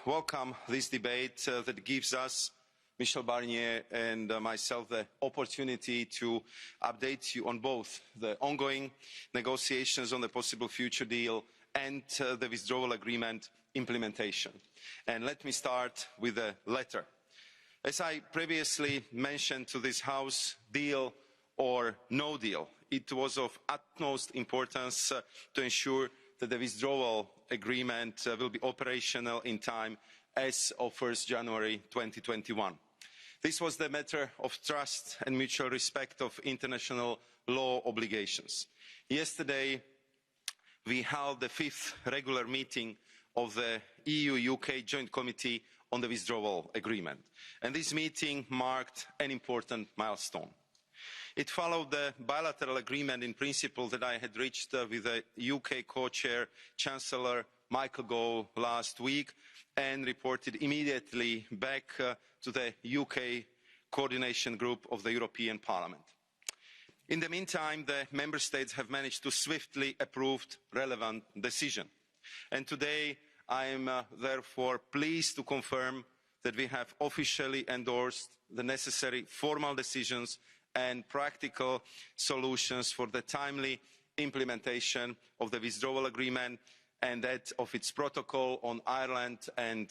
welcome this debate that gives us, Michel Barnier and myself, the opportunity to update you on both the ongoing negotiations on the possible future deal and the withdrawal agreement implementation. And let me start with the latter. As I previously mentioned to this House, deal or no deal, it was of utmost importance to ensure that the withdrawal agreement will be operational in time as of 1st January 2021. This was the matter of trust and mutual respect of international law obligations. Yesterday, we held the 5th regular meeting of the EU-UK Joint Committee on the Withdrawal Agreement, and this meeting marked an important milestone. It followed the bilateral agreement in principle that I had reached with the UK co-chair Chancellor Michael Gove last week and reported immediately back to the UK coordination group of the European Parliament. In the meantime, the Member States have managed to swiftly approve relevant decisions. And today I am therefore pleased to confirm that we have officially endorsed the necessary formal decisions and practical solutions for the timely implementation of the withdrawal agreement and that of its protocol on Ireland and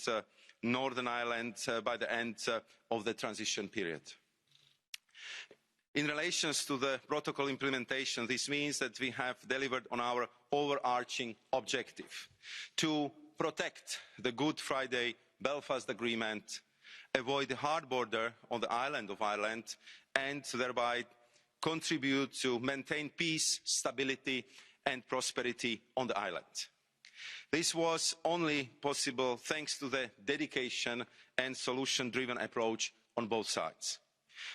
Northern Ireland by the end of the transition period. In relation to the protocol implementation, this means that we have delivered on our overarching objective to protect the Good Friday Belfast Agreement, avoid the hard border on the island of Ireland, and thereby contribute to maintain peace, stability and prosperity on the island. This was only possible thanks to the dedication and solution-driven approach on both sides.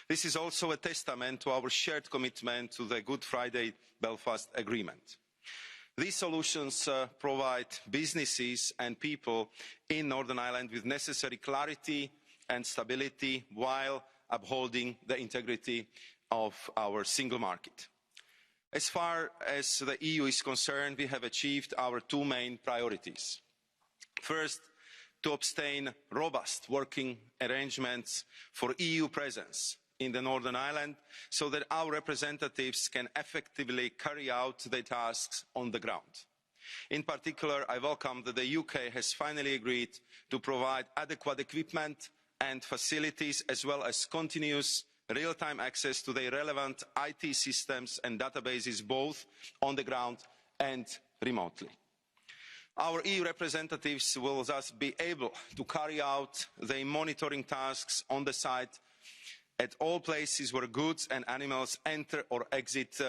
This is also a testament to our shared commitment to the Good Friday Belfast Agreement. These solutions provide businesses and people in Northern Ireland with necessary clarity and stability while upholding the integrity of our single market. As far as the EU is concerned, we have achieved our two main priorities. First, to obtain robust working arrangements for EU presence in the Northern Ireland so that our representatives can effectively carry out their tasks on the ground. In particular, I welcome that the UK has finally agreed to provide adequate equipment and facilities as well as continuous real-time access to the relevant IT systems and databases both on the ground and remotely. Our EU representatives will thus be able to carry out their monitoring tasks on the site at all places where goods and animals enter or exit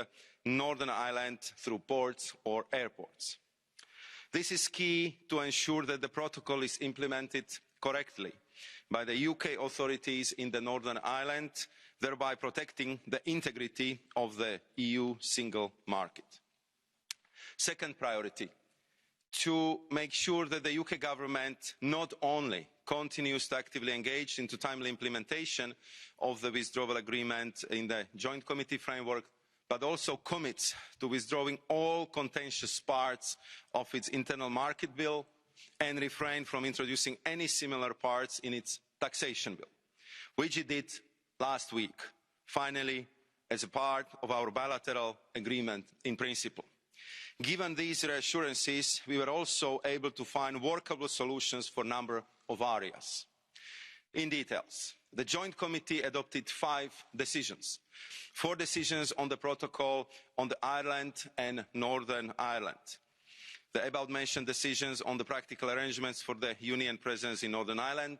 Northern Ireland through ports or airports. This is key to ensure that the protocol is implemented correctly by the UK authorities in the Northern Ireland, thereby protecting the integrity of the EU single market. Second priority, to make sure that the UK government not only continues to actively engage into timely implementation of the withdrawal agreement in the Joint Committee framework, but also commits to withdrawing all contentious parts of its internal market bill and refrain from introducing any similar parts in its taxation bill, which it did last week, finally, as a part of our bilateral agreement in principle. Given these reassurances, we were also able to find workable solutions for a number of areas. In details, the Joint Committee adopted 5 decisions, 4 decisions on the protocol on the Ireland and Northern Ireland, the above-mentioned decisions on the practical arrangements for the Union presence in Northern Ireland,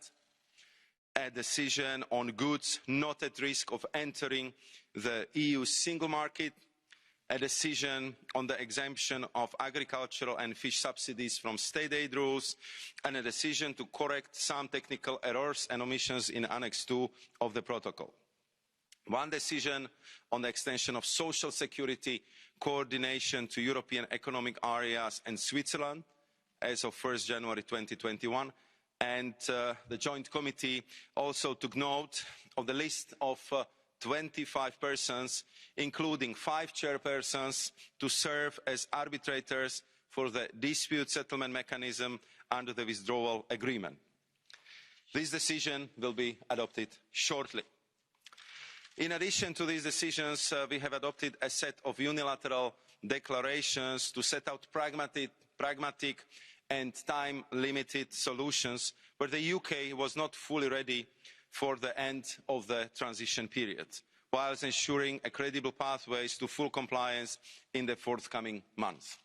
a decision on goods not at risk of entering the EU single market, a decision on the exemption of agricultural and fish subsidies from state aid rules, and a decision to correct some technical errors and omissions in Annex 2 of the protocol. 1 decision on the extension of social security coordination to European economic areas and Switzerland as of 1st January 2021, and the Joint Committee also took note of the list of 25 persons, including 5 chairpersons, to serve as arbitrators for the dispute settlement mechanism under the withdrawal agreement. This decision will be adopted shortly. In addition to these decisions, we have adopted a set of unilateral declarations to set out pragmatic and time-limited solutions where the UK was not fully ready for the end of the transition period, whilst ensuring a credible pathways to full compliance in the forthcoming months.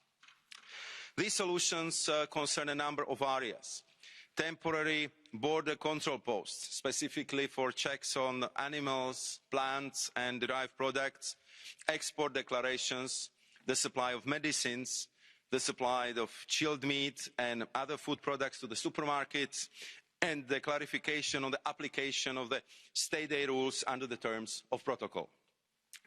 These solutions concern a number of areas. Temporary border control posts, specifically for checks on animals, plants and derived products, export declarations, the supply of medicines, the supply of chilled meat and other food products to the supermarkets, and the clarification on the application of the state aid rules under the terms of protocol.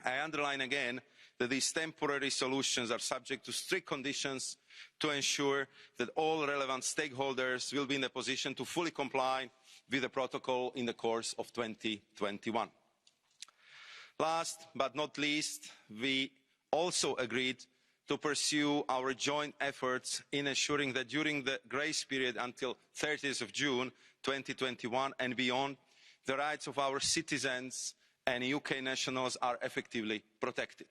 I underline again that these temporary solutions are subject to strict conditions to ensure that all relevant stakeholders will be in a position to fully comply with the protocol in the course of 2021. Last but not least, we also agreed to pursue our joint efforts in ensuring that during the grace period until 30th of June 2021 and beyond, the rights of our citizens and UK nationals are effectively protected.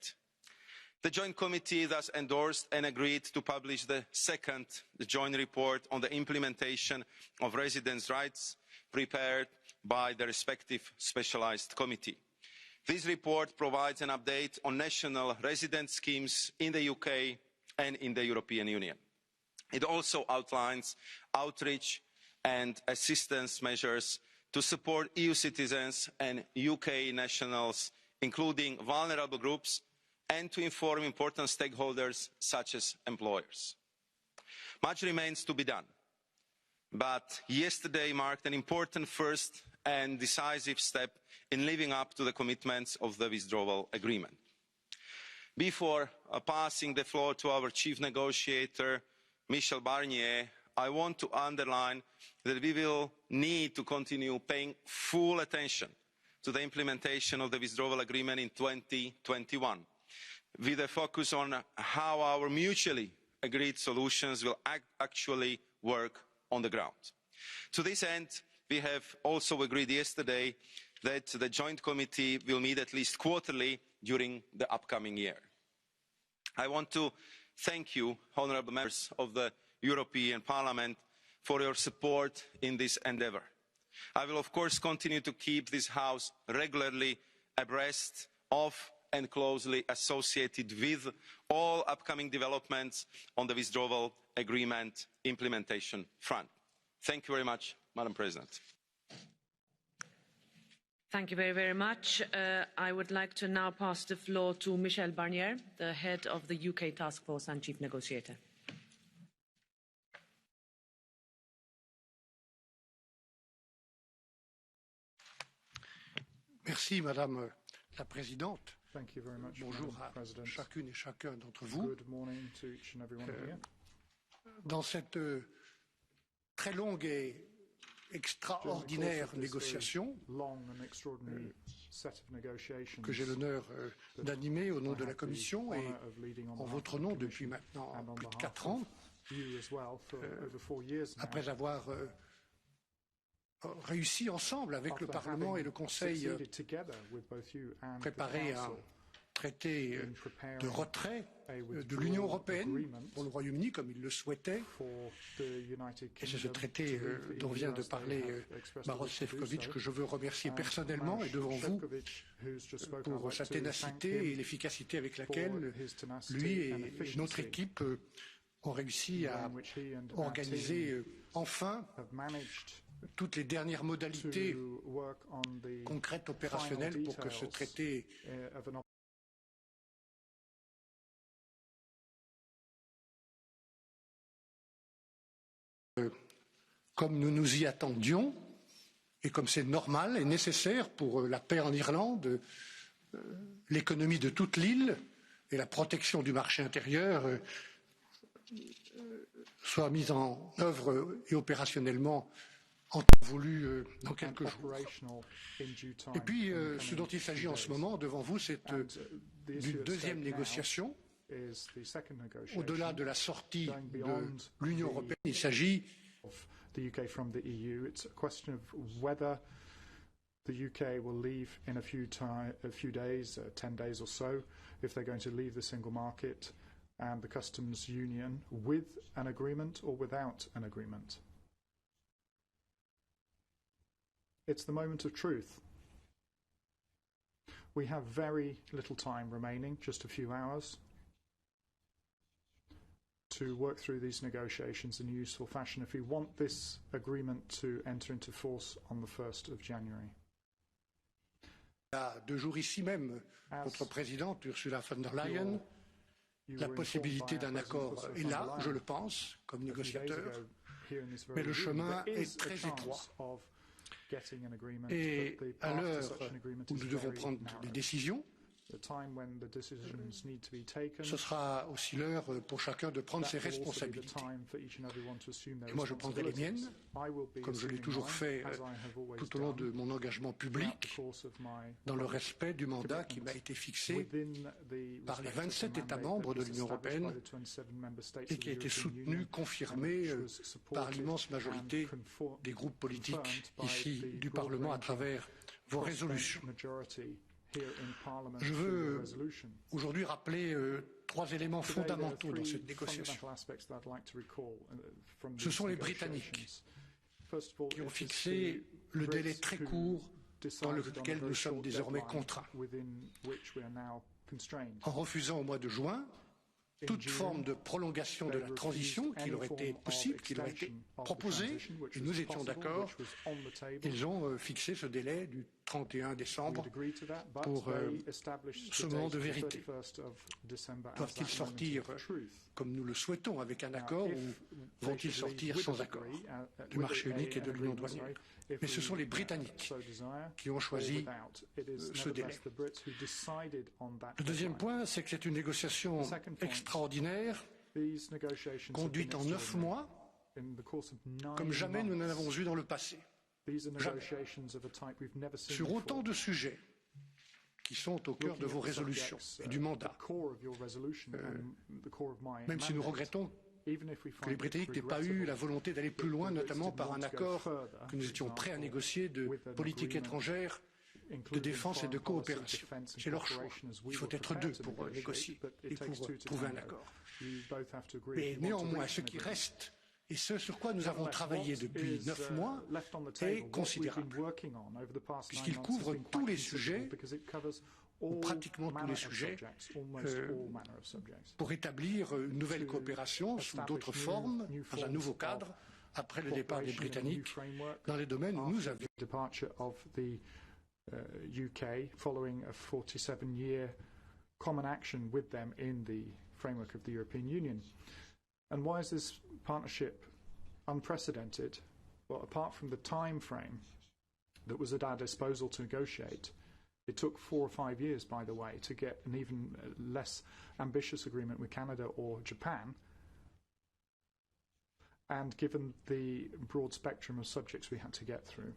The Joint Committee thus endorsed and agreed to publish the second joint report on the implementation of residents' rights, prepared by the respective specialised committee. This report provides an update on national resident schemes in the UK and in the European Union. It also outlines outreach and assistance measures to support EU citizens and UK nationals, including vulnerable groups, and to inform important stakeholders such as employers. Much remains to be done, but yesterday marked an important first and decisive step in living up to the commitments of the withdrawal agreement. Before passing the floor to our chief negotiator, Michel Barnier, I want to underline that we will need to continue paying full attention to the implementation of the withdrawal agreement in 2021, with a focus on how our mutually agreed solutions will actually work on the ground. To this end, we have also agreed yesterday that the Joint Committee will meet at least quarterly during the upcoming year. I want to thank you, honourable members of the European Parliament, for your support in this endeavour. I will of course continue to keep this House regularly abreast of and closely associated with all upcoming developments on the withdrawal agreement implementation front. Thank you very much, Madam President. Thank you very, very much. I would like to now pass the floor to Michel Barnier, the head of the UK Task Force and Chief Negotiator. Merci, Madame la Présidente. Thank you very much, Bonjour Madam à President. chacune et chacun d'entre vous. Good morning to each and every one of you. Dans cette très longue et extraordinaire négociation que j'ai l'honneur d'animer au nom de la Commission et en votre nom depuis maintenant plus de 4 ans, après avoir réussi ensemble avec le Parlement et le Conseil préparer un traité de retrait de l'Union européenne pour le Royaume-Uni comme il le souhaitait. Et c'est ce traité dont vient de parler Maroš Šefčovič que je veux remercier personnellement et devant vous pour sa ténacité et l'efficacité avec laquelle lui et notre équipe ont réussi à organiser enfin toutes les dernières modalités concrètes opérationnelles pour que ce traité comme nous nous y attendions et comme c'est normal et nécessaire pour la paix en Irlande, l'économie de toute l'île et la protection du marché intérieur soient mises en œuvre et opérationnellement en temps voulu dans quelques jours. Et puis, ce dont il s'agit en ce moment devant vous, c'est d'une deuxième négociation. Au-delà de la sortie de l'Union européenne, il s'agit the UK from the EU. It's a question of whether the UK will leave in a few days, 10 days or so, if they're going to leave the single market and the customs union with an agreement or without an agreement. It's the moment of truth. We have very little time remaining, just a few hours, to work through these negotiations in a useful fashion if we want this agreement to enter into force on the 1st of January. Il y a 2 jours ici même, votre présidente Ursula von der Leyen, la possibilité d'un accord est là, je le pense, comme négociateur, mais le chemin est très étroit. Et à l'heure où nous devons prendre des décisions, ce sera aussi l'heure pour chacun de prendre ses responsabilités. Et moi, je prendrai les miennes, comme je l'ai toujours fait tout au long de mon engagement public, dans le respect du mandat qui m'a été fixé par les 27 États membres de l'Union européenne et qui a été soutenu, confirmé par l'immense majorité des groupes politiques ici du Parlement à travers vos résolutions. Je veux aujourd'hui rappeler 3 éléments fondamentaux dans cette négociation. Ce sont les Britanniques qui ont fixé le délai très court dans lequel nous sommes désormais contraints, en refusant au mois de juin toute forme de prolongation de la transition qui leur était possible, qui leur était proposée, et nous étions d'accord. Ils ont fixé ce délai du 31 décembre pour ce moment de vérité. Doivent-ils sortir comme nous le souhaitons avec un accord ou vont-ils sortir sans accord du marché unique et de l'union douanière? Mais ce sont les Britanniques qui ont choisi ce délai. Le deuxième point, c'est que c'est une négociation extraordinaire, conduite en 9 mois, comme jamais nous n'en avons eu dans le passé. Jamais. Sur autant de sujets qui sont au cœur de vos résolutions et du mandat. Même si nous regrettons que les Britanniques n'aient pas eu la volonté d'aller plus loin, notamment par un accord que nous étions prêts à négocier de politique étrangère, de défense et de coopération. C'est leur choix. Il faut être 2 pour négocier et pour trouver un accord. Mais néanmoins, ce qui reste et ce sur quoi nous avons travaillé depuis 9 mois est considérable, puisqu'il couvre tous les sujets, ou pratiquement tous les sujets, pour établir une nouvelle coopération sous d'autres formes, dans un nouveau cadre, après le départ des Britanniques, dans les domaines où nous avions. UK following a 47-year common action with them in the framework of the European Union. And why is this partnership unprecedented? Well, apart from the time frame that was at our disposal to negotiate, it took 4 or 5 years, by the way, to get an even less ambitious agreement with Canada or Japan. And given the broad spectrum of subjects we had to get through.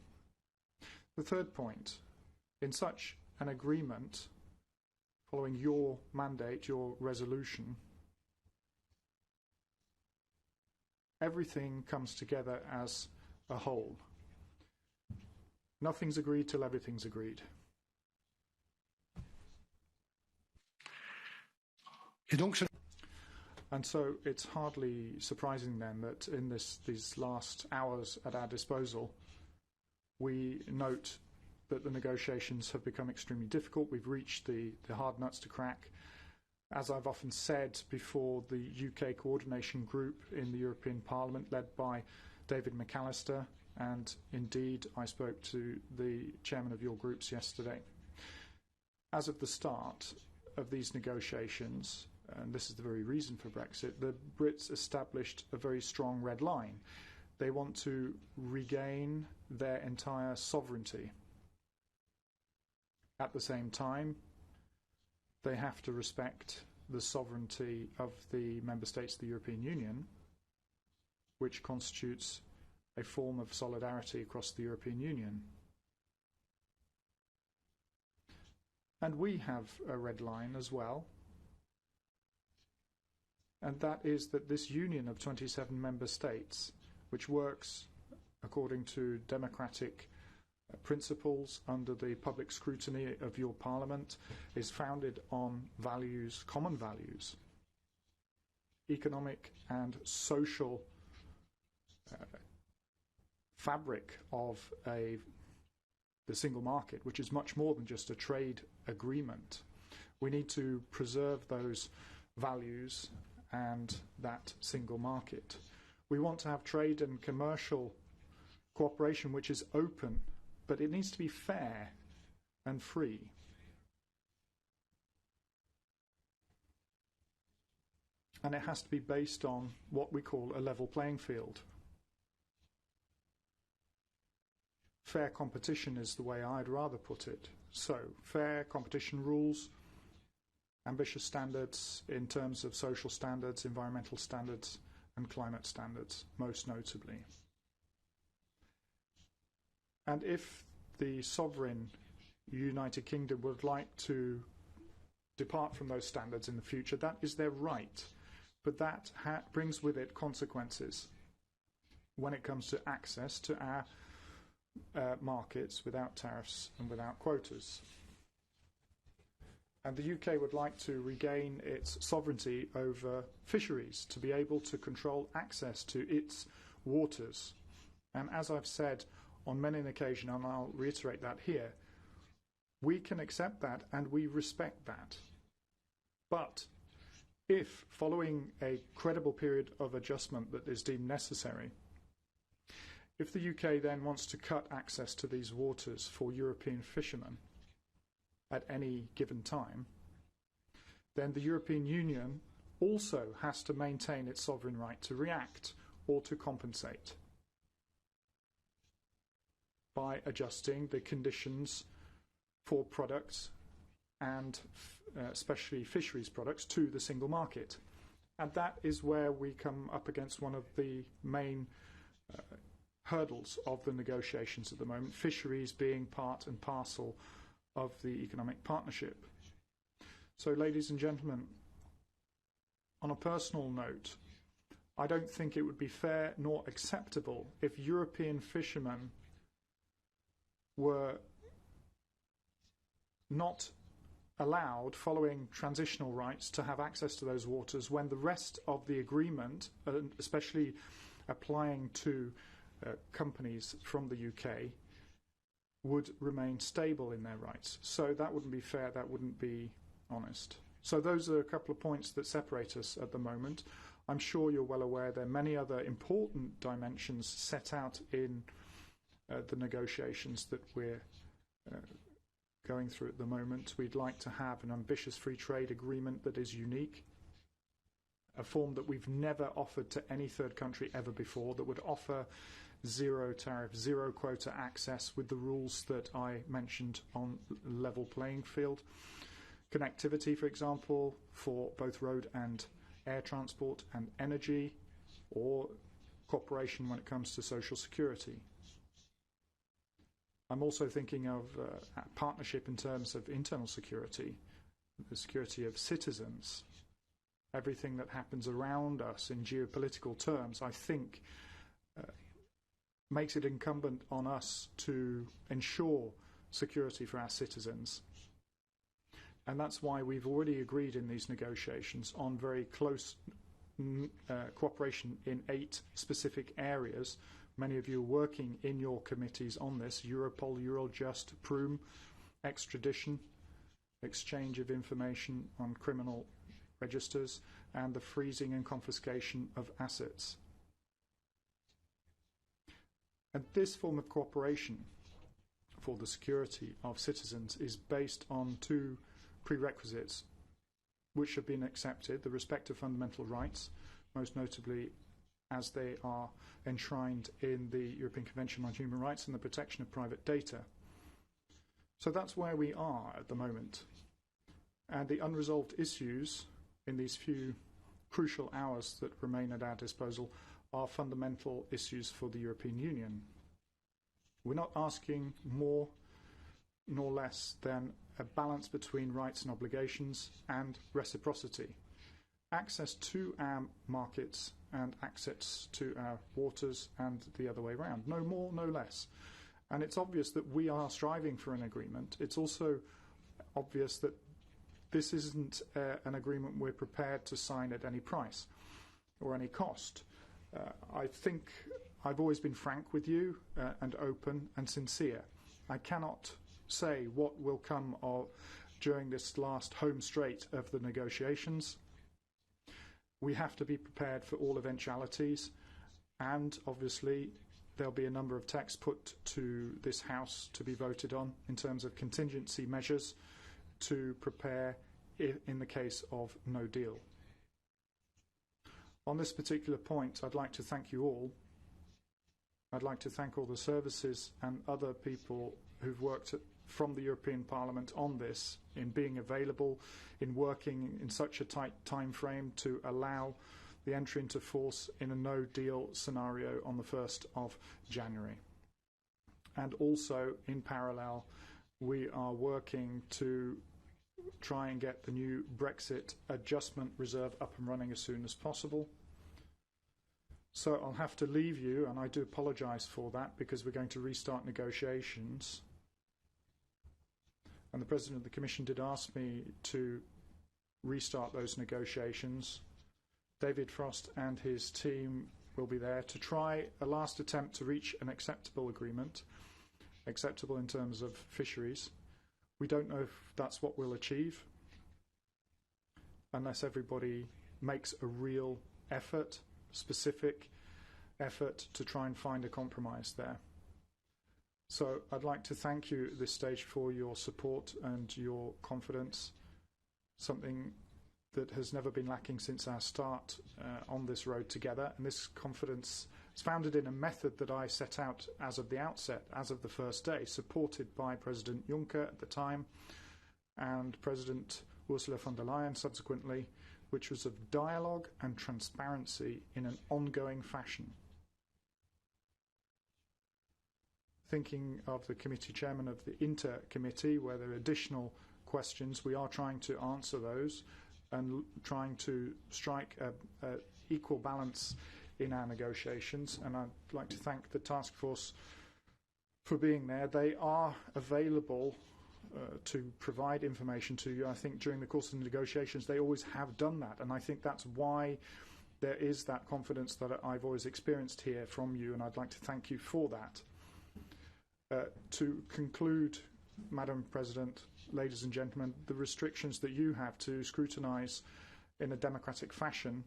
The third point, in such an agreement, following your mandate, your resolution, everything comes together as a whole. Nothing's agreed till everything's agreed. And so it's hardly surprising then that in these last hours at our disposal, we note that the negotiations have become extremely difficult. We've reached the hard nuts to crack. As I've often said before, the UK coordination group in the European Parliament, led by David McAllister, and indeed I spoke to the chairman of your groups yesterday. As of the start of these negotiations, and this is the very reason for Brexit, the Brits established a very strong red line. They want to regain their entire sovereignty. At the same time, they have to respect the sovereignty of the member states of the European Union, which constitutes a form of solidarity across the European Union. And we have a red line as well, and that is that this union of 27 member states, which works according to democratic principles under the public scrutiny of your parliament, is founded on values, common values, economic and social fabric of the single market, which is much more than just a trade agreement. We need to preserve those values and that single market. We want to have trade and commercial cooperation which is open, but it needs to be fair and free. And it has to be based on what we call a level playing field. Fair competition is the way I'd rather put it. So, fair competition rules, ambitious standards in terms of social standards, environmental standards, and climate standards, most notably. And if the sovereign United Kingdom would like to depart from those standards in the future, that is their right. But that brings with it consequences when it comes to access to our markets without tariffs and without quotas. And the UK would like to regain its sovereignty over fisheries, to be able to control access to its waters. And as I've said on many an occasion, and I'll reiterate that here, we can accept that and we respect that. But if, following a credible period of adjustment that is deemed necessary, if the UK then wants to cut access to these waters for European fishermen at any given time, then the European Union also has to maintain its sovereign right to react or to compensate by adjusting the conditions for products and especially fisheries products to the single market. And that is where we come up against one of the main hurdles of the negotiations at the moment, fisheries being part and parcel of the economic partnership. So, ladies and gentlemen, on a personal note, I don't think it would be fair nor acceptable if European fishermen were not allowed, following transitional rights, to have access to those waters when the rest of the agreement, especially applying to companies from the UK, would remain stable in their rights. So that wouldn't be fair, that wouldn't be honest. So those are a couple of points that separate us at the moment. I'm sure you're well aware there are many other important dimensions set out in the negotiations that we're going through at the moment. We'd like to have an ambitious free trade agreement that is unique, a form that we've never offered to any third country ever before, that would offer zero tariff, zero quota access with the rules that I mentioned on level playing field. Connectivity, for example, for both road and air transport and energy, or cooperation when it comes to social security. I'm also thinking of a partnership in terms of internal security, the security of citizens. Everything that happens around us in geopolitical terms, I think, makes it incumbent on us to ensure security for our citizens. And that's why we've already agreed in these negotiations on very close cooperation in 8 specific areas. Many of you are working in your committees on this: Europol, Eurojust, Prüm, extradition, exchange of information on criminal registers, and the freezing and confiscation of assets. And this form of cooperation for the security of citizens is based on 2 prerequisites which have been accepted: the respect of fundamental rights, most notably as they are enshrined in the European Convention on Human Rights, and the protection of private data. So that's where we are at the moment. And the unresolved issues in these few crucial hours that remain at our disposal are fundamental issues for the European Union. We're not asking more nor less than a balance between rights and obligations and reciprocity. access to our markets and access to our waters and the other way around. No more, no less. And it's obvious that we are striving for an agreement. It's also obvious that this isn't an agreement we're prepared to sign at any price or any cost. I think I've always been frank with you and open and sincere. I cannot say what will come during this last home straight of the negotiations. We have to be prepared for all eventualities, and obviously there'll be a number of texts put to this House to be voted on in terms of contingency measures to prepare in the case of no deal. On this particular point, I'd like to thank you all. I'd like to thank all the services and other people who've worked from the European Parliament on this, in being available, in working in such a tight time frame to allow the entry into force in a no-deal scenario on the 1st of January. And also, in parallel, we are working to try and get the new Brexit adjustment reserve up and running as soon as possible. So I'll have to leave you, and I do apologise for that, because we're going to restart negotiations. And the President of the Commission did ask me to restart those negotiations. David Frost and his team will be there to try a last attempt to reach an acceptable agreement, acceptable in terms of fisheries. We don't know if that's what we'll achieve unless everybody makes a real effort, specific effort, to try and find a compromise there. So I'd like to thank you at this stage for your support and your confidence, something that has never been lacking since our start on this road together. And this confidence is founded in a method that I set out as of the outset, as of the first day, supported by President Juncker at the time and President Ursula von der Leyen subsequently, which was of dialogue and transparency in an ongoing fashion. Thinking of the committee chairman of the Inter Committee, where there are additional questions, we are trying to answer those and trying to strike an equal balance in our negotiations. And I'd like to thank the task force for being there. They are available to provide information to you. I think during the course of the negotiations they always have done that, and I think that's why there is that confidence that I've always experienced here from you, and I'd like to thank you for that. To conclude, Madam President, ladies and gentlemen, the restrictions that you have to scrutinise in a democratic fashion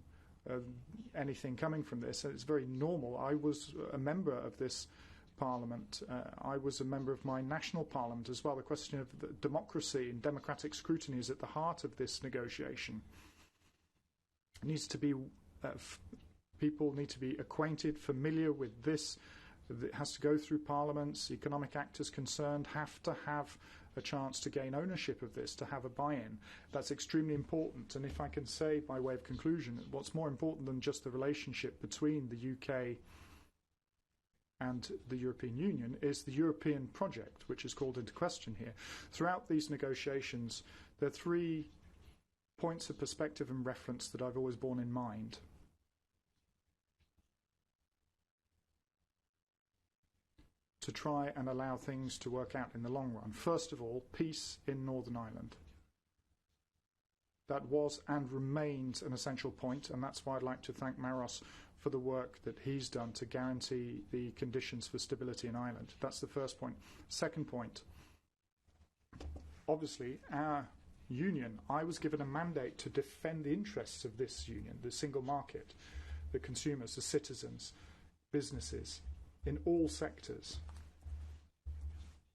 anything coming from this, it's very normal. I was a member of this Parliament. I was a member of my national parliament as well. The question of the democracy and democratic scrutiny is at the heart of this negotiation. It needs to be, people need to be acquainted, familiar with this. It has to go through parliaments. Economic actors concerned have to have a chance to gain ownership of this, to have a buy-in. That's extremely important. And if I can say, by way of conclusion, what's more important than just the relationship between the UK and the European Union is the European project, which is called into question here. Throughout these negotiations, there are 3 points of perspective and reference that I've always borne in mind. To try and allow things to work out in the long run. First of all, peace in Northern Ireland. That was and remains an essential point, and that's why I'd like to thank Maros for the work that he's done to guarantee the conditions for stability in Ireland. That's the first point. Second point, obviously, our union, I was given a mandate to defend the interests of this union, the single market, the consumers, the citizens, businesses, in all sectors.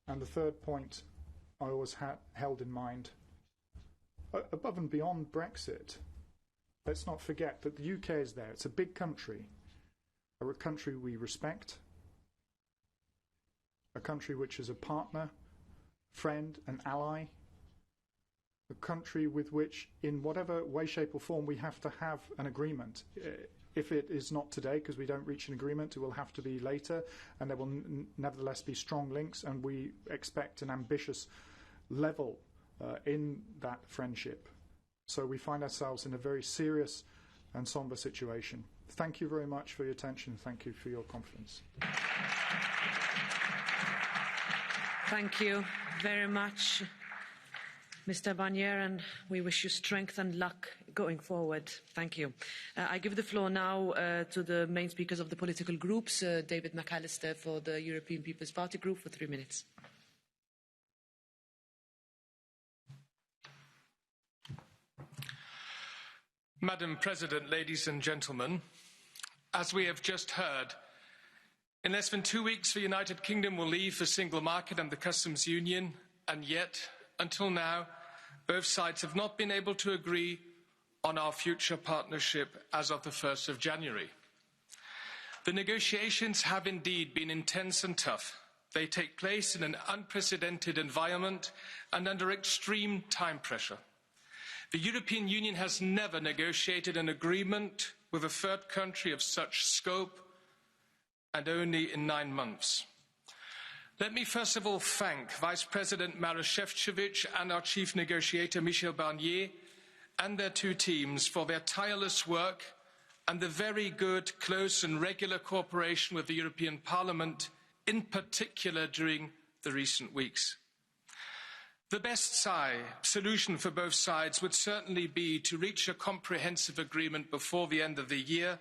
And the third point I always held in mind, above and beyond Brexit, let's not forget that the UK is there. It's a big country, a country we respect, a country which is a partner, friend and ally, a country with which, in whatever way, shape or form, we have to have an agreement. If it is not today, because we don't reach an agreement, it will have to be later, and there will nevertheless be strong links, and we expect an ambitious level in that friendship So we find ourselves in a very serious and sombre situation. Thank you very much for your attention. Thank you for your confidence. Thank you very much, Mr. Barnier, and we wish you strength and luck going forward. Thank you. I give the floor now to the main speakers of the political groups. David McAllister for the European People's Party Group for 3 minutes. Madam President, ladies and gentlemen, as we have just heard, in less than 2 weeks the United Kingdom will leave the single market and the customs union, and yet, until now, both sides have not been able to agree on our future partnership as of the 1st of January. The negotiations have indeed been intense and tough. They take place in an unprecedented environment and under extreme time pressure. The European Union has never negotiated an agreement with a third country of such scope, and only in 9 months. Let me first of all thank Vice President Maroš Šefčovič and our chief negotiator Michel Barnier and their 2 teams for their tireless work and the very good, close and regular cooperation with the European Parliament, in particular during the recent weeks. The best solution for both sides would certainly be to reach a comprehensive agreement before the end of the year.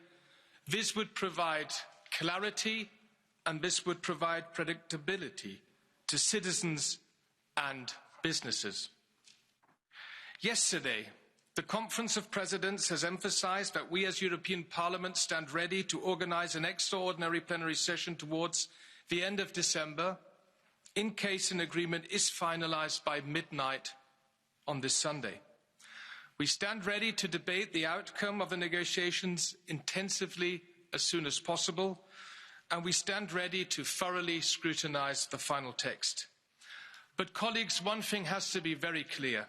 This would provide clarity and this would provide predictability to citizens and businesses. Yesterday, the Conference of Presidents has emphasised that we as European Parliament stand ready to organise an extraordinary plenary session towards the end of December, in case an agreement is finalised by midnight on this Sunday. We stand ready to debate the outcome of the negotiations intensively as soon as possible, and we stand ready to thoroughly scrutinise the final text. But colleagues, one thing has to be very clear.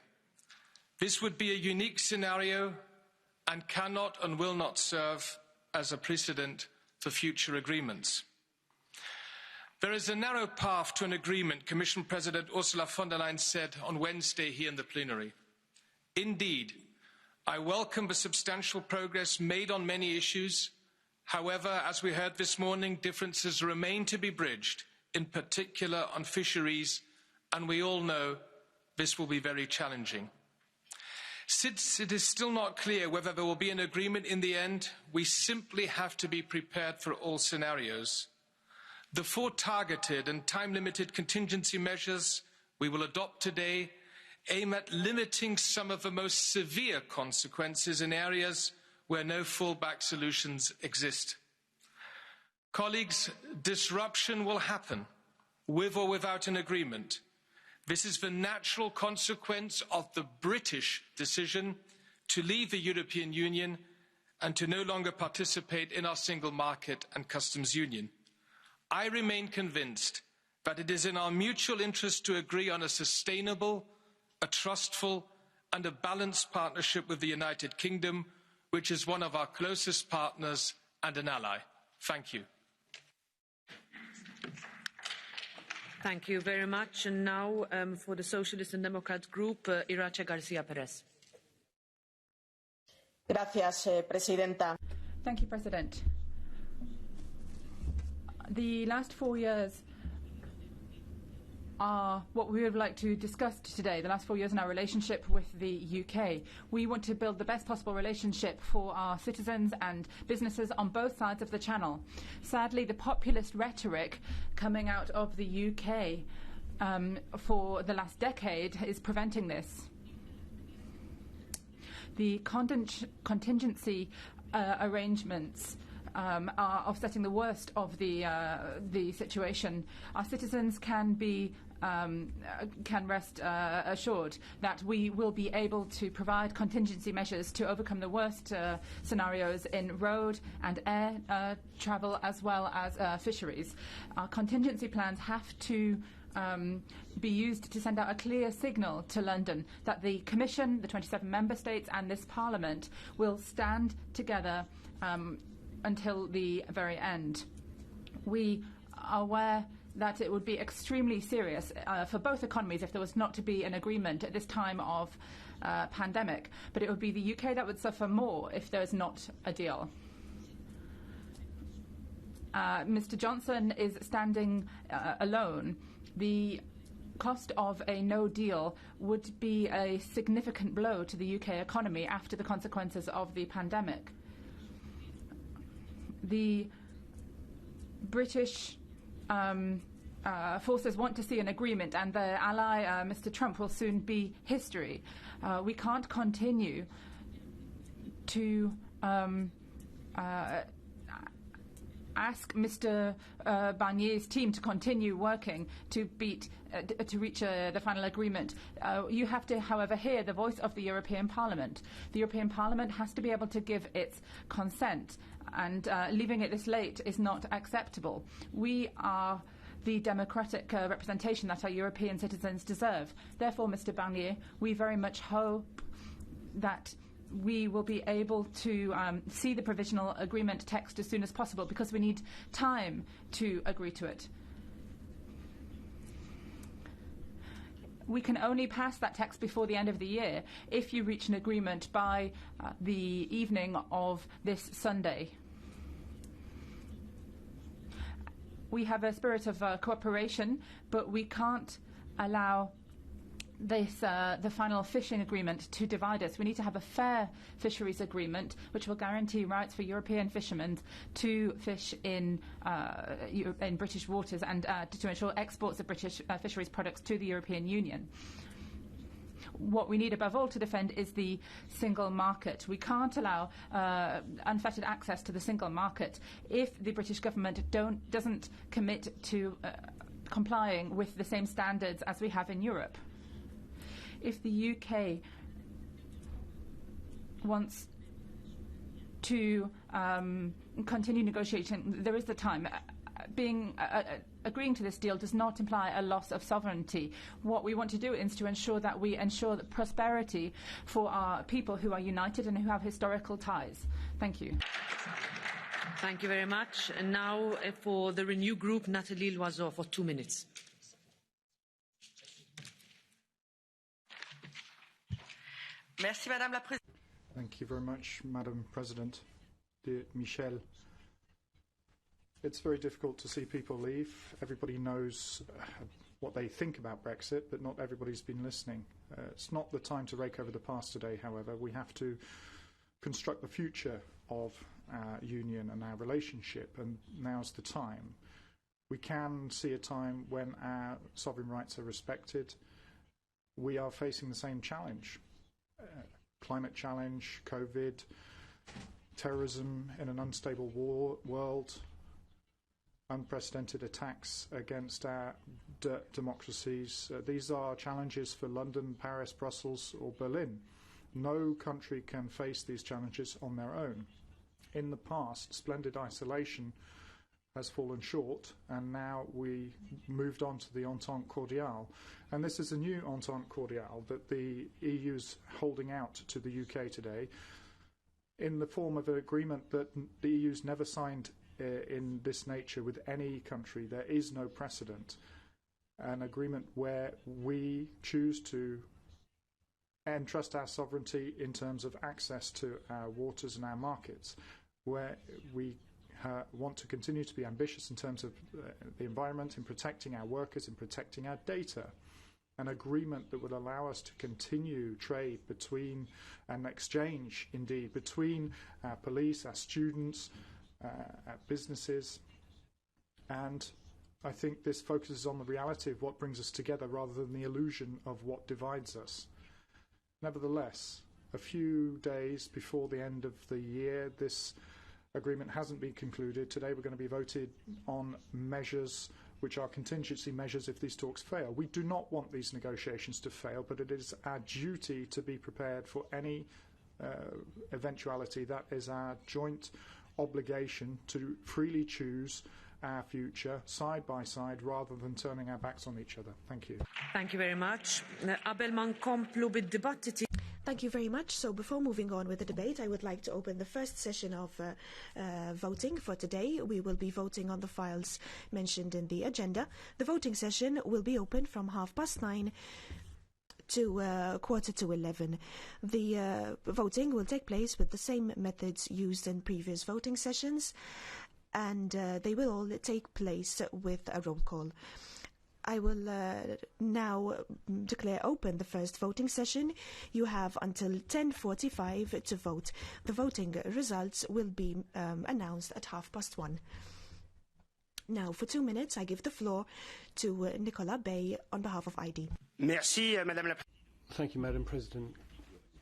This would be a unique scenario and cannot and will not serve as a precedent for future agreements. There is a narrow path to an agreement, Commission President Ursula von der Leyen said on Wednesday here in the plenary. Indeed, I welcome the substantial progress made on many issues. However, as we heard this morning, differences remain to be bridged, in particular on fisheries, and we all know this will be very challenging. Since it is still not clear whether there will be an agreement in the end, we simply have to be prepared for all scenarios. The 4 targeted and time-limited contingency measures we will adopt today aim at limiting some of the most severe consequences in areas where no fallback solutions exist. Colleagues, disruption will happen, with or without an agreement. This is the natural consequence of the British decision to leave the European Union and to no longer participate in our single market and customs union. I remain convinced that it is in our mutual interest to agree on a sustainable, a trustful and a balanced partnership with the United Kingdom, which is one of our closest partners and an ally. Thank you. Thank you very much. And now for the Socialist and Democrat Group, Irache Garcia Perez. Gracias, Presidenta. Thank you, President. The last 4 years are what we would like to discuss today, the last 4 years in our relationship with the UK. We want to build the best possible relationship for our citizens and businesses on both sides of the channel. Sadly, the populist rhetoric coming out of the UK for the last decade is preventing this. The contingency arrangements are offsetting the worst of the situation. Our citizens can rest assured that we will be able to provide contingency measures to overcome the worst scenarios in road and air travel as well as fisheries. Our contingency plans have to be used to send out a clear signal to London that the Commission, the 27 member states and this Parliament will stand together until the very end. We are aware that it would be extremely serious for both economies if there was not to be an agreement at this time of pandemic. But it would be the UK that would suffer more if there is not a deal. Mr. Johnson is standing alone. The cost of a no deal would be a significant blow to the UK economy after the consequences of the pandemic. The British forces want to see an agreement, and their ally, Mr. Trump, will soon be history. We can't continue to ask Mr. Barnier's team to continue working to reach the final agreement. You have to, however, hear the voice of the European Parliament. The European Parliament has to be able to give its consent, and leaving it this late is not acceptable. We are the democratic representation that our European citizens deserve. Therefore, Mr. Barnier, we very much hope that we will be able to see the provisional agreement text as soon as possible, because we need time to agree to it. We can only pass that text before the end of the year if you reach an agreement by the evening of this Sunday. We have a spirit of cooperation, but we can't allow the final fishing agreement to divide us. We need to have a fair fisheries agreement which will guarantee rights for European fishermen to fish in British waters and to ensure exports of British fisheries products to the European Union. What we need above all to defend is the single market. We can't allow unfettered access to the single market if the British government doesn't commit to complying with the same standards as we have in Europe. If the UK wants to continue negotiating, there is the time. Agreeing to this deal does not imply a loss of sovereignty. What we want to do is to ensure that we ensure that prosperity for our people who are united and who have historical ties. Thank you. Thank you very much. And now for the Renew Group, Nathalie Loiseau for 2 minutes. Thank you very much, Madam President. Dear Michel, it's very difficult to see people leave. Everybody knows what they think about Brexit, but not everybody's been listening. It's not the time to rake over the past today, however. We have to construct the future of our union and our relationship, and now's the time. We can see a time when our sovereign rights are respected. We are facing the same challenge. Climate challenge, COVID, terrorism in an unstable world, unprecedented attacks against our democracies. These are challenges for London, Paris, Brussels or Berlin. No country can face these challenges on their own. In the past, splendid isolation has fallen short, and now we moved on to the Entente Cordiale. And this is a new Entente Cordiale that the EU is holding out to the UK today in the form of an agreement that the EU's never signed in this nature with any country. There is no precedent. An agreement where we choose to entrust our sovereignty in terms of access to our waters and our markets, where we want to continue to be ambitious in terms of the environment, in protecting our workers, in protecting our data. An agreement that would allow us to continue trade between and exchange, indeed, between our police, our students, our businesses. And I think this focuses on the reality of what brings us together rather than the illusion of what divides us. Nevertheless, a few days before the end of the year, this agreement hasn't been concluded. Today we're going to be voted on measures which are contingency measures if these talks fail. We do not want these negotiations to fail, but it is our duty to be prepared for any eventuality. That is our joint obligation to freely choose our future side by side rather than turning our backs on each other. Thank you. Thank you very much. Thank you very much. So before moving on with the debate, I would like to open the first session of voting for today. We will be voting on the files mentioned in the agenda. The voting session will be open from 9:30 to 10:45. The voting will take place with the same methods used in previous voting sessions, and they will all take place with a roll call. I will now declare open the first voting session. You have until 10:45 to vote. The voting results will be announced at 1:30. Now, for 2 minutes, I give the floor to Nicolas Bay on behalf of ID. Merci, Madame la Thank you, Madam President.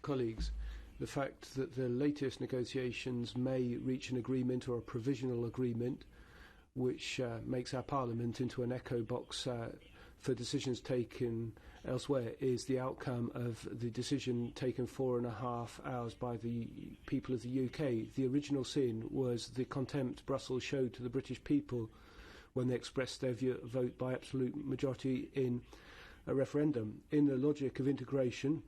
Colleagues, the fact that the latest negotiations may reach an agreement or a provisional agreement which makes our Parliament into an echo box for decisions taken elsewhere is the outcome of the decision taken 4.5 hours by the people of the UK. The original sin was the contempt Brussels showed to the British people when they expressed their vote by absolute majority in a referendum. In the logic of integration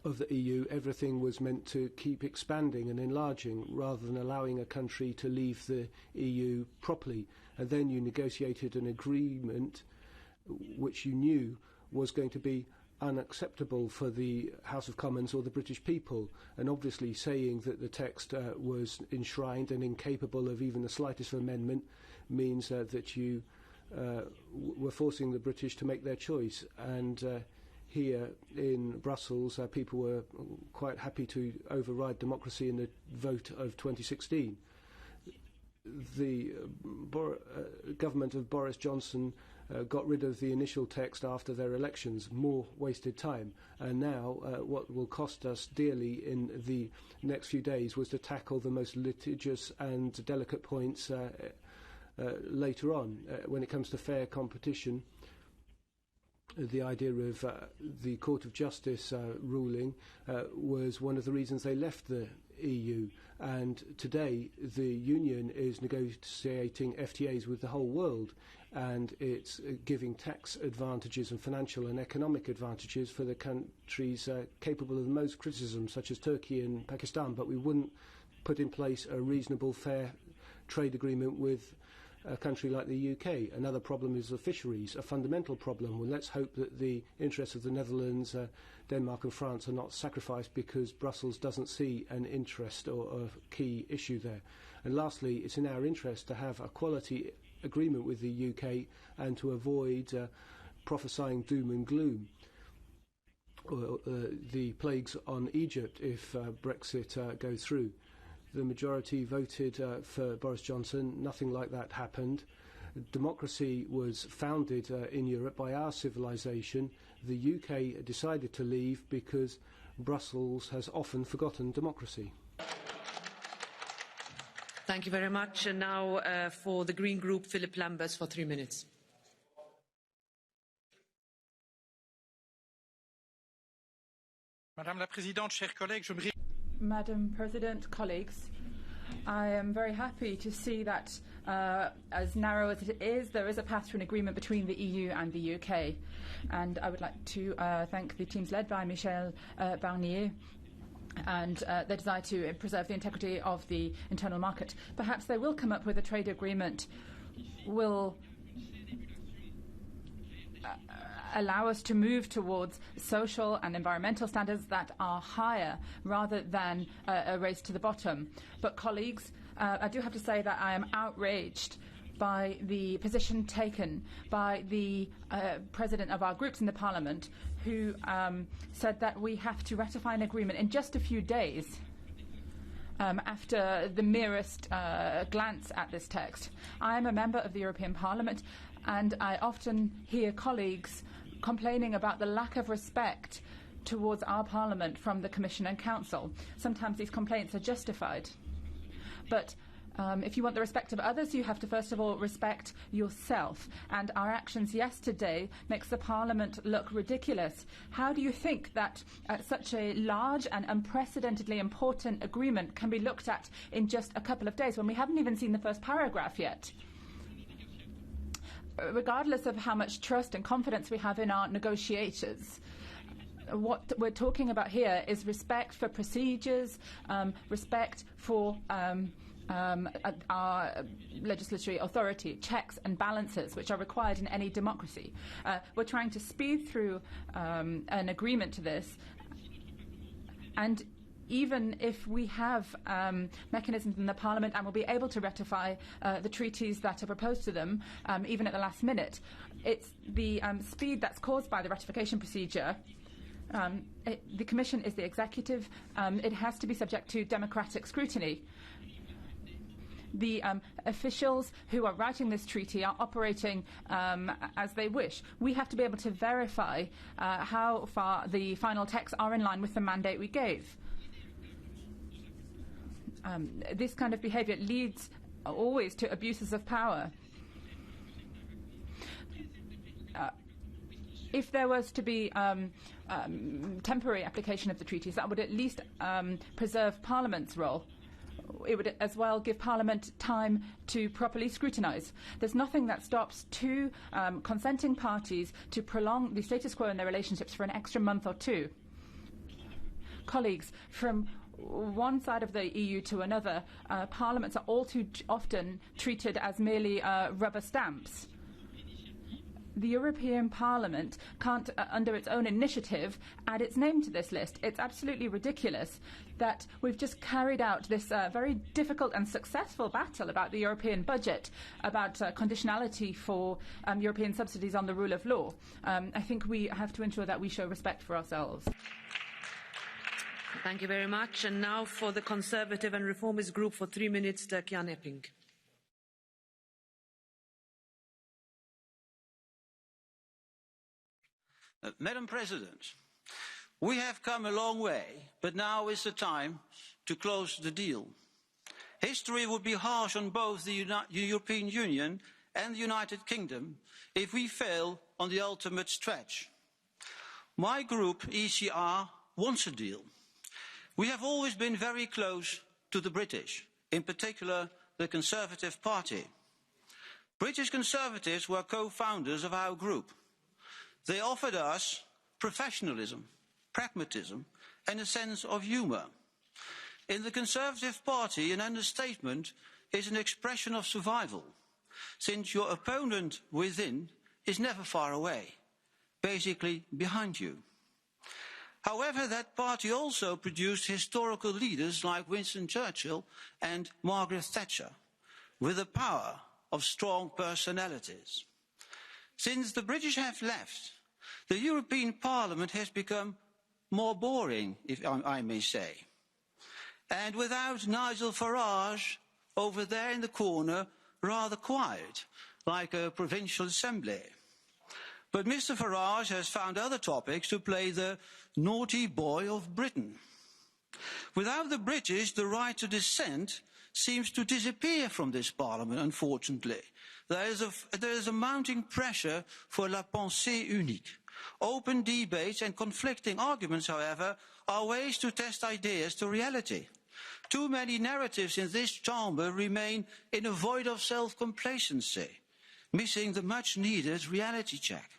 of the EU, everything was meant to keep expanding and enlarging rather than allowing a country to leave the EU properly. And then you negotiated an agreement which you knew was going to be unacceptable for the House of Commons or the British people. And obviously saying that the text was enshrined and incapable of even the slightest amendment means that you were forcing the British to make their choice. And here in Brussels, people were quite happy to override democracy in the vote of 2016. The government of Boris Johnson got rid of the initial text after their elections, more wasted time. And now what will cost us dearly in the next few days was to tackle the most litigious and delicate points later on. When it comes to fair competition, the idea of the Court of Justice ruling was one of the reasons they left the EU. And today the Union is negotiating FTAs with the whole world, and it's giving tax advantages and financial and economic advantages for the countries capable of the most criticism, such as Turkey and Pakistan. But we wouldn't put in place a reasonable, fair trade agreement with a country like the UK. Another problem is the fisheries, a fundamental problem. Well, let's hope that the interests of the Netherlands, Denmark and France are not sacrificed because Brussels doesn't see an interest or a key issue there. And lastly, it's in our interest to have a quality agreement with the UK and to avoid prophesying doom and gloom. The plagues on Egypt if Brexit goes through. The majority voted for Boris Johnson. Nothing like that happened. Democracy was founded in Europe by our civilization. The UK decided to leave because Brussels has often forgotten democracy. Thank you very much. And now for the Green Group, Philip Lambers for 3 minutes. Madame la Présidente, chers collègues, je me Madam President, colleagues, I am very happy to see that, as narrow as it is, there is a path to an agreement between the EU and the UK. And I would like to thank the teams led by Michel Barnier and their desire to preserve the integrity of the internal market. Perhaps they will come up with a trade agreement will allow us to move towards social and environmental standards that are higher rather than a race to the bottom. But colleagues, I do have to say that I am outraged by the position taken by the president of our groups in the Parliament, who said that we have to ratify an agreement in just a few days after the merest glance at this text. I am a member of the European Parliament, and I often hear colleagues complaining about the lack of respect towards our Parliament from the Commission and Council. Sometimes these complaints are justified. But if you want the respect of others, you have to first of all respect yourself. And our actions yesterday makes the Parliament look ridiculous. How do you think that such a large and unprecedentedly important agreement can be looked at in just a couple of days when we haven't even seen the first paragraph yet? Regardless of how much trust and confidence we have in our negotiators, what we're talking about here is respect for procedures, respect for our legislatory authority, checks and balances, which are required in any democracy. We're trying to speed through an agreement to this, and even if we have mechanisms in the Parliament and will be able to ratify the treaties that are proposed to them, even at the last minute, it's the speed that's caused by the ratification procedure. The Commission is the executive. It has to be subject to democratic scrutiny. The officials who are writing this treaty are operating as they wish. We have to be able to verify how far the final texts are in line with the mandate we gave. This kind of behaviour leads always to abuses of power. If there was to be temporary application of the treaties, that would at least preserve Parliament's role. It would as well give Parliament time to properly scrutinise. There's nothing that stops two consenting parties to prolong the status quo in their relationships for an extra month or two. Colleagues, from one side of the EU to another, parliaments are all too often treated as merely rubber stamps. The European Parliament can't, under its own initiative, add its name to this list. It's absolutely ridiculous that we've just carried out this very difficult and successful battle about the European budget, about conditionality for European subsidies on the rule of law. I think we have to ensure that we show respect for ourselves. Thank you very much. And now for the Conservative and Reformist Group for 3 minutes, Jan Epping. Madam President, we have come a long way, but now is the time to close the deal. History would be harsh on both the European Union and the United Kingdom if we fail on the ultimate stretch. My group, ECR, wants a deal. We have always been very close to the British, in particular the Conservative Party. British Conservatives were co-founders of our group. They offered us professionalism, pragmatism and a sense of humour. In the Conservative Party, an understatement is an expression of survival, since your opponent within is never far away, basically behind you. However, that party also produced historical leaders like Winston Churchill and Margaret Thatcher, with the power of strong personalities. Since the British have left, the European Parliament has become more boring, if I may say. And without Nigel Farage over there in the corner, rather quiet, like a provincial assembly. But Mr. Farage has found other topics to play the naughty boy of Britain. Without the British, the right to dissent seems to disappear from this Parliament, unfortunately. There is a mounting pressure for la pensée unique. Open debates and conflicting arguments, however, are ways to test ideas to reality. Too many narratives in this chamber remain in a void of self-complacency, missing the much-needed reality check.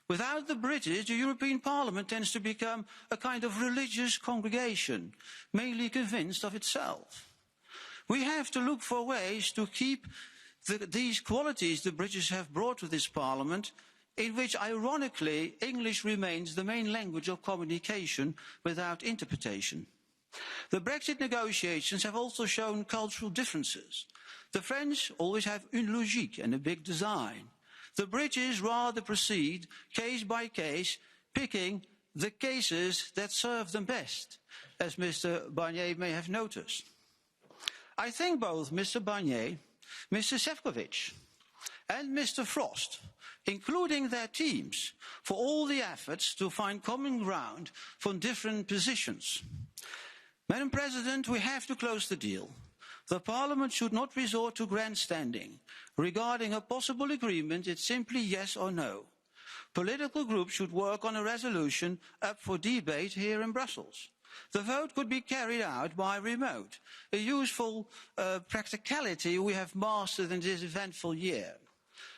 Without the British, the European Parliament tends to become a kind of religious congregation, mainly convinced of itself. We have to look for ways to keep these qualities the British have brought to this Parliament, in which, ironically, English remains the main language of communication without interpretation. The Brexit negotiations have also shown cultural differences. The French always have une logique and a big design. The British rather proceed case by case, picking the cases that serve them best, as Mr. Barnier may have noticed. I thank both Mr. Barnier, Mr. Šefčovič and Mr. Frost, including their teams, for all the efforts to find common ground from different positions. Madam President, we have to close the deal. The Parliament should not resort to grandstanding. Regarding a possible agreement, it's simply yes or no. Political groups should work on a resolution up for debate here in Brussels. The vote could be carried out by remote, a useful practicality we have mastered in this eventful year.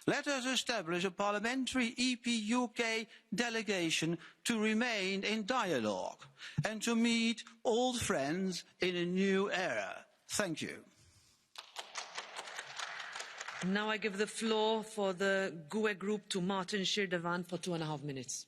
Let us establish a parliamentary EP UK delegation to remain in dialogue and to meet old friends in a new era. Thank you. Now I give the floor for the GUE group to Martin Shirdevan for 2.5 minutes.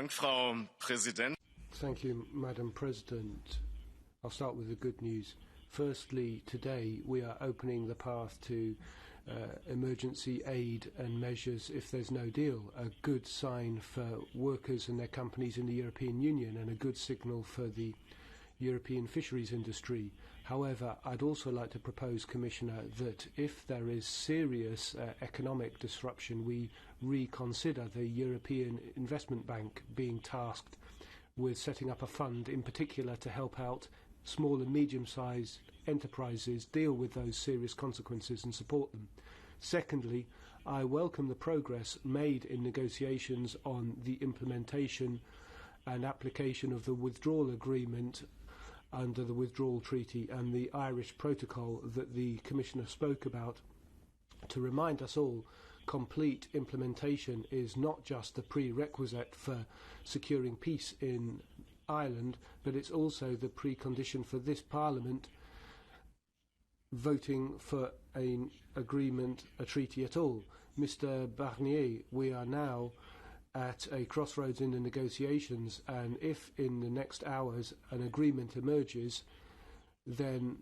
Frau Präsidentin. Thank you, Madam President. I'll start with the good news. Firstly, today we are opening the path to emergency aid and measures if there's no deal, a good sign for workers and their companies in the European Union and a good signal for the European fisheries industry. However, I'd also like to propose, Commissioner, that if there is serious economic disruption, we reconsider the European Investment Bank being tasked with setting up a fund in particular to help out small and medium-sized enterprises deal with those serious consequences and support them. Secondly, I welcome the progress made in negotiations on the implementation and application of the withdrawal agreement under the Withdrawal Treaty and the Irish Protocol that the Commissioner spoke about. To remind us all, complete implementation is not just a prerequisite for securing peace in Ireland, but it's also the precondition for this Parliament voting for an agreement, a treaty at all. Mr. Barnier, we are now at a crossroads in the negotiations, and if in the next hours an agreement emerges, then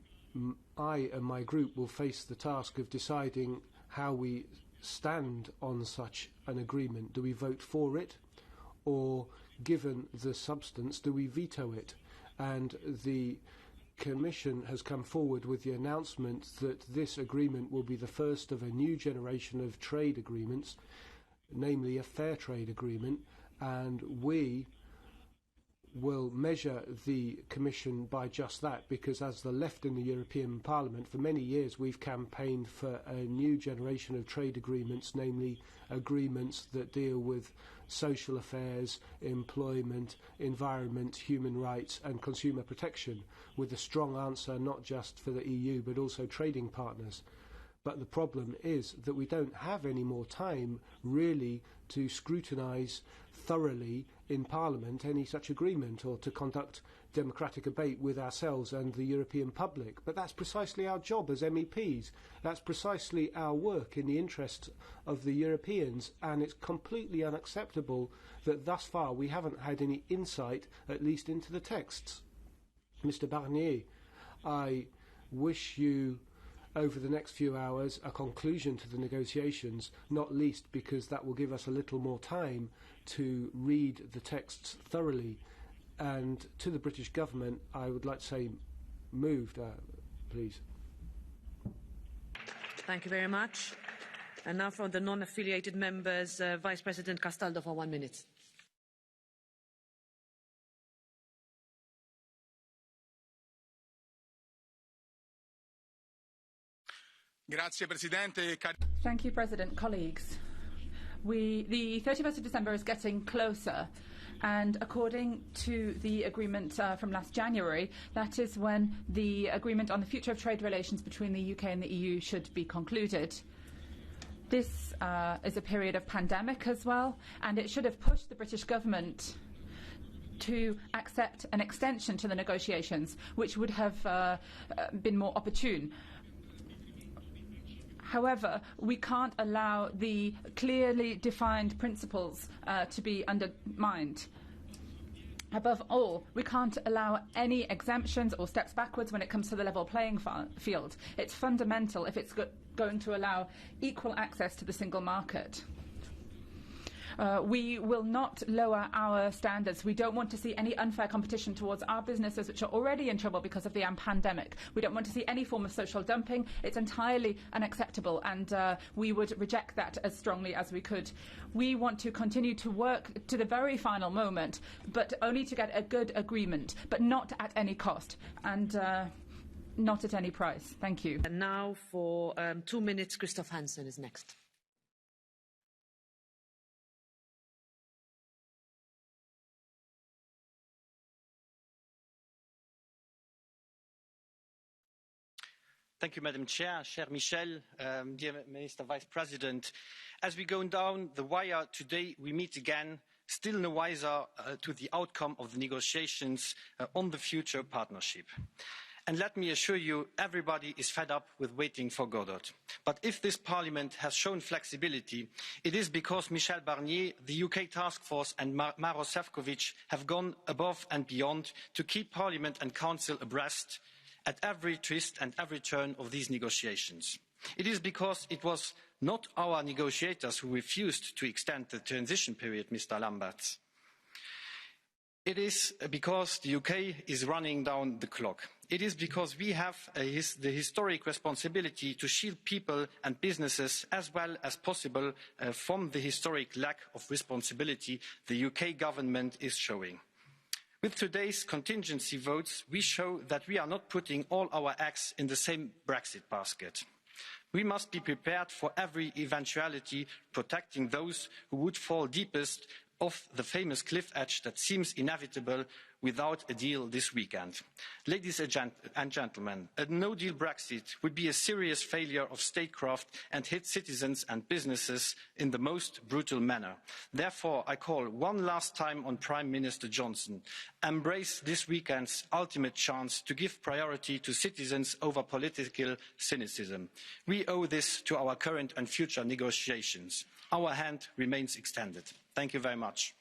I and my group will face the task of deciding how we stand on such an agreement. Do we vote for it, or given the substance, do we veto it? And the Commission has come forward with the announcement that this agreement will be the first of a new generation of trade agreements, namely a fair trade agreement, and we will measure the Commission by just that, because as the left in the European Parliament, for many years we've campaigned for a new generation of trade agreements, namely agreements that deal with social affairs, employment, environment, human rights and consumer protection, with a strong answer not just for the EU but also trading partners. But the problem is that we don't have any more time really to scrutinise thoroughly in Parliament any such agreement, or to conduct democratic debate with ourselves and the European public. But that's precisely our job as MEPs. That's precisely our work in the interest of the Europeans, and it's completely unacceptable that thus far we haven't had any insight, at least into the texts. Mr. Barnier, I wish you over the next few hours a conclusion to the negotiations, not least because that will give us a little more time to read the texts thoroughly. And to the British government, I would like to say, moved, please. Thank you very much. And now for the non-affiliated members, Vice President Castaldo for 1 minute. Thank you, President. Colleagues, the 31st of December is getting closer, and according to the agreement from last January, that is when the agreement on the future of trade relations between the UK and the EU should be concluded. This is a period of pandemic as well, and it should have pushed the British government to accept an extension to the negotiations, which would have been more opportune. However, we can't allow the clearly defined principles to be undermined. Above all, we can't allow any exemptions or steps backwards when it comes to the level playing field. It's fundamental if it's going to allow equal access to the single market. We will not lower our standards. We don't want to see any unfair competition towards our businesses, which are already in trouble because of the pandemic. We don't want to see any form of social dumping. It's entirely unacceptable, and we would reject that as strongly as we could. We want to continue to work to the very final moment, but only to get a good agreement, but not at any cost, and not at any price. Thank you. And now for 2 minutes, Christoph Hansen is next. Thank you, Madam Chair. Cher Michel, dear Minister Vice President, as we go down the wire today, we meet again, still no wiser to the outcome of the negotiations on the future partnership. And let me assure you, everybody is fed up with waiting for Godot. But if this Parliament has shown flexibility, it is because Michel Barnier, the UK task force and Maroš Šefčovič have gone above and beyond to keep Parliament and Council abreast at every twist and every turn of these negotiations. It is because it was not our negotiators who refused to extend the transition period, Mr. Lamberts. It is because the UK is running down the clock. It is because we have the historic responsibility to shield people and businesses as well as possible from the historic lack of responsibility the UK government is showing. With today's contingency votes, we show that we are not putting all our eggs in the same Brexit basket. We must be prepared for every eventuality, protecting those who would fall deepest off the famous cliff edge that seems inevitable without a deal this weekend. Ladies and gentlemen, a no-deal Brexit would be a serious failure of statecraft and hit citizens and businesses in the most brutal manner. Therefore, I call one last time on Prime Minister Johnson, embrace this weekend's ultimate chance to give priority to citizens over political cynicism. We owe this to our current and future negotiations. Our hand remains extended. Thank you very much.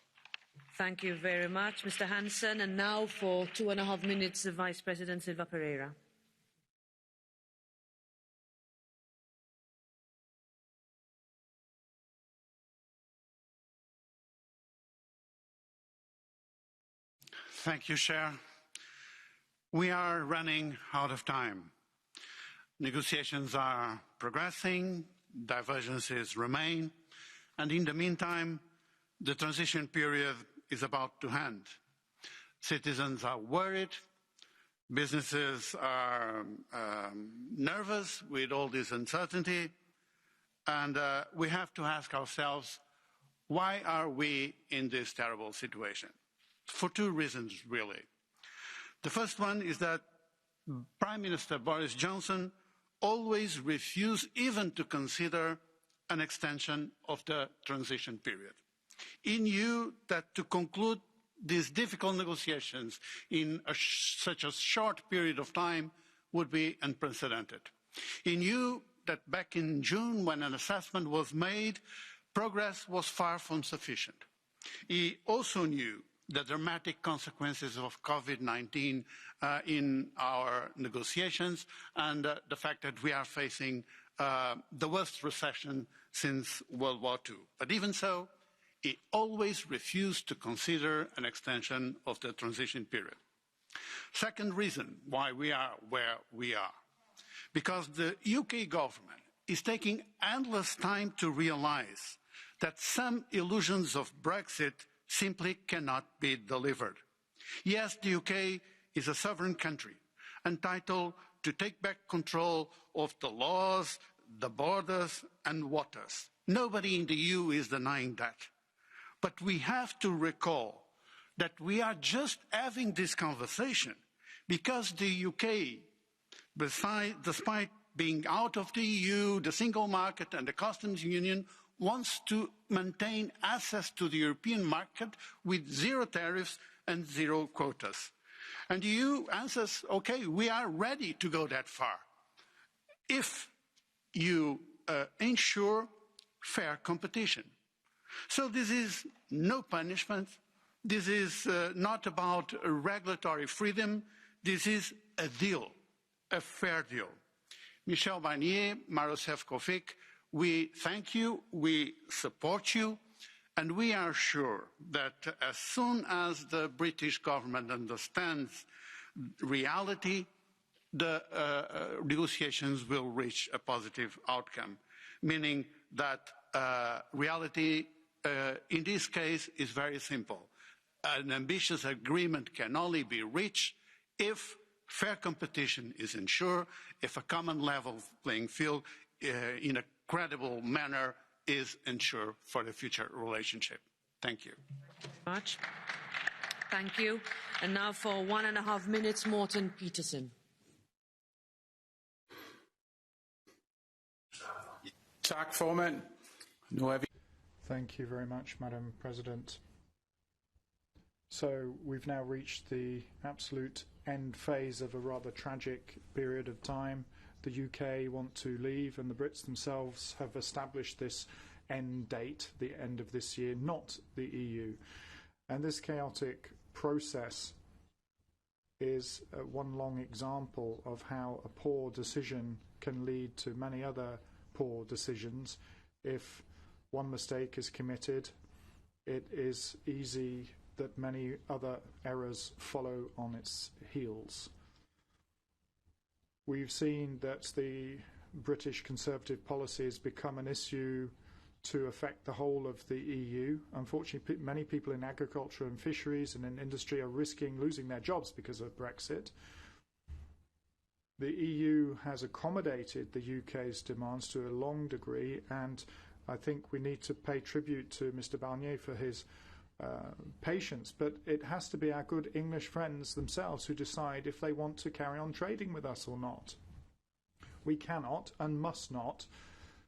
Thank you very much, Mr. Hansen. And now for 2.5 minutes, Vice President Silva Pereira. Thank you, Chair. We are running out of time. Negotiations are progressing, divergences remain, and in the meantime, the transition period is about to end. Citizens are worried, businesses are nervous with all this uncertainty, and we have to ask ourselves, why are we in this terrible situation? For two reasons, really. The first one is that Prime Minister Boris Johnson always refused even to consider an extension of the transition period. He knew that to conclude these difficult negotiations in such a short period of time would be unprecedented. He knew that back in June, when an assessment was made, progress was far from sufficient. He also knew the dramatic consequences of COVID-19 in our negotiations and the fact that we are facing the worst recession since World War II. But even so, he always refused to consider an extension of the transition period. Second reason why we are where we are, because the UK government is taking endless time to realize that some illusions of Brexit simply cannot be delivered. Yes, the UK is a sovereign country, entitled to take back control of the laws, the borders and waters. Nobody in the EU is denying that. But we have to recall that we are just having this conversation because the UK, despite being out of the EU, the single market and the customs union, wants to maintain access to the European market with zero tariffs and zero quotas. And the EU answers, okay, we are ready to go that far if you ensure fair competition. So this is no punishment. This is not about regulatory freedom. This is a deal, a fair deal. Michel Barnier, Maroš Šefčovič, we thank you, we support you, and we are sure that as soon as the British government understands reality, the negotiations will reach a positive outcome, meaning that reality in this case is very simple. An ambitious agreement can only be reached if fair competition is ensured, if a common level playing field in a credible manner is ensured for the future relationship. Thank you. Much. Thank you. And now for 1.5 minutes, Morten Petersen. Tak, formand. Thank you very much, Madam President. So we've now reached the absolute end phase of a rather tragic period of time. The UK want to leave, and the Brits themselves have established this end date, the end of this year, not the EU. And this chaotic process is one long example of how a poor decision can lead to many other poor decisions. If one mistake is committed, it is easy that many other errors follow on its heels. We've seen that the British Conservative policy has become an issue to affect the whole of the EU. Unfortunately, many people in agriculture and fisheries and in industry are risking losing their jobs because of Brexit. The EU has accommodated the UK's demands to a long degree, and I think we need to pay tribute to Mr. Barnier for his patience, but it has to be our good English friends themselves who decide if they want to carry on trading with us or not. We cannot and must not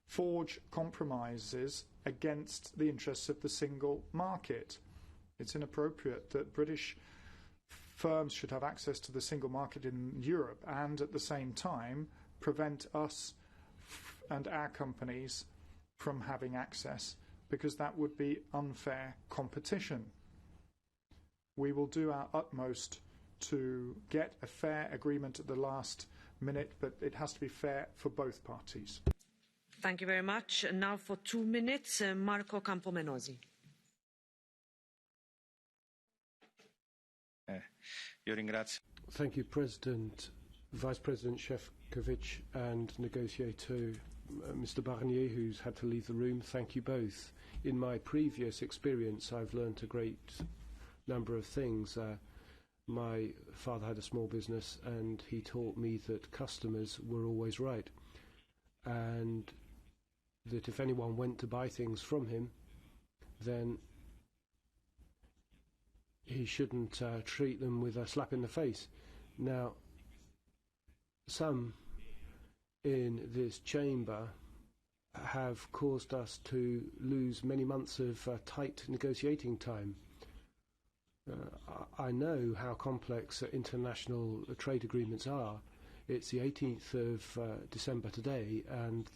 forge compromises against the interests of the single market. It's inappropriate that British firms should have access to the single market in Europe and at the same time prevent us and our companies from having access, because that would be unfair competition. We will do our utmost to get a fair agreement at the last minute, but it has to be fair for both parties. Thank you very much. And now for 2 minutes, Marco Campomenosi. Thank you, President, Vice President Šefčovič and negotiator Mr. Barnier, who's had to leave the room. Thank you both. In my previous experience, I've learned a great number of things. My father had a small business, and he taught me that customers were always right, and that if anyone went to buy things from him, then he shouldn't treat them with a slap in the face. Now, some in this chamber have caused us to lose many months of tight negotiating time. I know how complex international trade agreements are. It's the 18th of December today, and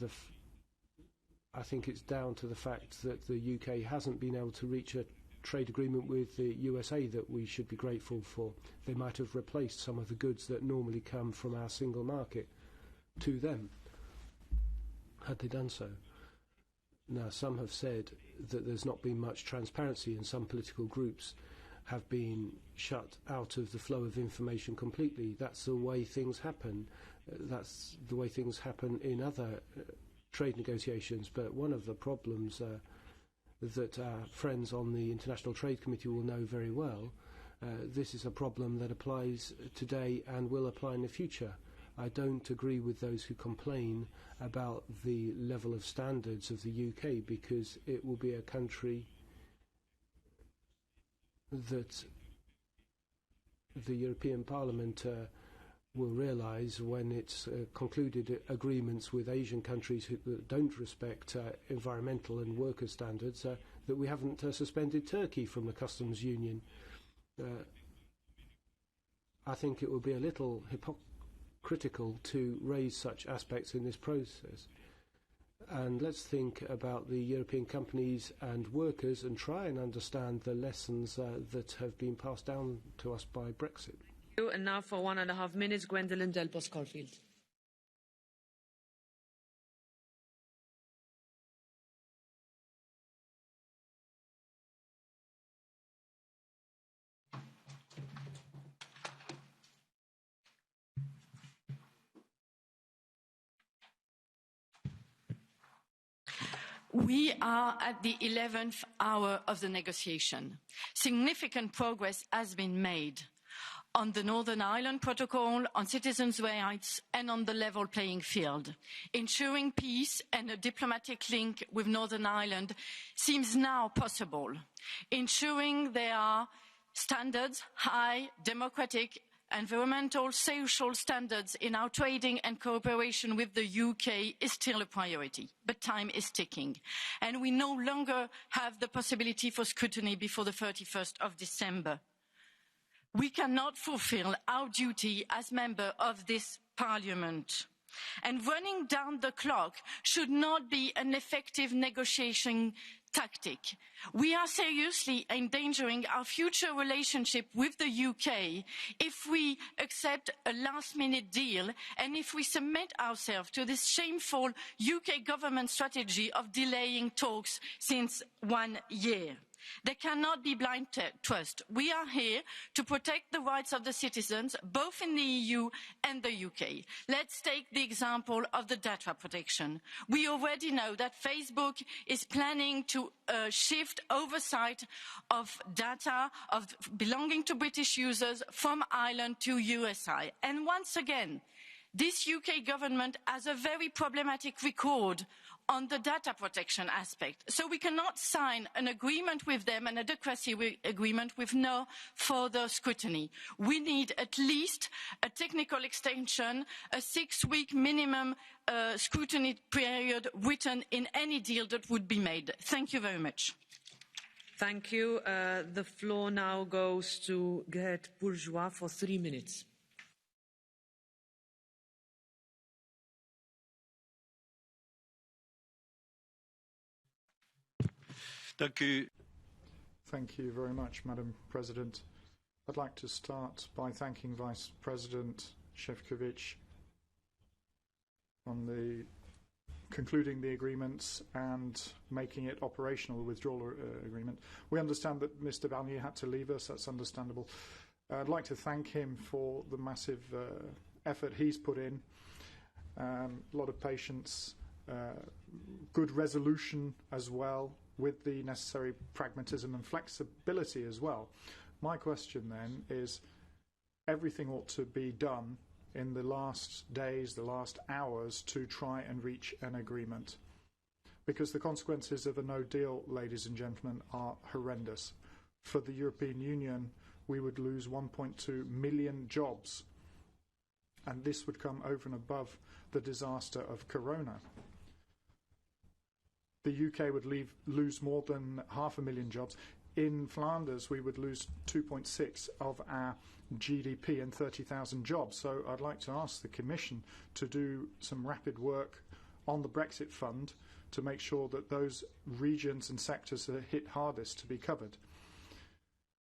I think it's down to the fact that the UK hasn't been able to reach a trade agreement with the USA that we should be grateful for. They might have replaced some of the goods that normally come from our single market to them, had they done so. Now, some have said that there's not been much transparency, and some political groups have been shut out of the flow of information completely. That's the way things happen. That's the way things happen in other trade negotiations. But one of the problems that our friends on the International Trade Committee will know very well, this is a problem that applies today and will apply in the future. I don't agree with those who complain about the level of standards of the UK, because it will be a country that the European Parliament will realise when it's concluded agreements with Asian countries that don't respect environmental and worker standards, that we haven't suspended Turkey from the customs union. I think it would be a little hypocritical to raise such aspects in this process. And let's think about the European companies and workers and try and understand the lessons that have been passed down to us by Brexit. And now for 1.5 minutes, Gwendolyn Delbos-Corfield. We are at the 11th hour of the negotiation. Significant progress has been made on the Northern Ireland Protocol, on citizens' rights, and on the level playing field. Ensuring peace and a diplomatic link with Northern Ireland seems now possible. Ensuring there are standards, high democratic environmental, social standards in our trading and cooperation with the UK is still a priority, but time is ticking. And we no longer have the possibility for scrutiny before the 31st of December. We cannot fulfil our duty as member of this Parliament. And running down the clock should not be an effective negotiation tactic. We are seriously endangering our future relationship with the UK if we accept a last-minute deal and if we submit ourselves to this shameful UK government strategy of delaying talks since 1 year. There cannot be blind trust. We are here to protect the rights of the citizens, both in the EU and the UK. Let's take the example of the data protection. We already know that Facebook is planning to shift oversight of data belonging to British users from Ireland to USI. And once again, this UK government has a very problematic record on the data protection aspect. So we cannot sign an agreement with them, an adequacy agreement, with no further scrutiny. We need at least a technical extension, a 6-week minimum scrutiny period written in any deal that would be made. Thank you very much. Thank you. The floor now goes to Geert Bourgeois for 3 minutes. Thank you very much, Madam President. I'd like to start by thanking Vice President Šefčovič on concluding the agreements and making it operational, the withdrawal agreement. We understand that Mr. Barnier had to leave us. That's understandable. I'd like to thank him for the massive effort he's put in, a lot of patience, good resolution as well, with the necessary pragmatism and flexibility as well. My question then is, everything ought to be done in the last days, the last hours, to try and reach an agreement. Because the consequences of a no deal, ladies and gentlemen, are horrendous. For the European Union, we would lose 1.2 million jobs. And this would come over and above the disaster of Corona. The UK would lose more than 500,000 jobs. In Flanders, we would lose 2.6 of our GDP and 30,000 jobs. So I'd like to ask the Commission to do some rapid work on the Brexit fund to make sure that those regions and sectors that are hit hardest to be covered.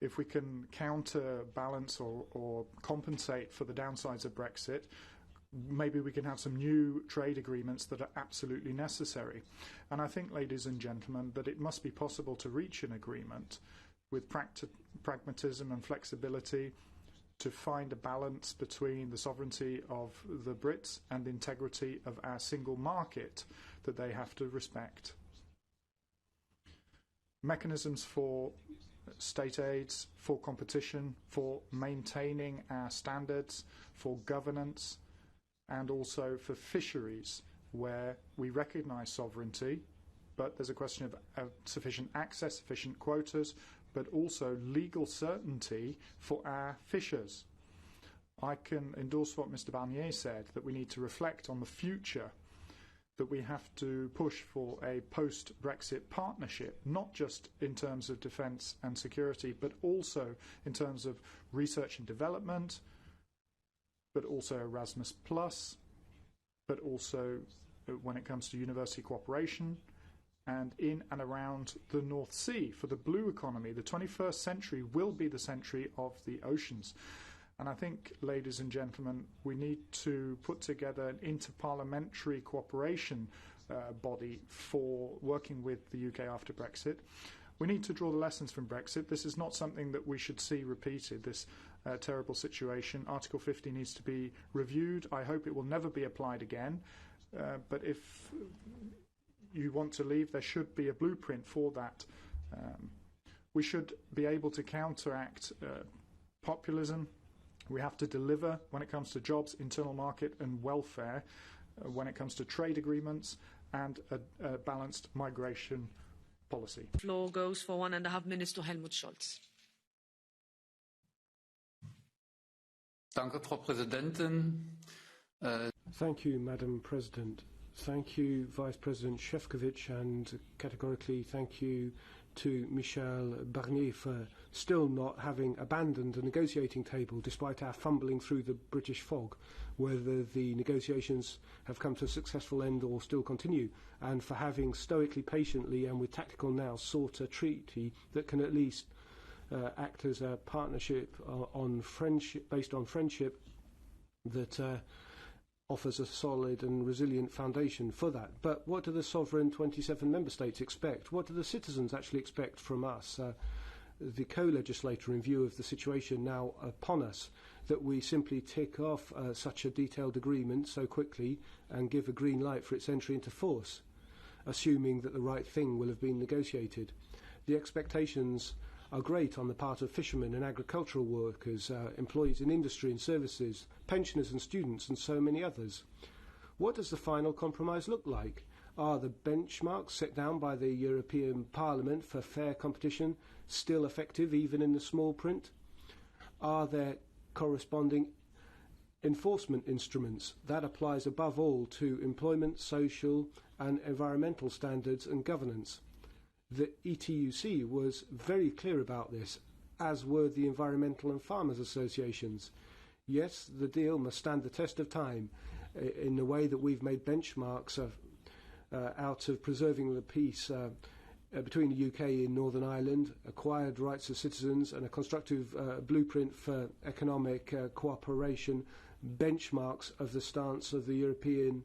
If we can counterbalance or compensate for the downsides of Brexit, maybe we can have some new trade agreements that are absolutely necessary. And I think, ladies and gentlemen, that it must be possible to reach an agreement with pragmatism and flexibility to find a balance between the sovereignty of the Brits and the integrity of our single market that they have to respect. Mechanisms for state aids, for competition, for maintaining our standards, for governance, and also for fisheries, where we recognise sovereignty, but there's a question of sufficient access, sufficient quotas, but also legal certainty for our fishers. I can endorse what Mr. Barnier said, that we need to reflect on the future, that we have to push for a post-Brexit partnership, not just in terms of defence and security, but also in terms of research and development, but also Erasmus+, but also when it comes to university cooperation, and in and around the North Sea for the blue economy. The 21st century will be the century of the oceans. And I think, ladies and gentlemen, we need to put together an interparliamentary cooperation body for working with the UK after Brexit. We need to draw the lessons from Brexit. This is not something that we should see repeated, this terrible situation. Article 50 needs to be reviewed. I hope it will never be applied again. But if you want to leave, there should be a blueprint for that. We should be able to counteract populism. We have to deliver when it comes to jobs, internal market and welfare, when it comes to trade agreements and a balanced migration policy. Floor goes for 1.5 minutes to Helmut Scholz. Danke, Frau Präsidentin. Thank you, Madam President. Thank you, Vice President Šefčovič, and categorically thank you to Michel Barnier for still not having abandoned the negotiating table despite our fumbling through the British fog, whether the negotiations have come to a successful end or still continue, and for having stoically, patiently and with tactical nous sought a treaty that can at least act as a partnership on friendship, based on friendship that offers a solid and resilient foundation for that. But what do the sovereign 27 member states expect? What do the citizens actually expect from us, the co-legislator, in view of the situation now upon us, that we simply tick off such a detailed agreement so quickly and give a green light for its entry into force, assuming that the right thing will have been negotiated? The expectations are great on the part of fishermen and agricultural workers, employees in industry and services, pensioners and students, and so many others. What does the final compromise look like? Are the benchmarks set down by the European Parliament for fair competition still effective even in the small print? Are there corresponding enforcement instruments? That applies above all to employment, social and environmental standards and governance. The ETUC was very clear about this, as were the environmental and farmers' associations. Yes, the deal must stand the test of time in the way that we've made benchmarks out of preserving the peace between the UK and Northern Ireland, acquired rights of citizens and a constructive blueprint for economic cooperation, benchmarks of the stance of the European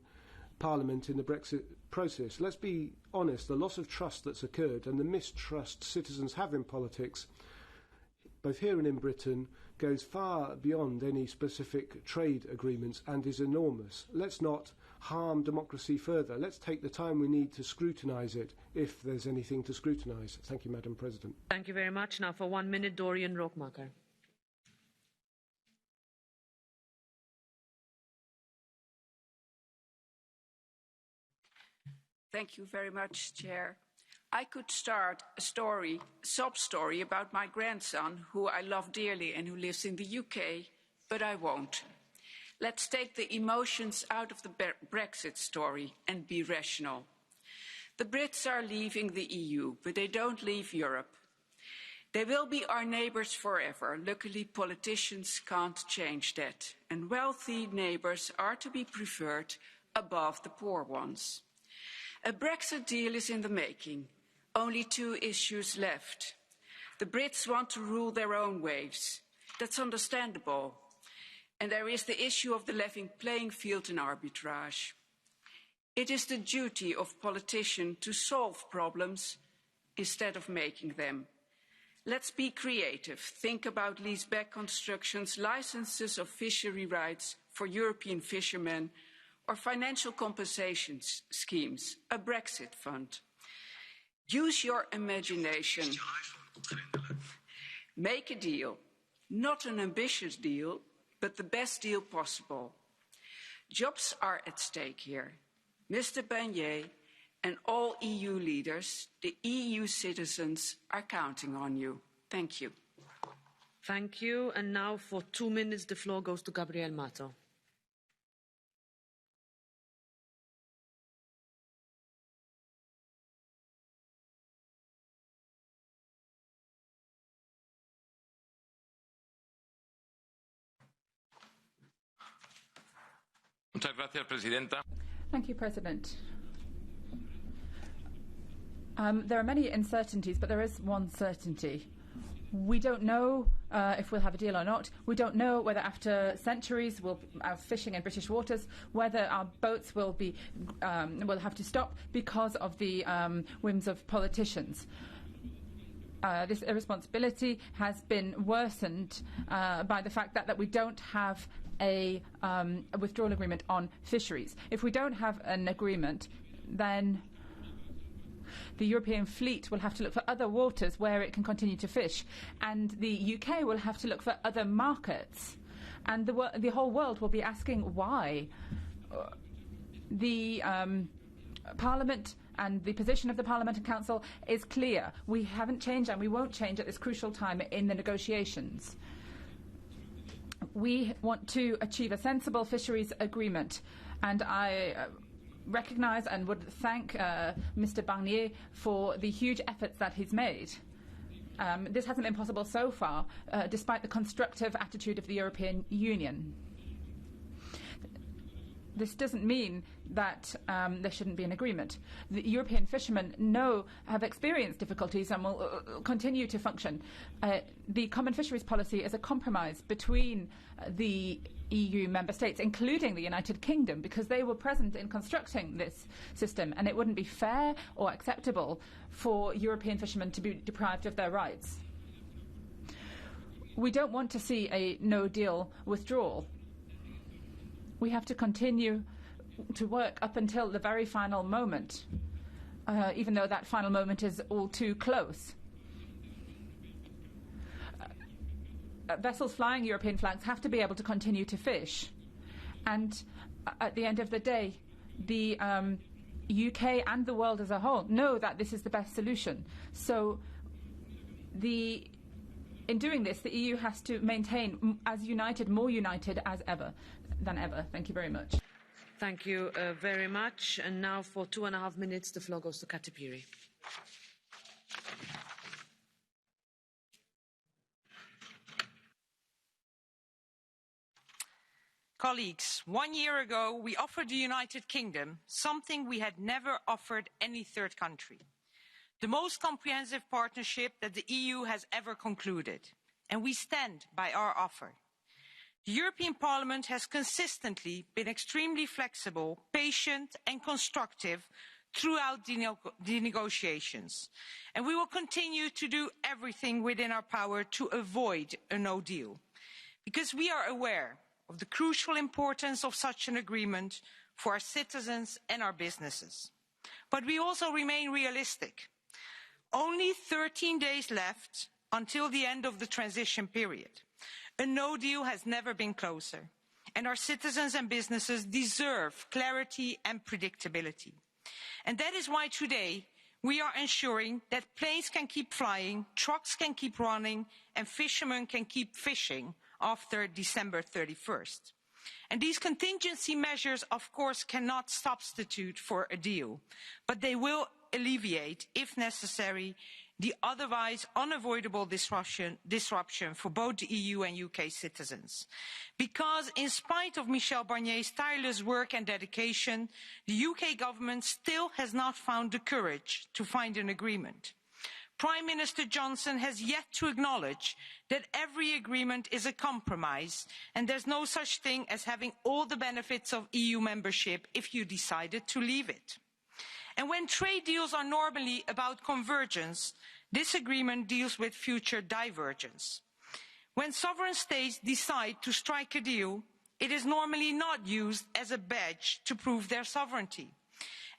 Parliament in the Brexit process. Let's be honest, the loss of trust that's occurred and the mistrust citizens have in politics, both here and in Britain, goes far beyond any specific trade agreements and is enormous. Let's not harm democracy further. Let's take the time we need to scrutinise it, if there's anything to scrutinise. Thank you, Madam President. Thank you very much. Now for 1 minute, Dorian Rockmaker. Thank you very much, Chair. I could start a sob story about my grandson, who I love dearly and who lives in the UK, but I won't. Let's take the emotions out of the Brexit story and be rational. The Brits are leaving the EU, but they don't leave Europe. They will be our neighbours forever. Luckily, politicians can't change that, and wealthy neighbours are to be preferred above the poor ones. A Brexit deal is in the making. Only 2 issues left. The Brits want to rule their own waves. That's understandable. And there is the issue of the level playing field in arbitrage. It is the duty of politicians to solve problems instead of making them. Let's be creative. Think about leaseback constructions, licenses of fishery rights for European fishermen, or financial compensation schemes, a Brexit fund. Use your imagination. Make a deal, not an ambitious deal, but the best deal possible. Jobs are at stake here. Mr. Barnier and all EU leaders, the EU citizens are counting on you. Thank you. Thank you. And now for 2 minutes, the floor goes to Gabriel Mato. Thank you, President. There are many uncertainties, but there is one certainty. We don't know if we'll have a deal or not. We don't know whether after centuries of fishing in British waters, whether our boats will have to stop because of the whims of politicians. This irresponsibility has been worsened by the fact that we don't have a withdrawal agreement on fisheries. If we don't have an agreement, then the European fleet will have to look for other waters where it can continue to fish, and the UK will have to look for other markets, and the whole world will be asking why. The Parliament and the position of the Parliament and Council is clear. We haven't changed and we won't change at this crucial time in the negotiations. We want to achieve a sensible fisheries agreement, and I recognise and would thank Mr. Barnier for the huge efforts that he's made. This hasn't been possible so far, despite the constructive attitude of the European Union. This doesn't mean that there shouldn't be an agreement. The European fishermen have experienced difficulties and will continue to function. The common fisheries policy is a compromise between the EU member states, including the United Kingdom, because they were present in constructing this system, and it wouldn't be fair or acceptable for European fishermen to be deprived of their rights. We don't want to see a no-deal withdrawal. We have to continue to work up until the very final moment, even though that final moment is all too close. Vessels flying European flags have to be able to continue to fish. And at the end of the day, the UK and the world as a whole know that this is the best solution. So in doing this, the EU has to maintain as united, more united than ever. Thank you very much. Thank you very much. And now for 2.5 minutes, the floor goes to Kati Piri. Colleagues, 1 year ago, we offered the United Kingdom something we had never offered any third country. The most comprehensive partnership that the EU has ever concluded. And we stand by our offer. The European Parliament has consistently been extremely flexible, patient and constructive throughout the negotiations. And we will continue to do everything within our power to avoid a no deal. Because we are aware of the crucial importance of such an agreement for our citizens and our businesses. But we also remain realistic. Only 13 days left until the end of the transition period. A no deal has never been closer, and our citizens and businesses deserve clarity and predictability. And that is why today we are ensuring that planes can keep flying, trucks can keep running, and fishermen can keep fishing after December 31st. And these contingency measures, of course, cannot substitute for a deal, but they will alleviate, if necessary, the otherwise unavoidable disruption for both the EU and UK citizens. Because in spite of Michel Barnier's tireless work and dedication, the UK government still has not found the courage to find an agreement. Prime Minister Johnson has yet to acknowledge that every agreement is a compromise and there's no such thing as having all the benefits of EU membership if you decided to leave it. And when trade deals are normally about convergence, this agreement deals with future divergence. When sovereign states decide to strike a deal, it is normally not used as a badge to prove their sovereignty.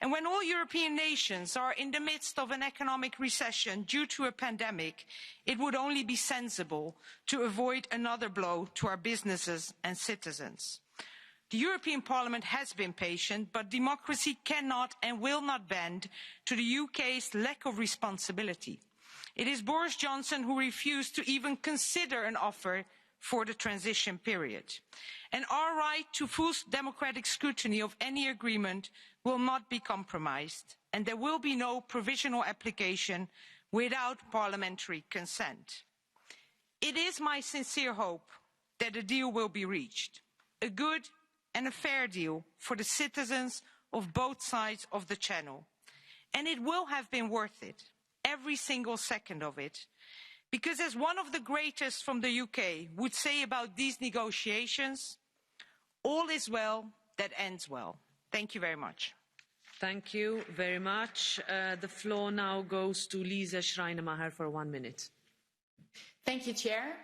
And when all European nations are in the midst of an economic recession due to a pandemic, it would only be sensible to avoid another blow to our businesses and citizens. The European Parliament has been patient, but democracy cannot and will not bend to the UK's lack of responsibility. It is Boris Johnson who refused to even consider an offer for the transition period. And our right to full democratic scrutiny of any agreement will not be compromised, and there will be no provisional application without parliamentary consent. It is my sincere hope that a deal will be reached, a good and a fair deal for the citizens of both sides of the Channel. And it will have been worth it, every single second of it, because as one of the greatest from the UK would say about these negotiations, all is well that ends well. Thank you very much. Thank you very much. The floor now goes to Lisa Schreinermacher for 1 minute. Thank you, Chair.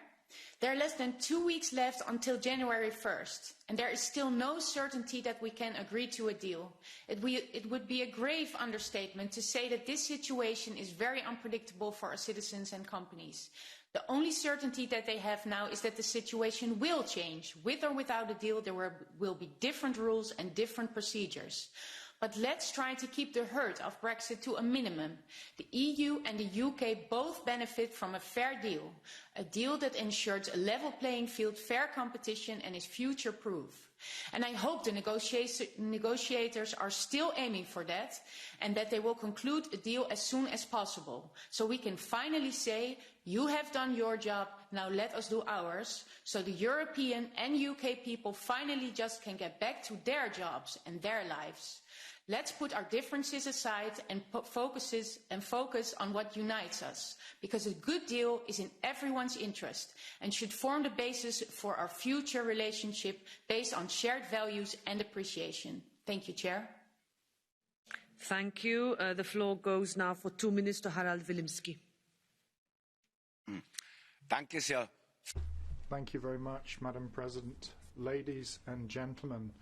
There are less than 2 weeks left until January 1st, and there is still no certainty that we can agree to a deal. It would be a grave understatement to say that this situation is very unpredictable for our citizens and companies. The only certainty that they have now is that the situation will change. With or without a deal, there will be different rules and different procedures. But let's try to keep the hurt of Brexit to a minimum. The EU and the UK both benefit from a fair deal, a deal that ensures a level playing field, fair competition and is future-proof. And I hope the negotiators are still aiming for that and that they will conclude a deal as soon as possible. So we can finally say, you have done your job, now let us do ours. So the European and UK people finally just can get back to their jobs and their lives. Let's put our differences aside and focus on what unites us, because a good deal is in everyone's interest and should form the basis for our future relationship based on shared values and appreciation. Thank you, Chair. Thank you. The floor goes now for 2 minutes to Harald Wilimski. Thank you very much, Madam President. Ladies and gentlemen,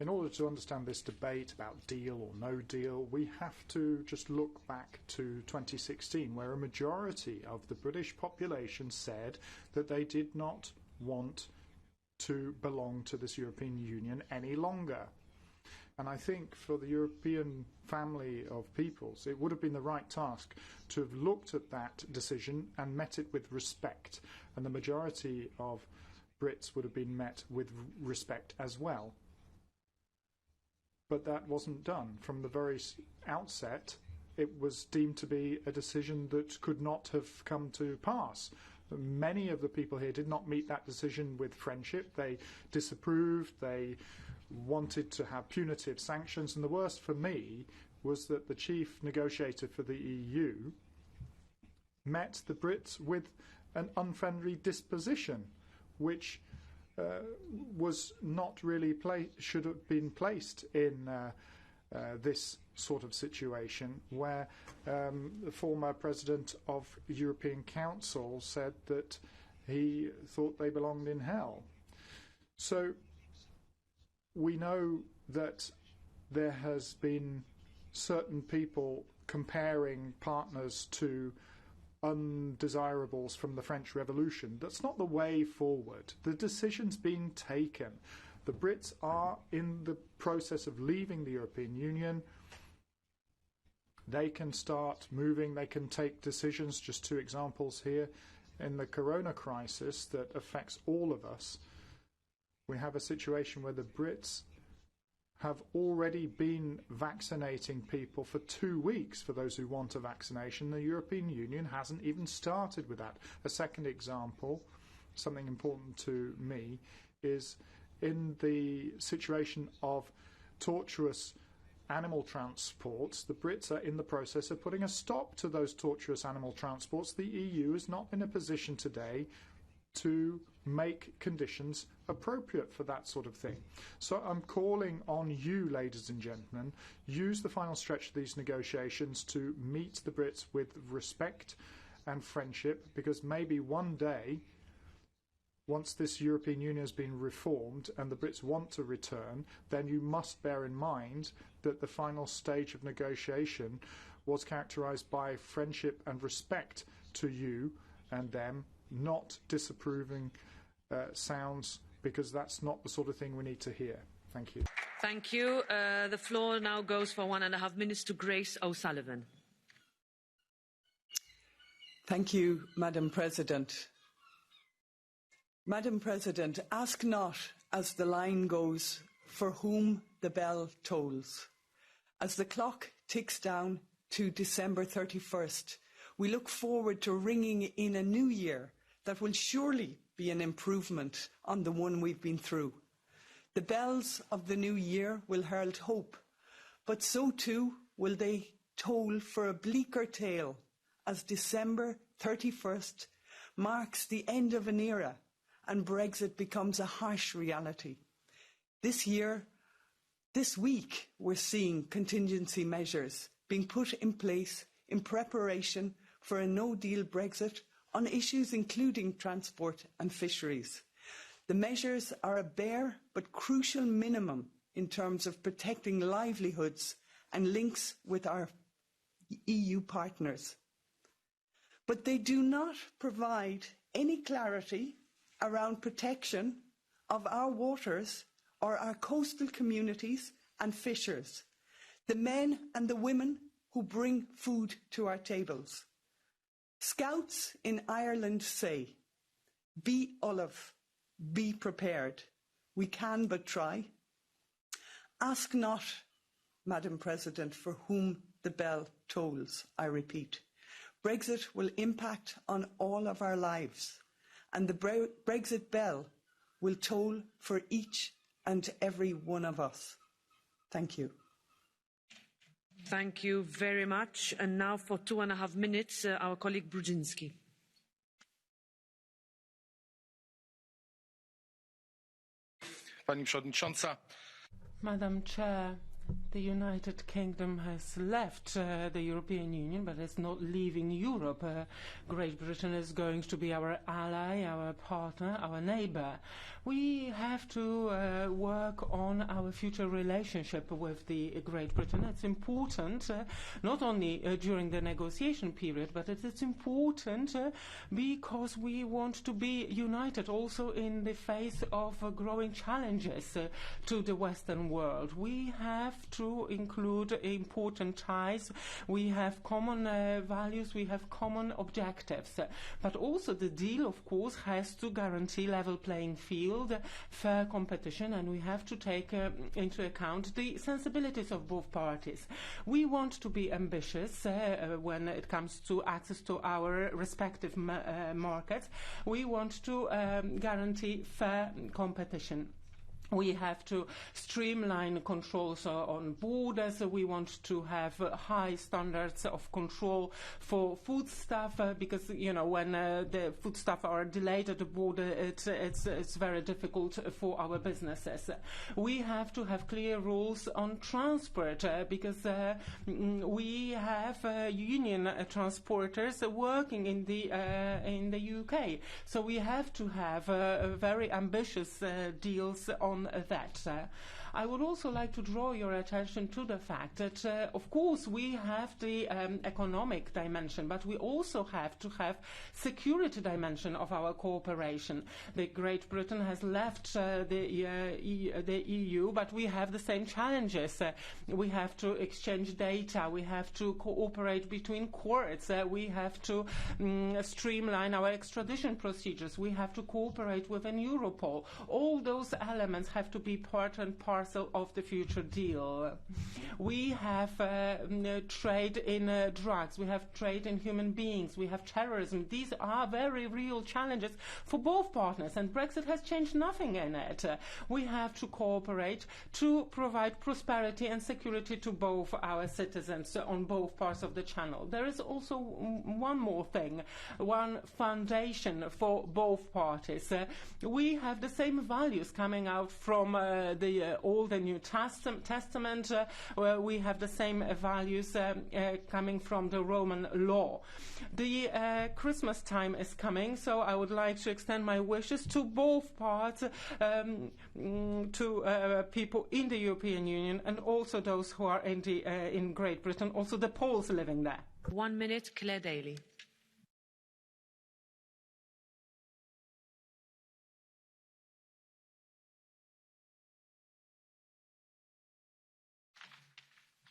in order to understand this debate about deal or no deal, we have to just look back to 2016, where a majority of the British population said that they did not want to belong to this European Union any longer. And I think for the European family of peoples, it would have been the right task to have looked at that decision and met it with respect. And the majority of Brits would have been met with respect as well. But that wasn't done. From the very outset, it was deemed to be a decision that could not have come to pass. Many of the people here did not meet that decision with friendship. They disapproved, they wanted to have punitive sanctions, and the worst for me was that the chief negotiator for the EU met the Brits with an unfriendly disposition, which was not really should have been placed in this sort of situation, where the former president of the European Council said that he thought they belonged in hell. So we know that there has been certain people comparing partners to undesirables from the French Revolution. That's not the way forward. The decision's been taken. The Brits are in the process of leaving the European Union. They can start moving, they can take decisions. Just 2 examples here. In the corona crisis that affects all of us, we have a situation where the Brits have already been vaccinating people for 2 weeks for those who want a vaccination. The European Union hasn't even started with that. A second example, something important to me, is in the situation of torturous animal transports. The Brits are in the process of putting a stop to those torturous animal transports. The EU is not in a position today to make conditions appropriate for that sort of thing. So I'm calling on you, ladies and gentlemen, use the final stretch of these negotiations to meet the Brits with respect and friendship, because maybe one day, once this European Union has been reformed and the Brits want to return, then you must bear in mind that the final stage of negotiation was characterised by friendship and respect to you and them, not disapproving sounds, because that's not the sort of thing we need to hear. Thank you. Thank you. The floor now goes for 1.5 minutes to Grace O'Sullivan. Thank you, Madam President. Madam President, ask not, as the line goes, for whom the bell tolls. As the clock ticks down to December 31st, we look forward to ringing in a new year that will surely be an improvement on the one we've been through. The bells of the new year will herald hope, but so too will they toll for a bleaker tale, as December 31st marks the end of an era and Brexit becomes a harsh reality. This week, we're seeing contingency measures being put in place in preparation for a no-deal Brexit on issues including transport and fisheries. The measures are a bare but crucial minimum in terms of protecting livelihoods and links with our EU partners. But they do not provide any clarity around protection of our waters or our coastal communities and fishers, the men and the women who bring food to our tables. Scouts in Ireland say, be Olive, be prepared. We can but try. Ask not, Madam President, for whom the bell tolls, I repeat. Brexit will impact on all of our lives, and the Brexit bell will toll for each and every one of us. Thank you. Thank you very much. And now for 2.5 minutes, our colleague Brudzinski. Pani Przewodnicząca. Madam Chair, the United Kingdom has left the European Union, but it's not leaving Europe. Great Britain is going to be our ally, our partner, our neighbour. We have to work on our future relationship with the Great Britain. It's important, not only during the negotiation period, but it's important because we want to be united also in the face of growing challenges to the Western world. We have to include important ties. We have common values. We have common objectives. But also the deal, of course, has to guarantee level playing field, fair competition, and we have to take into account the sensibilities of both parties. We want to be ambitious when it comes to access to our respective markets. We want to guarantee fair competition. We have to streamline controls on borders. We want to have high standards of control for foodstuff because, you know, when the foodstuff are delayed at the border, it's very difficult for our businesses. We have to have clear rules on transport because we have union transporters working in the UK. So we have to have very ambitious deals on that. I would also like to draw your attention to the fact that, of course, we have the economic dimension, but we also have to have security dimension of our cooperation. The Great Britain has left the EU, but we have the same challenges. We have to exchange data. We have to cooperate between courts. We have to streamline our extradition procedures. We have to cooperate within Europol. All those elements have to be part and parcel of the future deal. We have trade in drugs, we have trade in human beings, we have terrorism. These are very real challenges for both partners, and Brexit has changed nothing in it. We have to cooperate to provide prosperity and security to both our citizens on both parts of the channel. There is also one more thing, one foundation for both parties. We have the same values coming out from the Old and New Testament, where we have the same values coming from the Roman law. The Christmas time is coming, so I would like to extend my wishes to both parts, to people in the European Union and also those who are in Great Britain, also the Poles living there. 1 minute, Claire Daly.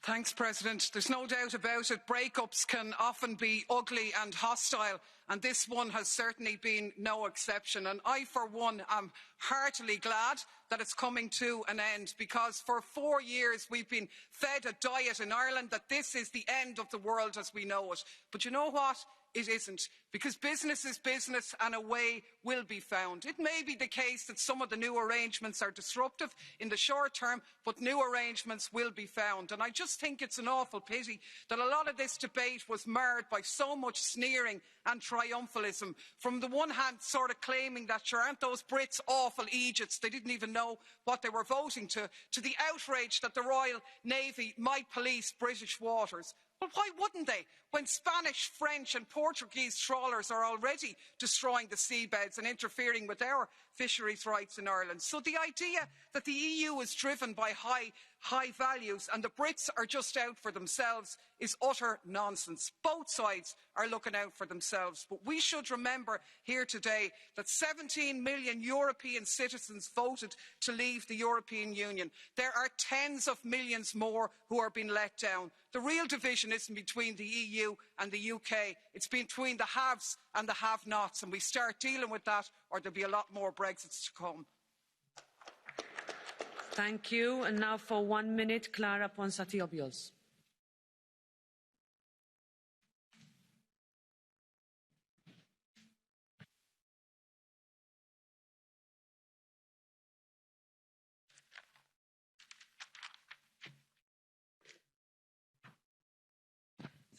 Thanks, President. There's no doubt about it. Breakups can often be ugly and hostile, and this one has certainly been no exception. And I, for one, am heartily glad that it's coming to an end, because for 4 years we've been fed a diet in Ireland that this is the end of the world as we know it. But you know what? It isn't, because business is business and a way will be found. It may be the case that some of the new arrangements are disruptive in the short term, but new arrangements will be found. And I just think it's an awful pity that a lot of this debate was marred by so much sneering and triumphalism. From the one hand, sort of claiming that, sure, aren't those Brits awful Egypts? They didn't even know what they were voting to the outrage that the Royal Navy might police British waters. Well, why wouldn't they, when Spanish, French and Portuguese trawlers are already destroying the seabeds and interfering with our fisheries rights in Ireland. So the idea that the EU is driven by high values and the Brits are just out for themselves is utter nonsense. Both sides are looking out for themselves. But we should remember here today that 17 million European citizens voted to leave the European Union. There are tens of millions more who are being let down. The real division isn't between the EU and the UK. It's between the haves and the have-nots. And we start dealing with that or there'll be a lot more Brexits to come. Thank you. And now for 1 minute, Clara Ponsati-Obiols.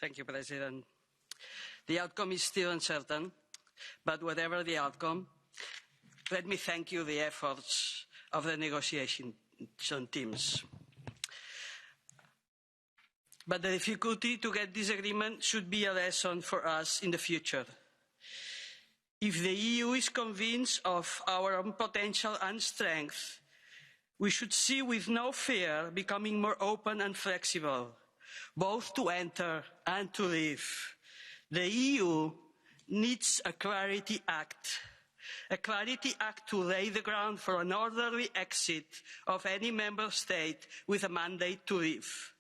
Thank you, President. The outcome is still uncertain, but whatever the outcome, let me thank you for the efforts of the negotiation teams. But the difficulty to get this agreement should be a lesson for us in the future. If the EU is convinced of our own potential and strength, we should see with no fear becoming more open and flexible, both to enter and to leave. The EU needs a Clarity Act to lay the ground for an orderly exit of any member state with a mandate to leave.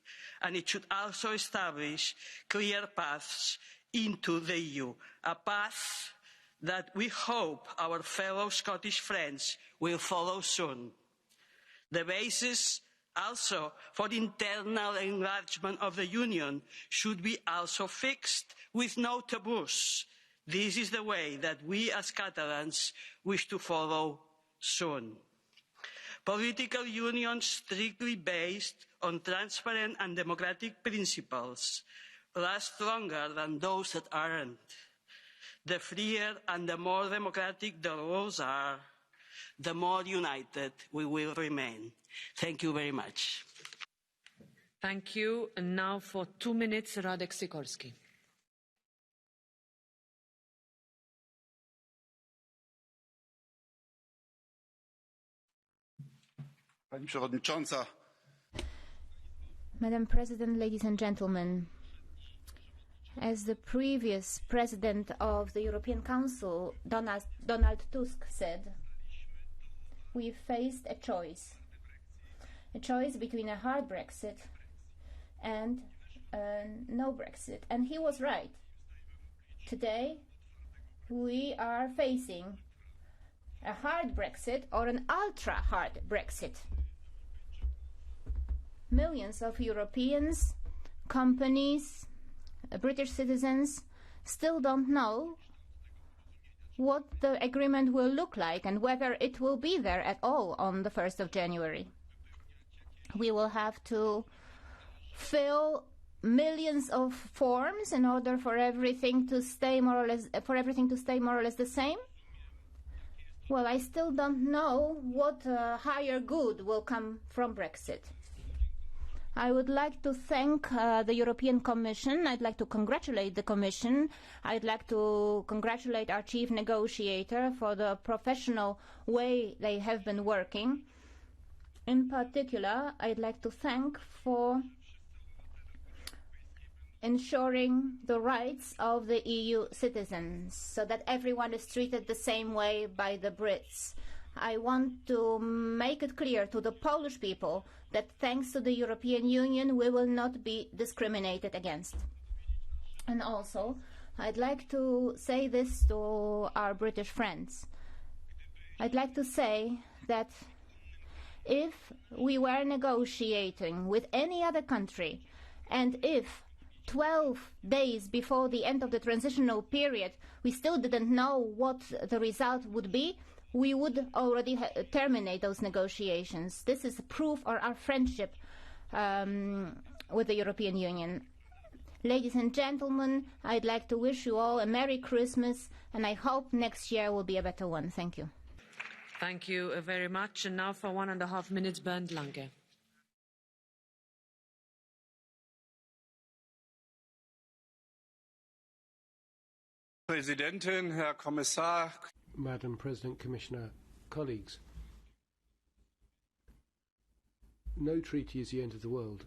And it should also establish clear paths into the EU, a path that we hope our fellow Scottish friends will follow soon. The basis also for the internal enlargement of the Union should be also fixed with no taboos. This is the way that we as Catalans wish to follow soon. Political unions strictly based on transparent and democratic principles last longer than those that aren't. The freer and the more democratic the rules are, the more united we will remain. Thank you very much. Thank you. And now for 2 minutes, Radek Sikorski. Pani Przewodnicząca. Madam President, ladies and gentlemen, as the previous President of the European Council, Donald Tusk, said, we faced a choice between a hard Brexit and a no Brexit. And he was right. Today, we are facing a hard Brexit or an ultra-hard Brexit. Millions of Europeans, companies, British citizens still don't know what the agreement will look like and whether it will be there at all on the 1st of January. We will have to fill millions of forms in order for everything to stay more or less the same. Well, I still don't know what higher good will come from Brexit. I would like to thank the European Commission. I'd like to congratulate the Commission. I'd like to congratulate our chief negotiator for the professional way they have been working. In particular, I'd like to thank for ensuring the rights of the EU citizens so that everyone is treated the same way by the Brits. I want to make it clear to the Polish people that thanks to the European Union, we will not be discriminated against. And also, I'd like to say this to our British friends. I'd like to say that if we were negotiating with any other country, and if 12 days before the end of the transitional period, we still didn't know what the result would be, we would already terminate those negotiations. This is proof of our friendship with the European Union. Ladies and gentlemen, I'd like to wish you all a Merry Christmas, and I hope next year will be a better one. Thank you. Thank you very much. And now for 1.5 minutes, Bernd Lange. Präsidentin, Herr Kommissar. Madam President, Commissioner, Colleagues, no treaty is the end of the world.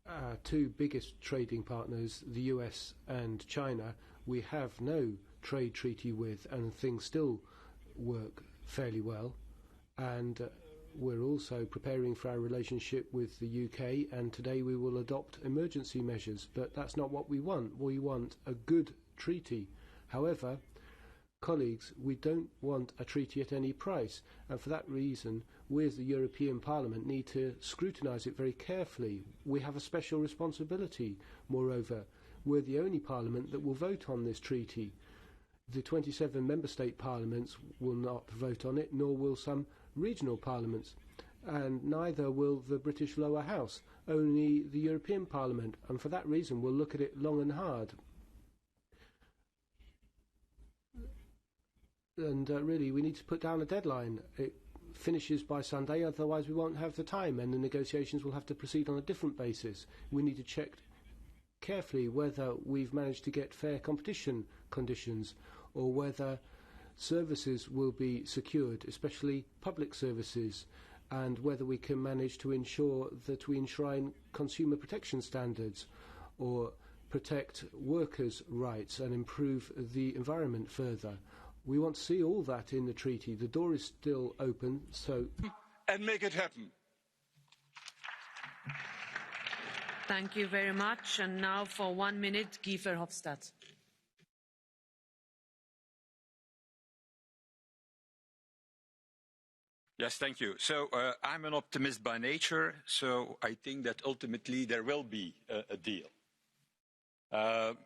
Our two biggest trading partners, the US and China, we have no trade treaty with, and things still work fairly well. And we're also preparing for our relationship with the UK, and today we will adopt emergency measures. But that's not what we want. We want a good treaty. However, colleagues, we don't want a treaty at any price, and for that reason we as the European Parliament need to scrutinise it very carefully. We have a special responsibility. Moreover, we're the only Parliament that will vote on this treaty. The 27 member state parliaments will not vote on it, nor will some regional parliaments, and neither will the British lower house, only the European Parliament, and for that reason we'll look at it long and hard. And really, we need to put down a deadline. It finishes by Sunday, otherwise we won't have the time, and the negotiations will have to proceed on a different basis. We need to check carefully whether we've managed to get fair competition conditions, or whether services will be secured, especially public services, and whether we can manage to ensure that we enshrine consumer protection standards, or protect workers' rights and improve the environment further. We want to see all that in the treaty. The door is still open, so... And make it happen. Thank you very much. And now for 1 minute, Guy Verhofstadt. Yes, thank you. So I'm an optimist by nature, so I think that ultimately there will be a deal.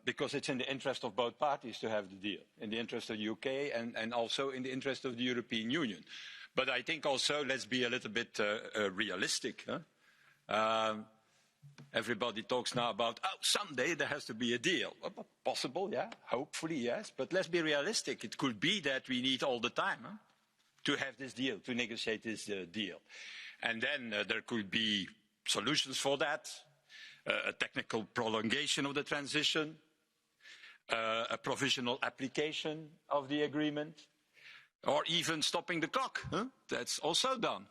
Because it's in the interest of both parties to have the deal, in the interest of the UK and also in the interest of the European Union. But I think also, let's be a little bit realistic. Huh? Everybody talks now about, oh, someday there has to be a deal. Well, possible, yeah, hopefully, yes. But let's be realistic. It could be that we need all the time to have this deal, to negotiate this deal. And then there could be solutions for that. A technical prolongation of the transition, a provisional application of the agreement, or even stopping the clock. Huh? That's also done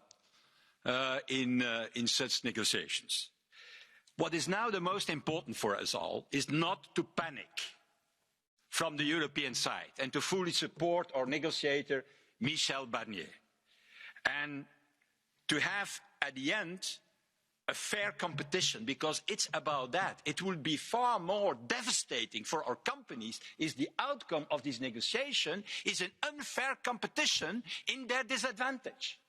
in such negotiations. What is now the most important for us all is not to panic from the European side and to fully support our negotiator, Michel Barnier, and to have, at the end, a fair competition, because it's about that. It will be far more devastating for our companies if the outcome of this negotiation is an unfair competition in their disadvantage.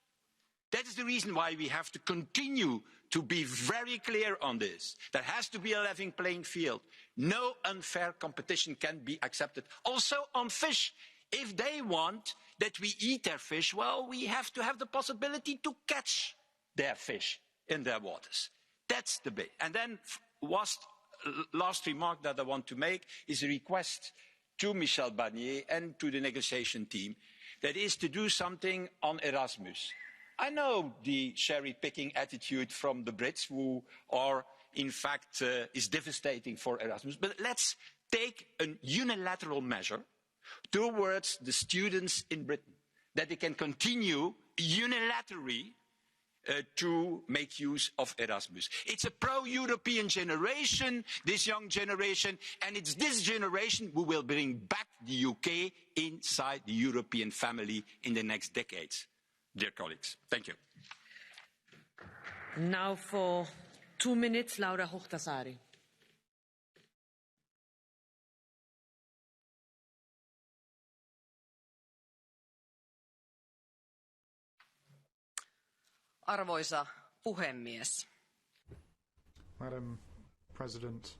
That is the reason why we have to continue to be very clear on this. There has to be a level playing field. No unfair competition can be accepted. Also on fish. If they want that we eat their fish, well, we have to have the possibility to catch their fish in their waters. That's the bit. And then last remark that I want to make is a request to Michel Barnier and to the negotiation team, that is to do something on Erasmus. I know the cherry-picking attitude from the Brits, who are, in fact, is devastating for Erasmus, but let's take a unilateral measure towards the students in Britain, that they can continue unilaterally to make use of Erasmus. It's a pro-European generation, this young generation, and it's this generation who will bring back the UK inside the European family in the next decades. Dear colleagues, thank you. Now for 2 minutes, Laura Huhtasaari. Arvoisa puhemies. Madam President,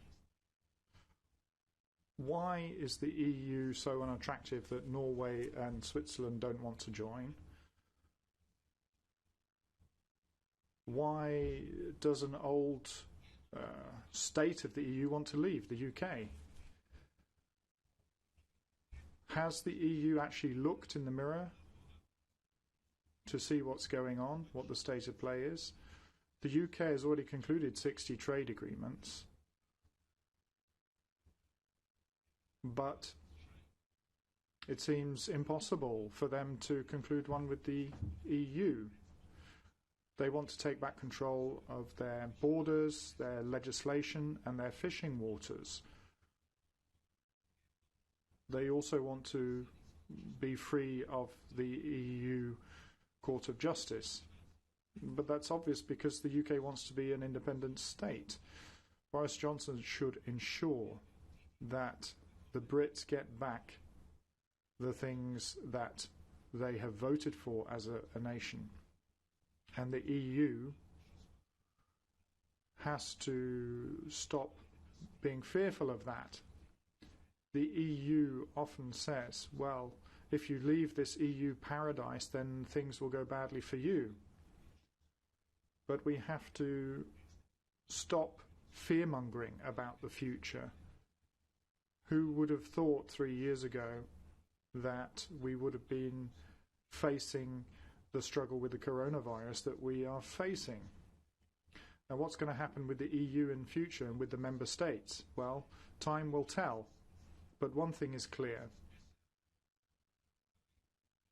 why is the EU so unattractive that Norway and Switzerland don't want to join? Why does an old state of the EU want to leave, the UK? Has the EU actually looked in the mirror to see what's going on, what the state of play is? The UK has already concluded 60 trade agreements, but It seems impossible for them to conclude one with the EU. They want to take back control of their borders, their legislation, and their fishing waters. They also want to be free of the EU Court of Justice. But that's obvious because the UK wants to be an independent state. Boris Johnson should ensure that the Brits get back the things that they have voted for as a nation. And the EU has to stop being fearful of that. The EU often says, well, if you leave this EU paradise, then things will go badly for you. But we have to stop fear-mongering about the future. Who would have thought 3 years ago that we would have been facing the struggle with the coronavirus that we are facing? Now, what's going to happen with the EU in future and with the member states? Well, time will tell. But one thing is clear.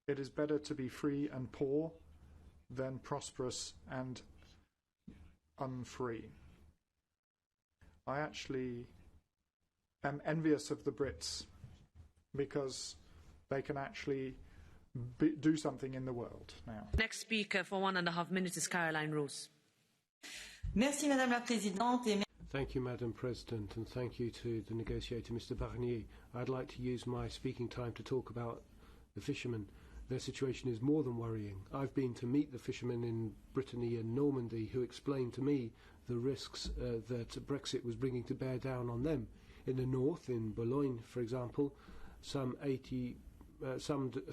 It is better to be free and poor than prosperous and unfree. I actually am envious of the Brits because they can actually do something in the world now. Next speaker for 1.5 minutes is Caroline Roos. Merci, Madame la Présidente. Thank you, Madam President, and thank you to the negotiator, Mr. Barnier. I'd like to use my speaking time to talk about the fishermen. Their situation is more than worrying. I've been to meet the fishermen in Brittany and Normandy who explained to me the risks that Brexit was bringing to bear down on them. In the north, in Boulogne, for example, some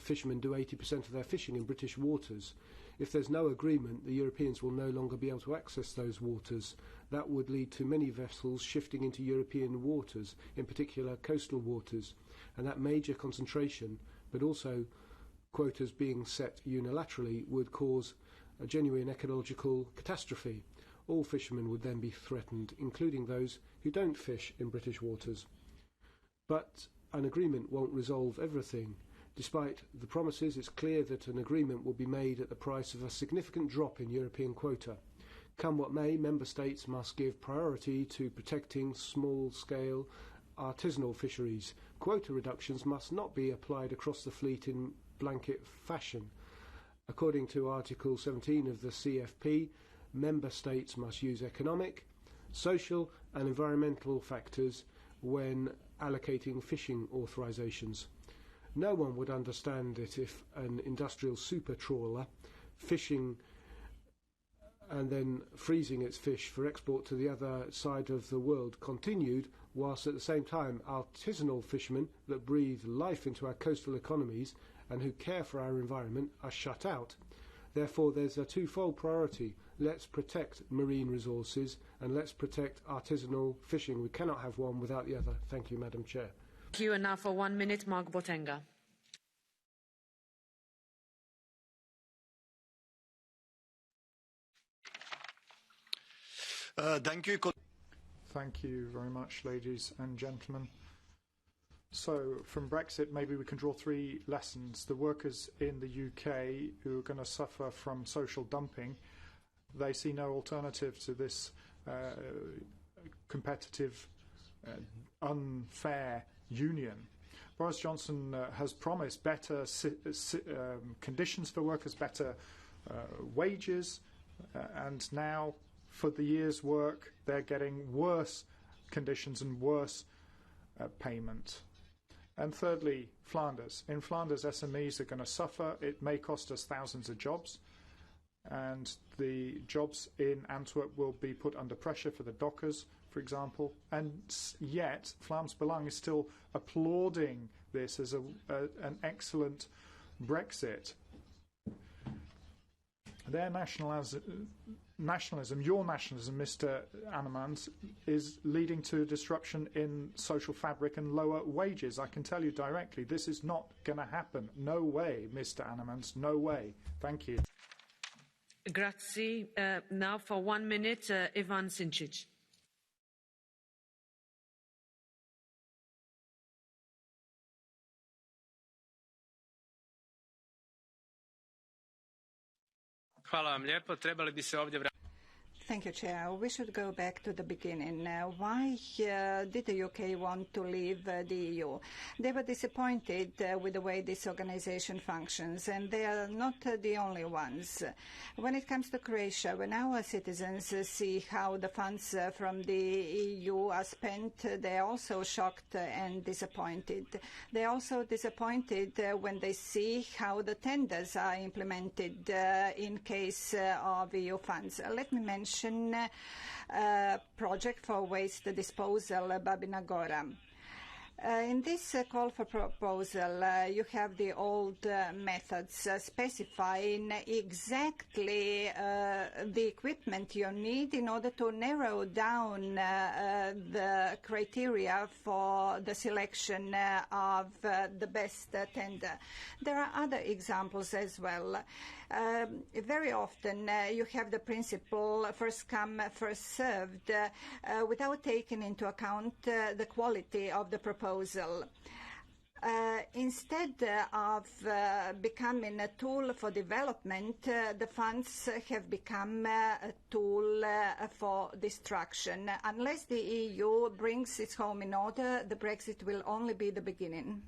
fishermen do 80% of their fishing in British waters. If there's no agreement, the Europeans will no longer be able to access those waters. That would lead to many vessels shifting into European waters, in particular coastal waters. And that major concentration, but also quotas being set unilaterally, would cause a genuine ecological catastrophe. All fishermen would then be threatened, including those who don't fish in British waters. But an agreement won't resolve everything. Despite the promises, it's clear that an agreement will be made at the price of a significant drop in European quota. Come what may, member states must give priority to protecting small-scale artisanal fisheries. Quota reductions must not be applied across the fleet in blanket fashion. According to Article 17 of the CFP, member states must use economic, social and environmental factors when allocating fishing authorisations. No one would understand it if an industrial super trawler fishing and then freezing its fish for export to the other side of the world continued, whilst at the same time artisanal fishermen that breathe life into our coastal economies and who care for our environment are shut out. Therefore, there's a twofold priority. Let's protect marine resources and let's protect artisanal fishing. We cannot have one without the other. Thank you, Madam Chair. Thank you. And now for 1 minute, Mark Botenga. Thank you very much, ladies and gentlemen. So, from Brexit, maybe we can draw 3 lessons. The workers in the UK who are going to suffer from social dumping, they see no alternative to this competitive, unfair union. Boris Johnson has promised better conditions for workers, better wages, and now for the year's work they're getting worse conditions and worse payment. And thirdly, Flanders. In Flanders, SMEs are going to suffer. It may cost us thousands of jobs, and the jobs in Antwerp will be put under pressure for the dockers, for example. And yet, Vlaams Belang is still applauding this as an excellent Brexit. Their nationalism, your nationalism, Mr. Annemans, is leading to disruption in social fabric and lower wages. I can tell you directly, this is not going to happen. No way, Mr. Annemans, no way. Thank you. Grazie. Now for 1 minute, Ivan Sinčić. Hvala vam lijepo. Trebali bi se ovdje Thank you, Chair. We should go back to the beginning. Why did the UK want to leave the EU? They were disappointed with the way this organization functions, and they are not the only ones. When it comes to Croatia, when our citizens see how the funds from the EU are spent, they are also shocked and disappointed. They are also disappointed when they see how the tenders are implemented in case of EU funds. Let me mention project for waste disposal, Babina Gora. In this call for proposal, you have the old methods specifying exactly the equipment you need in order to narrow down the criteria for the selection of the best tender. There are other examples as well. Very often you have the principle first come, first served, without taking into account the quality of the proposal. Instead of becoming a tool for development, the funds have become a tool for destruction. Unless the EU brings its home in order, the Brexit will only be the beginning.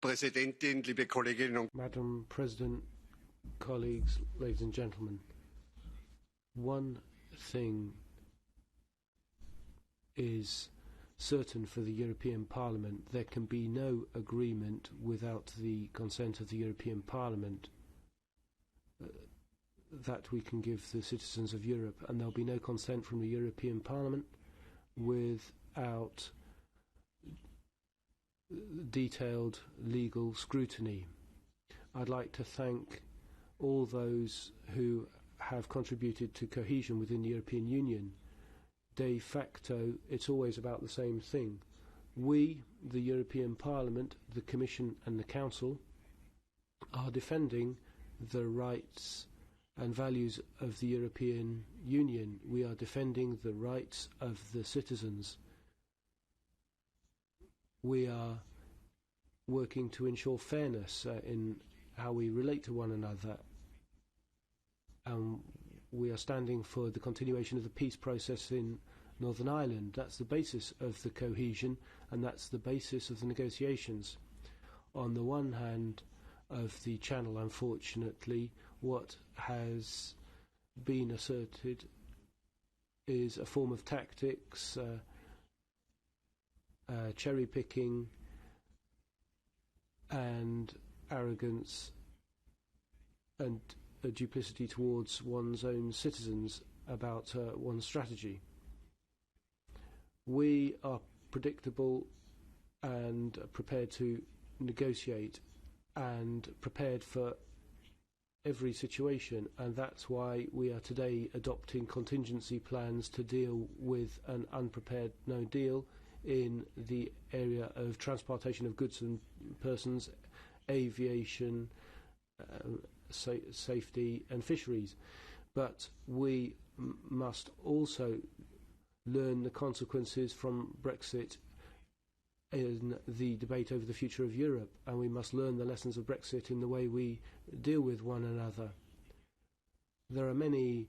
Präsidentin, liebe Kolleginnen und Madam President, colleagues, ladies and gentlemen, one thing is certain for the European Parliament: there can be no agreement without the consent of the European Parliament that we can give the citizens of Europe, and there'll be no consent from the European Parliament without detailed legal scrutiny. I'd like to thank all those who have contributed to cohesion within the European Union. De facto, it's always about the same thing. We, the European Parliament, the Commission and the Council, are defending the rights and values of the European Union. We are defending the rights of the citizens. We are working to ensure fairness in how we relate to one another. We are standing for the continuation of the peace process in Northern Ireland. That's the basis of the cohesion, and that's the basis of the negotiations. On the one hand of the Channel, unfortunately, what has been asserted is a form of tactics, cherry picking and arrogance and a duplicity towards one's own citizens about one's strategy. We are predictable and prepared to negotiate and prepared for every situation, and that's why we are today adopting contingency plans to deal with an unprepared no deal in the area of transportation of goods and persons, aviation, safety and fisheries. But we must also learn the consequences from Brexit in the debate over the future of Europe, and we must learn the lessons of Brexit in the way we deal with one another. There are many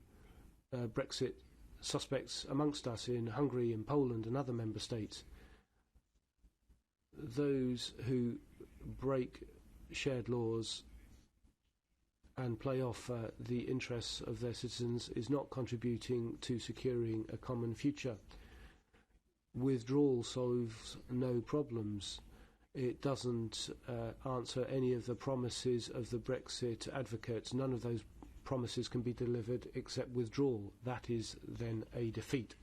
Brexit suspects amongst us in Hungary and Poland and other member states. Those who break shared laws and play off the interests of their citizens is not contributing to securing a common future. Withdrawal solves no problems. It doesn't answer any of the promises of the Brexit advocates. None of those promises can be delivered except withdrawal. That is then a defeat.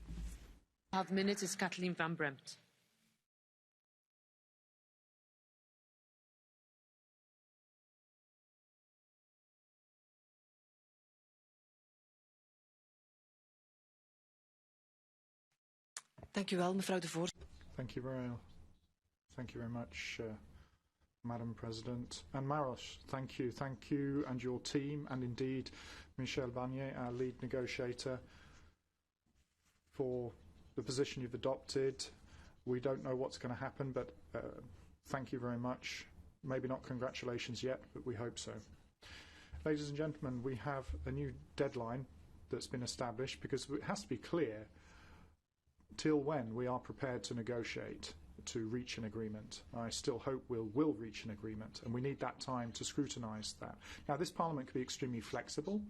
12 minutes is Kathleen van Bremt. Dank u wel, mevrouw de voorzitter. Thank you very much, Madam President. And Maros, thank you and your team, and indeed Michel Barnier, our lead negotiator, for the position you've adopted. We don't know what's going to happen, but thank you very much. Maybe not congratulations yet, but we hope so. Ladies and gentlemen, we have a new deadline that's been established because it has to be clear till when we are prepared to negotiate to reach an agreement. I still hope we'll reach an agreement, and we need that time to scrutinise that. Now, this Parliament can be extremely flexible,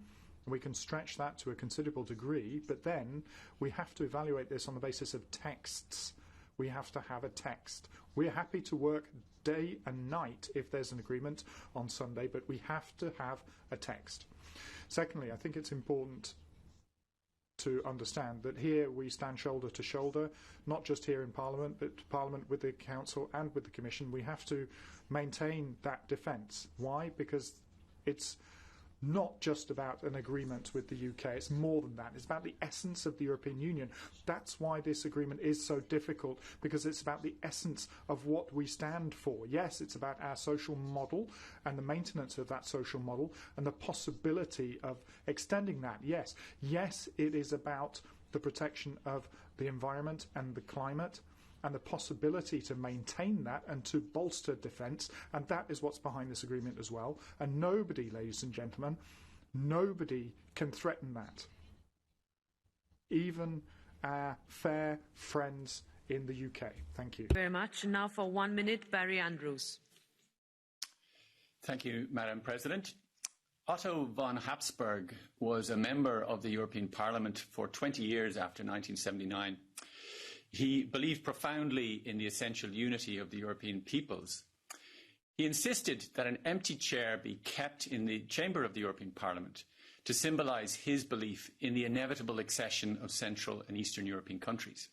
and we can stretch that to a considerable degree, but then we have to evaluate this on the basis of texts. We have to have a text. We're happy to work day and night if there's an agreement on Sunday, but we have to have a text. Secondly, I think it's important to understand that here we stand shoulder to shoulder, not just here in Parliament, but Parliament with the Council and with the Commission. We have to maintain that defence. Why? Because it's not just about an agreement with the UK. It's more than that. It's about the essence of the European Union. That's why this agreement is so difficult, because it's about the essence of what we stand for. Yes, it's about our social model and the maintenance of that social model and the possibility of extending that. Yes, it is about the protection of the environment and the climate and the possibility to maintain that and to bolster defence, and that is what's behind this agreement as well. And nobody, ladies and gentlemen, nobody can threaten that. Even our fair friends in the UK. Thank you. Very much. Now for 1 minute, Barry Andrews. Thank you, Madam President. Otto von Habsburg was a member of the European Parliament for 20 years after 1979. He believed profoundly in the essential unity of the European peoples. He insisted that an empty chair be kept in the chamber of the European Parliament to symbolise his belief in the inevitable accession of Central and Eastern European countries.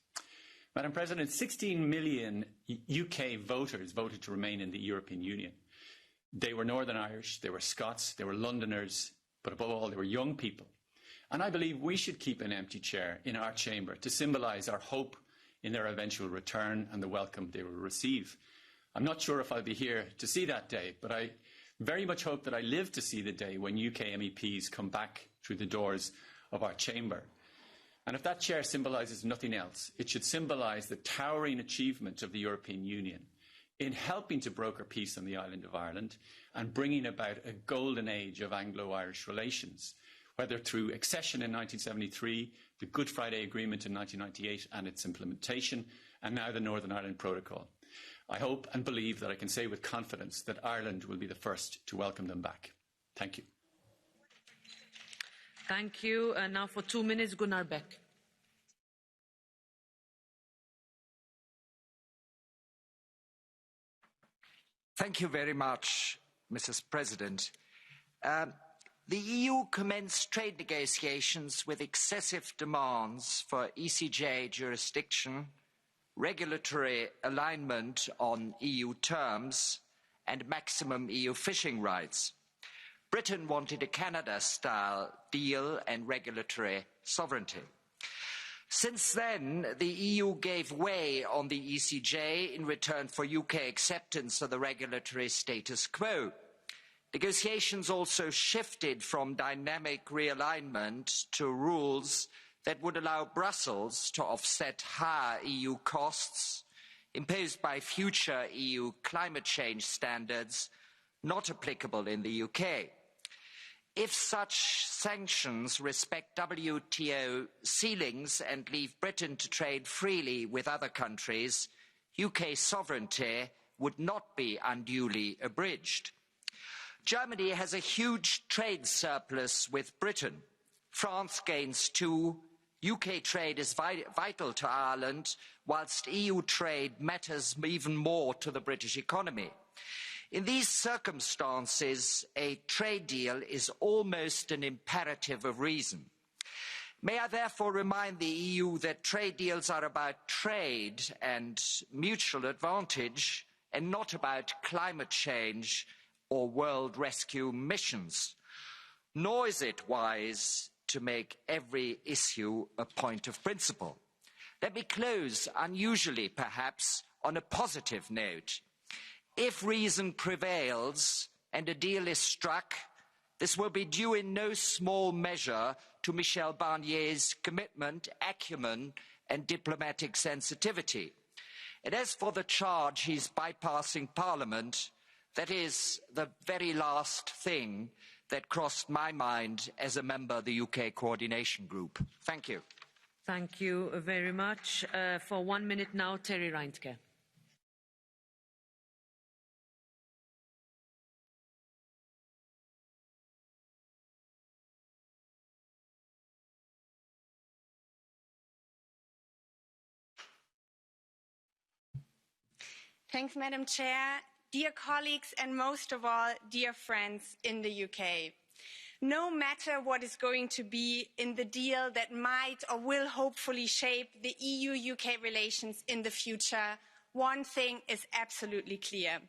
Madam President, 16 million UK voters voted to remain in the European Union. They were Northern Irish, they were Scots, they were Londoners, but above all, they were young people. And I believe we should keep an empty chair in our chamber to symbolise our hope in their eventual return and the welcome they will receive. I'm not sure if I'll be here to see that day, but I very much hope that I live to see the day when UK MEPs come back through the doors of our chamber. And if that chair symbolises nothing else, it should symbolise the towering achievement of the European Union in helping to broker peace on the island of Ireland and bringing about a golden age of Anglo-Irish relations, whether through accession in 1973, the Good Friday Agreement in 1998 and its implementation, and now the Northern Ireland Protocol. I hope and believe that I can say with confidence that Ireland will be the first to welcome them back. Thank you. Thank you. Now for 2 minutes, Gunnar Beck. Thank you very much, Mrs. President. The EU commenced trade negotiations with excessive demands for ECJ jurisdiction, regulatory alignment on EU terms, and maximum EU fishing rights. Britain wanted a Canada-style deal and regulatory sovereignty. Since then, the EU gave way on the ECJ in return for UK acceptance of the regulatory status quo. Negotiations also shifted from dynamic realignment to rules that would allow Brussels to offset higher EU costs imposed by future EU climate change standards not applicable in the UK. If such sanctions respect WTO ceilings and leave Britain to trade freely with other countries, UK sovereignty would not be unduly abridged. Germany has a huge trade surplus with Britain. France gains too. UK trade is vital to Ireland, whilst EU trade matters even more to the British economy. In these circumstances, a trade deal is almost an imperative of reason. May I therefore remind the EU that trade deals are about trade and mutual advantage and not about climate change or world rescue missions. Nor is it wise to make every issue a point of principle. Let me close, unusually perhaps, on a positive note. If reason prevails and a deal is struck, this will be due in no small measure to Michel Barnier's commitment, acumen and diplomatic sensitivity. And as for the charge he's bypassing Parliament, that is the very last thing that crossed my mind as a member of the UK Coordination Group. Thank you. Thank you very much. For 1 minute now, Terry Reintke. Thanks, Madam Chair. Dear colleagues, and most of all, dear friends in the UK. No matter what is going to be in the deal that might or will hopefully shape the EU-UK relations in the future, one thing is absolutely clear.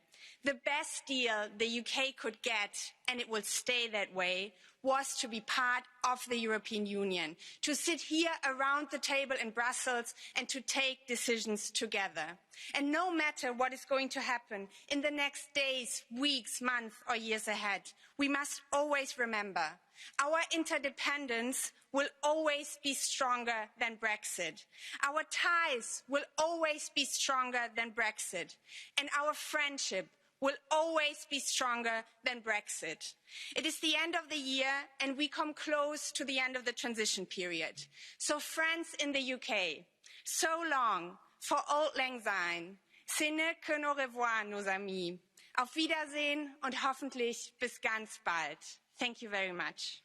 The best deal the UK could get, and it will stay that way, was to be part of the European Union, to sit here around the table in Brussels and to take decisions together. And no matter what is going to happen in the next days, weeks, months or years ahead, we must always remember our interdependence will always be stronger than Brexit. Our ties will always be stronger than Brexit. And our friendship will always be stronger than Brexit. It is the end of the year and we come close to the end of the transition period. So friends in the UK, so long, for auld lang syne. Ce n'est qu'un au revoir, nos amis. Auf Wiedersehen und hoffentlich bis ganz bald. Thank you very much.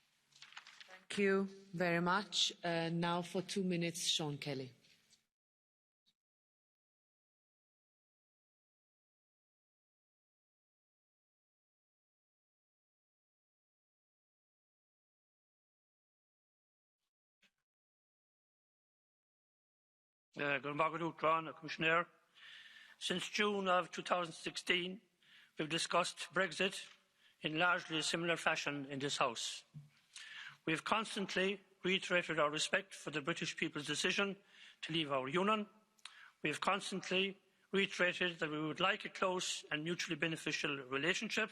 Thank you very much. Now for 2 minutes, Sean Kelly. Good morning, Commissioner. Since June of 2016, we've discussed Brexit in largely a similar fashion in this House. We have constantly reiterated our respect for the British people's decision to leave our union. We have constantly reiterated that we would like a close and mutually beneficial relationship,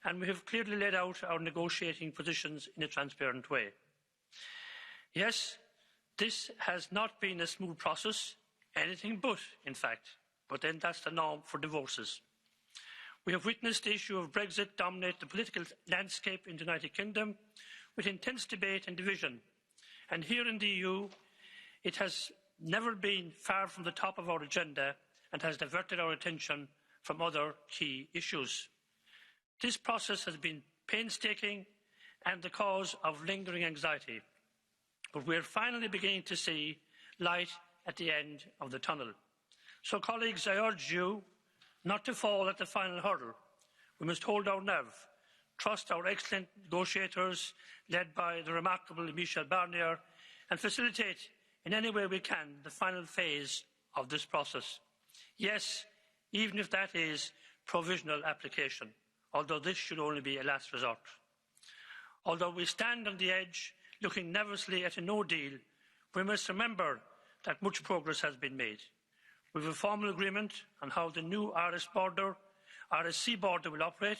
and we have clearly laid out our negotiating positions in a transparent way. Yes, this has not been a smooth process, anything but, in fact, but then that's the norm for divorces. We have witnessed the issue of Brexit dominate the political landscape in the United Kingdom with intense debate and division. And here in the EU, it has never been far from the top of our agenda and has diverted our attention from other key issues. This process has been painstaking and the cause of lingering anxiety. But we are finally beginning to see light at the end of the tunnel. So, colleagues, I urge you not to fall at the final hurdle. We must hold our nerve, trust our excellent negotiators, led by the remarkable Michel Barnier, and facilitate in any way we can the final phase of this process. Yes, even if that is provisional application, although this should only be a last resort. Although we stand on the edge, looking nervously at a no deal, we must remember that much progress has been made. We have a formal agreement on how the new RSC border will operate,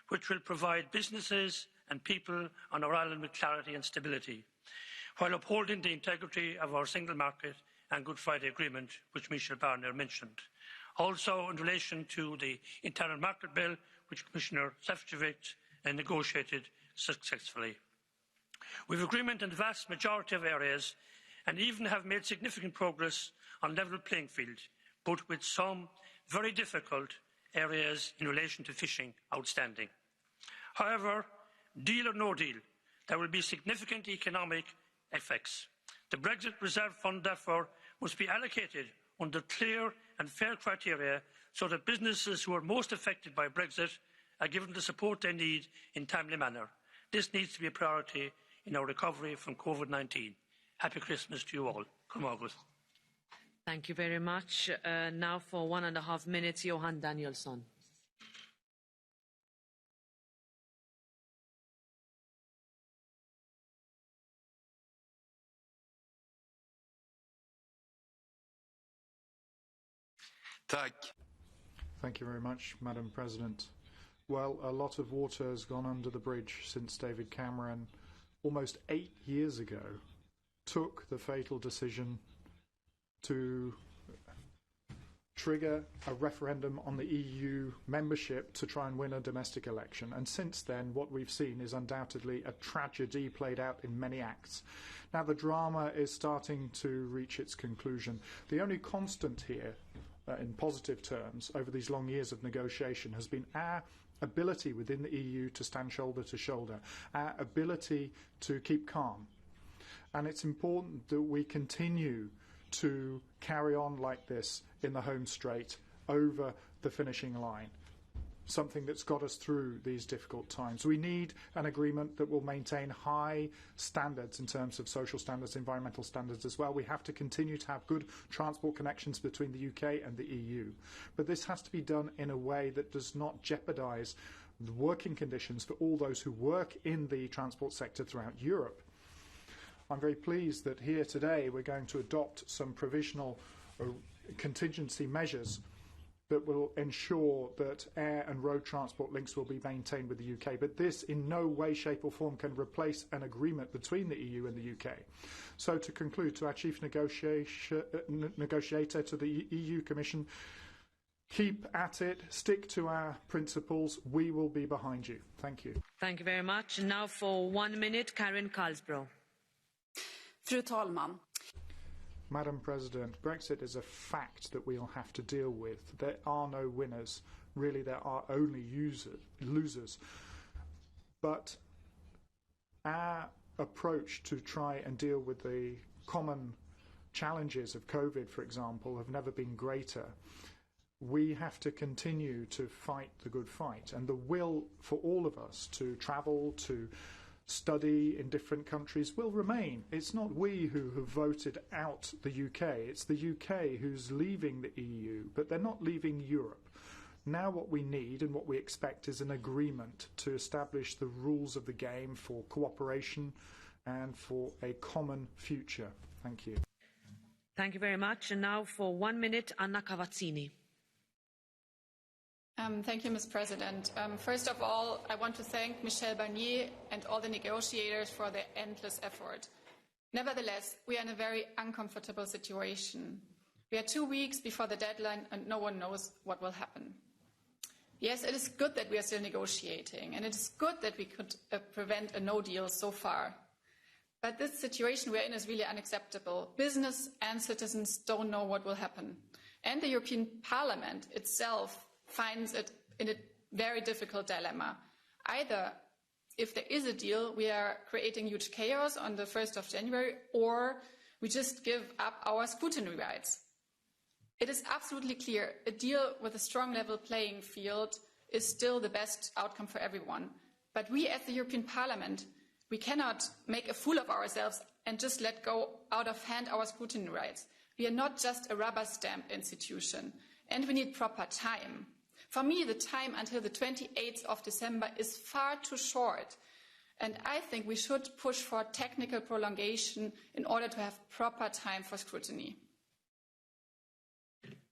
which will provide businesses and people on our island with clarity and stability, while upholding the integrity of our single market and Good Friday Agreement, which Michel Barnier mentioned. Also, in relation to the Internal Market Bill, which Commissioner Šefčovič negotiated successfully. We have agreement in the vast majority of areas and even have made significant progress on level playing field, but with some very difficult areas in relation to fishing outstanding. However, deal or no deal, there will be significant economic effects. The Brexit Reserve Fund, therefore, must be allocated under clear and fair criteria so that businesses who are most affected by Brexit are given the support they need in a timely manner. This needs to be a priority in our recovery from COVID-19. Happy Christmas to you all. Come on, good. Thank you very much. Now for 1.5 minutes, Johan Danielsson. Thank you very much, Madam President. Well, a lot of water has gone under the bridge since David Cameron, almost 8 years ago, took the fatal decision to trigger a referendum on the EU membership to try and win a domestic election. And since then, what we've seen is undoubtedly a tragedy played out in many acts. Now, the drama is starting to reach its conclusion. The only constant here, in positive terms, over these long years of negotiation has been our ability within the EU to stand shoulder to shoulder, our ability to keep calm. And it's important that we continue to carry on like this in the home straight over the finishing line, something that's got us through these difficult times. We need an agreement that will maintain high standards in terms of social standards, environmental standards as well. We have to continue to have good transport connections between the UK and the EU. But this has to be done in a way that does not jeopardise the working conditions for all those who work in the transport sector throughout Europe. I'm very pleased that here today we're going to adopt some provisional contingency measures that will ensure that air and road transport links will be maintained with the UK. But this in no way, shape or form can replace an agreement between the EU and the UK. So to conclude, to our chief negotiator, to the EU Commission, keep at it, stick to our principles. We will be behind you. Thank you. Thank you very much. And now for 1 minute, Karin Karlsbro. Fru talman. Madam President, Brexit is a fact that we'll have to deal with. There are no winners. Really, there are only losers. But our approach to try and deal with the common challenges of COVID, for example, have never been greater. We have to continue to fight the good fight. And the will for all of us to travel, to study in different countries will remain. It's not we who have voted out the UK. It's the UK who's leaving the EU, but they're not leaving Europe. Now what we need and what we expect is an agreement to establish the rules of the game for cooperation and for a common future. Thank you. Thank you very much. And now for 1 minute, Anna Cavazzini. Thank you, Ms. President. First of all, I want to thank Michel Barnier and all the negotiators for their endless effort. Nevertheless, we are in a very uncomfortable situation. We are 2 weeks before the deadline and no one knows what will happen. Yes, it is good that we are still negotiating, and it is good that we could prevent a no deal so far. But this situation we are in is really unacceptable. Business and citizens don't know what will happen. And the European Parliament itself finds it in a very difficult dilemma. Either, if there is a deal, we are creating huge chaos on the 1st of January, or we just give up our scrutiny rights. It is absolutely clear a deal with a strong level playing field is still the best outcome for everyone. But we as the European Parliament, we cannot make a fool of ourselves and just let go out of hand our scrutiny rights. We are not just a rubber stamp institution, and we need proper time. For me, the time until the 28th of December is far too short, and I think we should push for technical prolongation in order to have proper time for scrutiny.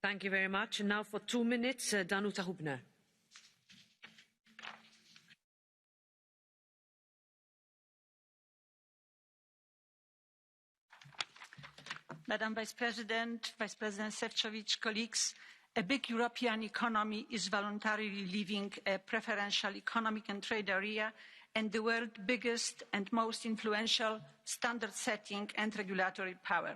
Thank you very much. And now for 2 minutes, Danuta Hübner. Madam Vice President Šefčovič, colleagues, a big European economy is voluntarily leaving a preferential economic and trade area and the world's biggest and most influential standard-setting and regulatory power.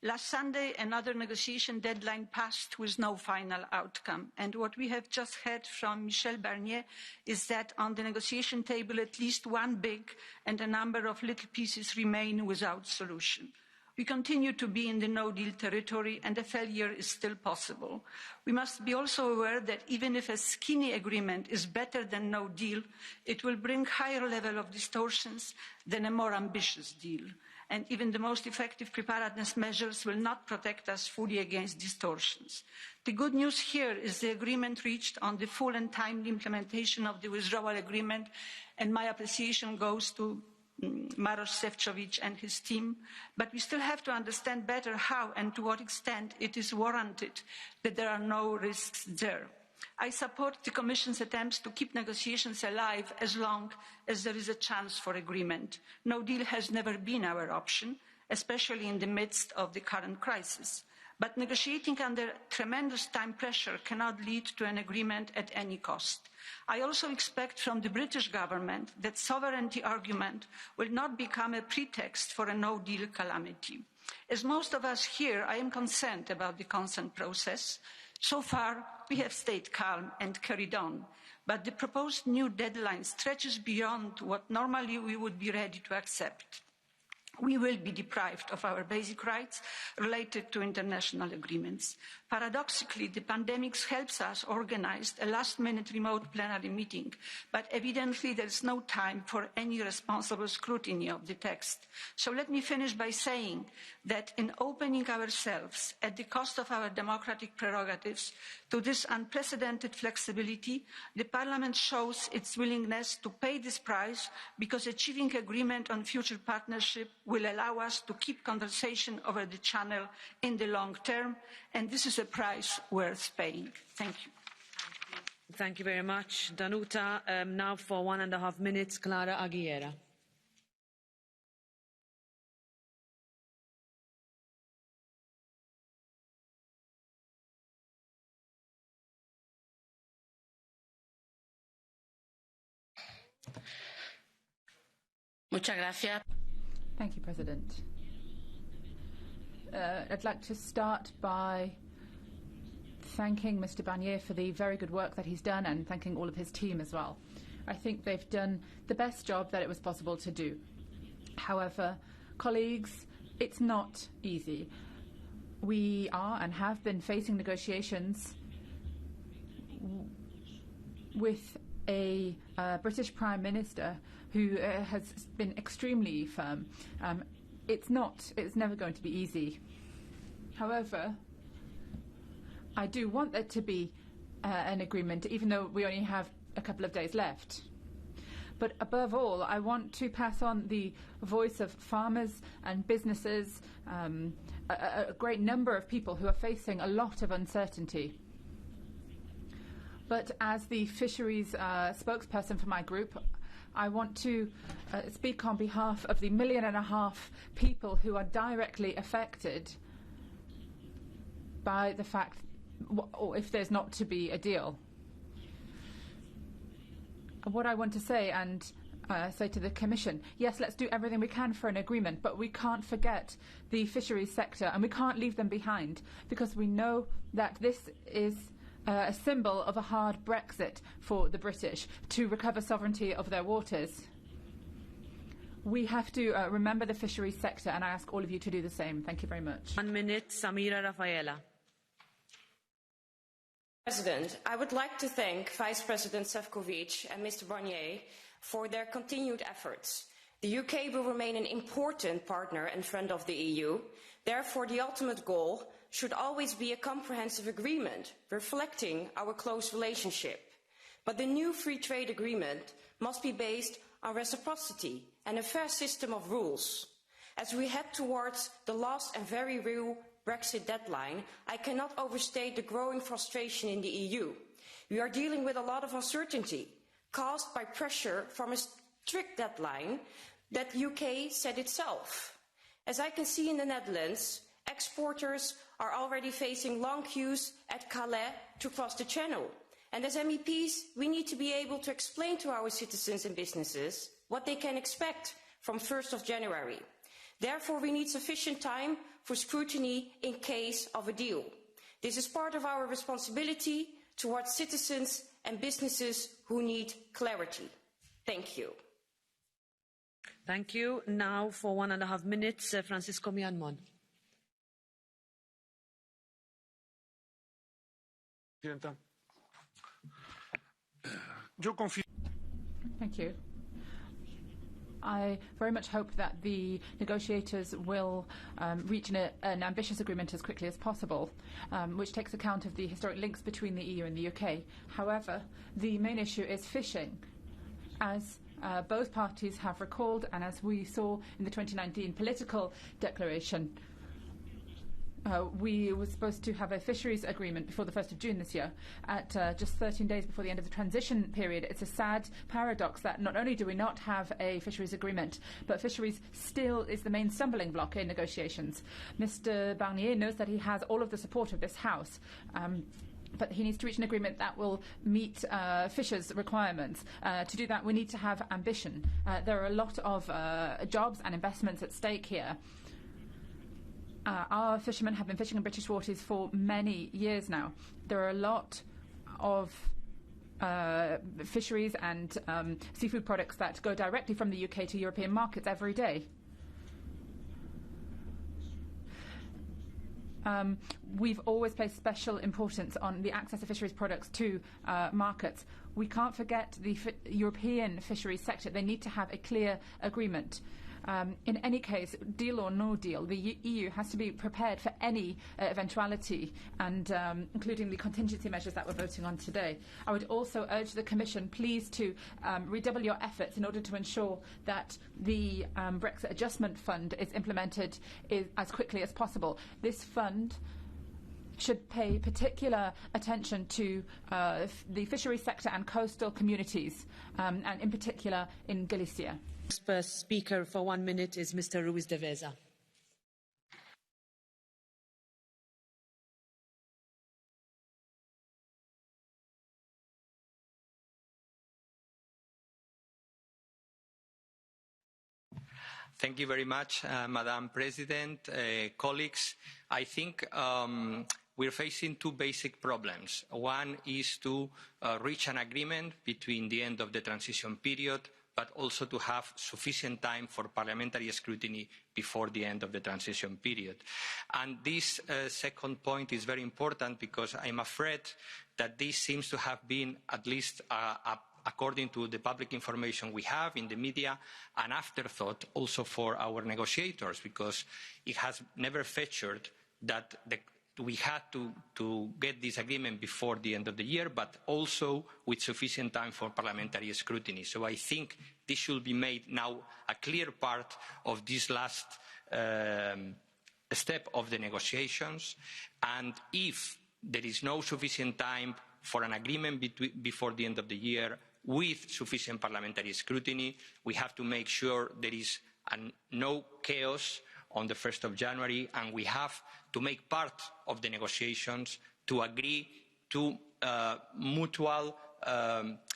Last Sunday, another negotiation deadline passed with no final outcome. And what we have just heard from Michel Barnier is that on the negotiation table, at least one big and a number of little pieces remain without solution. We continue to be in the no-deal territory, and a failure is still possible. We must be also aware that even if a skinny agreement is better than no deal, it will bring higher level of distortions than a more ambitious deal. And even the most effective preparedness measures will not protect us fully against distortions. The good news here is the agreement reached on the full and timely implementation of the withdrawal agreement, and my appreciation goes to Maroš Šefčovič and his team, but we still have to understand better how and to what extent it is warranted that there are no risks there. I support the Commission's attempts to keep negotiations alive as long as there is a chance for agreement. No deal has never been our option, especially in the midst of the current crisis. But negotiating under tremendous time pressure cannot lead to an agreement at any cost. I also expect from the British government that sovereignty argument will not become a pretext for a no-deal calamity. As most of us here, I am concerned about the consent process. So far, we have stayed calm and carried on, but the proposed new deadline stretches beyond what normally we would be ready to accept. We will be deprived of our basic rights related to international agreements. Paradoxically, the pandemic helps us organize a last-minute remote plenary meeting, but evidently there is no time for any responsible scrutiny of the text. So let me finish by saying that in opening ourselves at the cost of our democratic prerogatives to this unprecedented flexibility, the Parliament shows its willingness to pay this price because achieving agreement on future partnership will allow us to keep conversation over the channel in the long term, and this is a price worth paying. Thank you. Thank you very much, Danuta. Now for 1.5 minutes, Clara Aguilera. Muchas gracias. Thank you, President. I'd like to start by thanking Mr. Barnier for the very good work that he's done and thanking all of his team as well. I think they've done the best job that it was possible to do. However, colleagues, it's not easy. We are and have been facing negotiations with a British Prime Minister who has been extremely firm. It's never going to be easy. However, I do want there to be an agreement, even though we only have a couple of days left. But above all, I want to pass on the voice of farmers and businesses, a great number of people who are facing a lot of uncertainty. But as the Fisheries spokesperson for my group, I want to speak on behalf of the 1.5 million people who are directly affected by the fact, or if there's not to be a deal. What I want to say and say to the Commission, yes, let's do everything we can for an agreement, but we can't forget the fisheries sector and we can't leave them behind, because we know that this is a symbol of a hard Brexit for the British to recover sovereignty of their waters. We have to remember the fisheries sector, and I ask all of you to do the same. Thank you very much. 1 minute, Samira Rafaela. President, I would like to thank Vice President Šefčovič and Mr. Barnier for their continued efforts. The UK will remain an important partner and friend of the EU. Therefore, the ultimate goal should always be a comprehensive agreement reflecting our close relationship. But the new free trade agreement must be based on reciprocity and a fair system of rules. As we head towards the last and very real Brexit deadline, I cannot overstate the growing frustration in the EU. We are dealing with a lot of uncertainty caused by pressure from a strict deadline that the UK set itself. As I can see in the Netherlands, exporters are already facing long queues at Calais to cross the channel. And as MEPs, we need to be able to explain to our citizens and businesses what they can expect from 1st of January. Therefore, we need sufficient time for scrutiny in case of a deal. This is part of our responsibility towards citizens and businesses who need clarity. Thank you. Thank you. Now for 1.5 minutes, Francisco Mianmon. Thank you. I very much hope that the negotiators will reach an ambitious agreement as quickly as possible, which takes account of the historic links between the EU and the UK. However, the main issue is fishing, as both parties have recalled and as we saw in the 2019 political declaration. we were supposed to have a fisheries agreement before the 1st of June this year, at just 13 days before the end of the transition period. It's a sad paradox that not only do we not have a fisheries agreement, but fisheries still is the main stumbling block in negotiations. Mr. Barnier knows that he has all of the support of this House. But he needs to reach an agreement that will meet fishers' requirements. To do that, we need to have ambition. There are a lot of jobs and investments at stake here. Our fishermen have been fishing in British waters for many years now. There are a lot of fisheries and seafood products that go directly from the UK to European markets every day. We've always placed special importance on the access of fisheries products to markets. We can't forget the European fisheries sector. They need to have a clear agreement. In any case, deal or no deal, the EU has to be prepared for any eventuality, and including the contingency measures that we're voting on today. I would also urge the Commission, please, to redouble your efforts in order to ensure that the Brexit Adjustment Fund is implemented as quickly as possible. This fund should pay particular attention to the fisheries sector and coastal communities, and in particular in Galicia. First speaker for 1 minute is Mr. Ruiz de Veza. Thank you very much, Madam President, colleagues. I think we're facing two basic problems. One is to reach an agreement between the end of the transition period, but also to have sufficient time for parliamentary scrutiny before the end of the transition period. And this second point is very important because I'm afraid that this seems to have been, at least according to the public information we have in the media, an afterthought also for our negotiators, because it has never featured that we had to get this agreement before the end of the year, but also with sufficient time for parliamentary scrutiny. So I think this should be made now a clear part of this last step of the negotiations. And if there is no sufficient time for an agreement before the end of the year with sufficient parliamentary scrutiny, we have to make sure there is no chaos on the 1st of January, and we have to make part of the negotiations to agree to mutual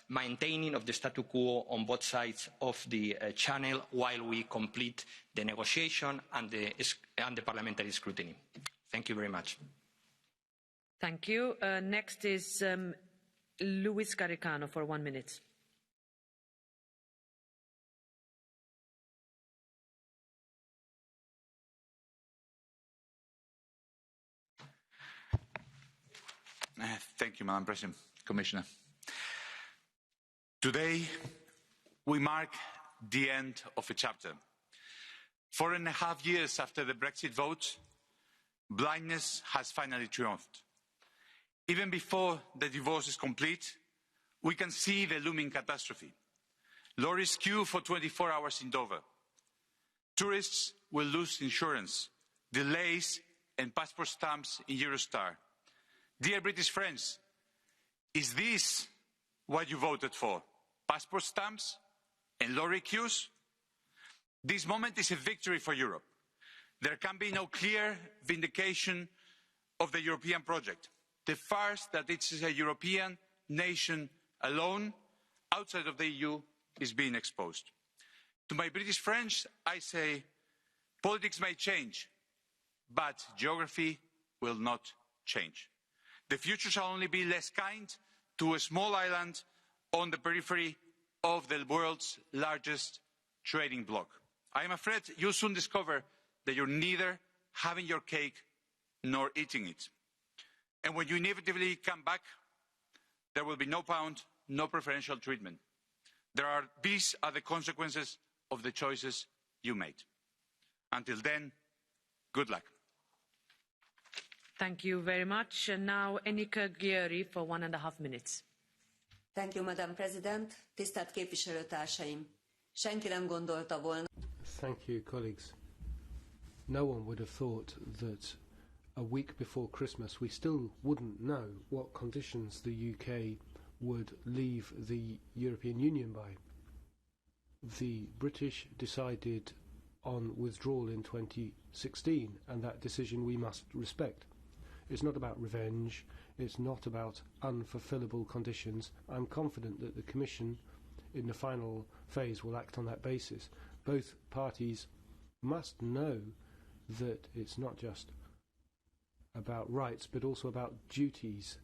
maintaining of the statu quo on both sides of the channel while we complete the negotiation and the parliamentary scrutiny. Thank you very much. Thank you. Next is Luis Garicano for 1 minute. Thank you, Madam President, Commissioner. Today, we mark the end of a chapter. 4.5 years after the Brexit vote, blindness has finally triumphed. Even before the divorce is complete, we can see the looming catastrophe. Lorries queue for 24 hours in Dover. Tourists will lose insurance, delays and passport stamps in Eurostar. Dear British friends, is this what you voted for? Passport stamps and lorry queues? This moment is a victory for Europe. There can be no clear vindication of the European project. The farce that it is a European nation alone, outside of the EU, is being exposed. To my British friends, I say, politics may change, but geography will not change. The future shall only be less kind to a small island on the periphery of the world's largest trading bloc. I am afraid you'll soon discover that you're neither having your cake nor eating it. And when you inevitably come back, there will be no pound, no preferential treatment. These are the consequences of the choices you made. Until then, good luck. Thank you very much. And now Enika Győri for 1.5 minutes. Thank you, Madam President. Tisztelt képviselőtársaim! Senki nem gondolta volna. Thank you, colleagues. No one would have thought that a week before Christmas, we still wouldn't know what conditions the UK would leave the European Union by. The British decided on withdrawal in 2016, and that decision we must respect. It's not about revenge, it's not about unfulfillable conditions. I'm confident that the Commission, in the final phase, will act on that basis. Both parties must know that it's not just about rights, but also about duties,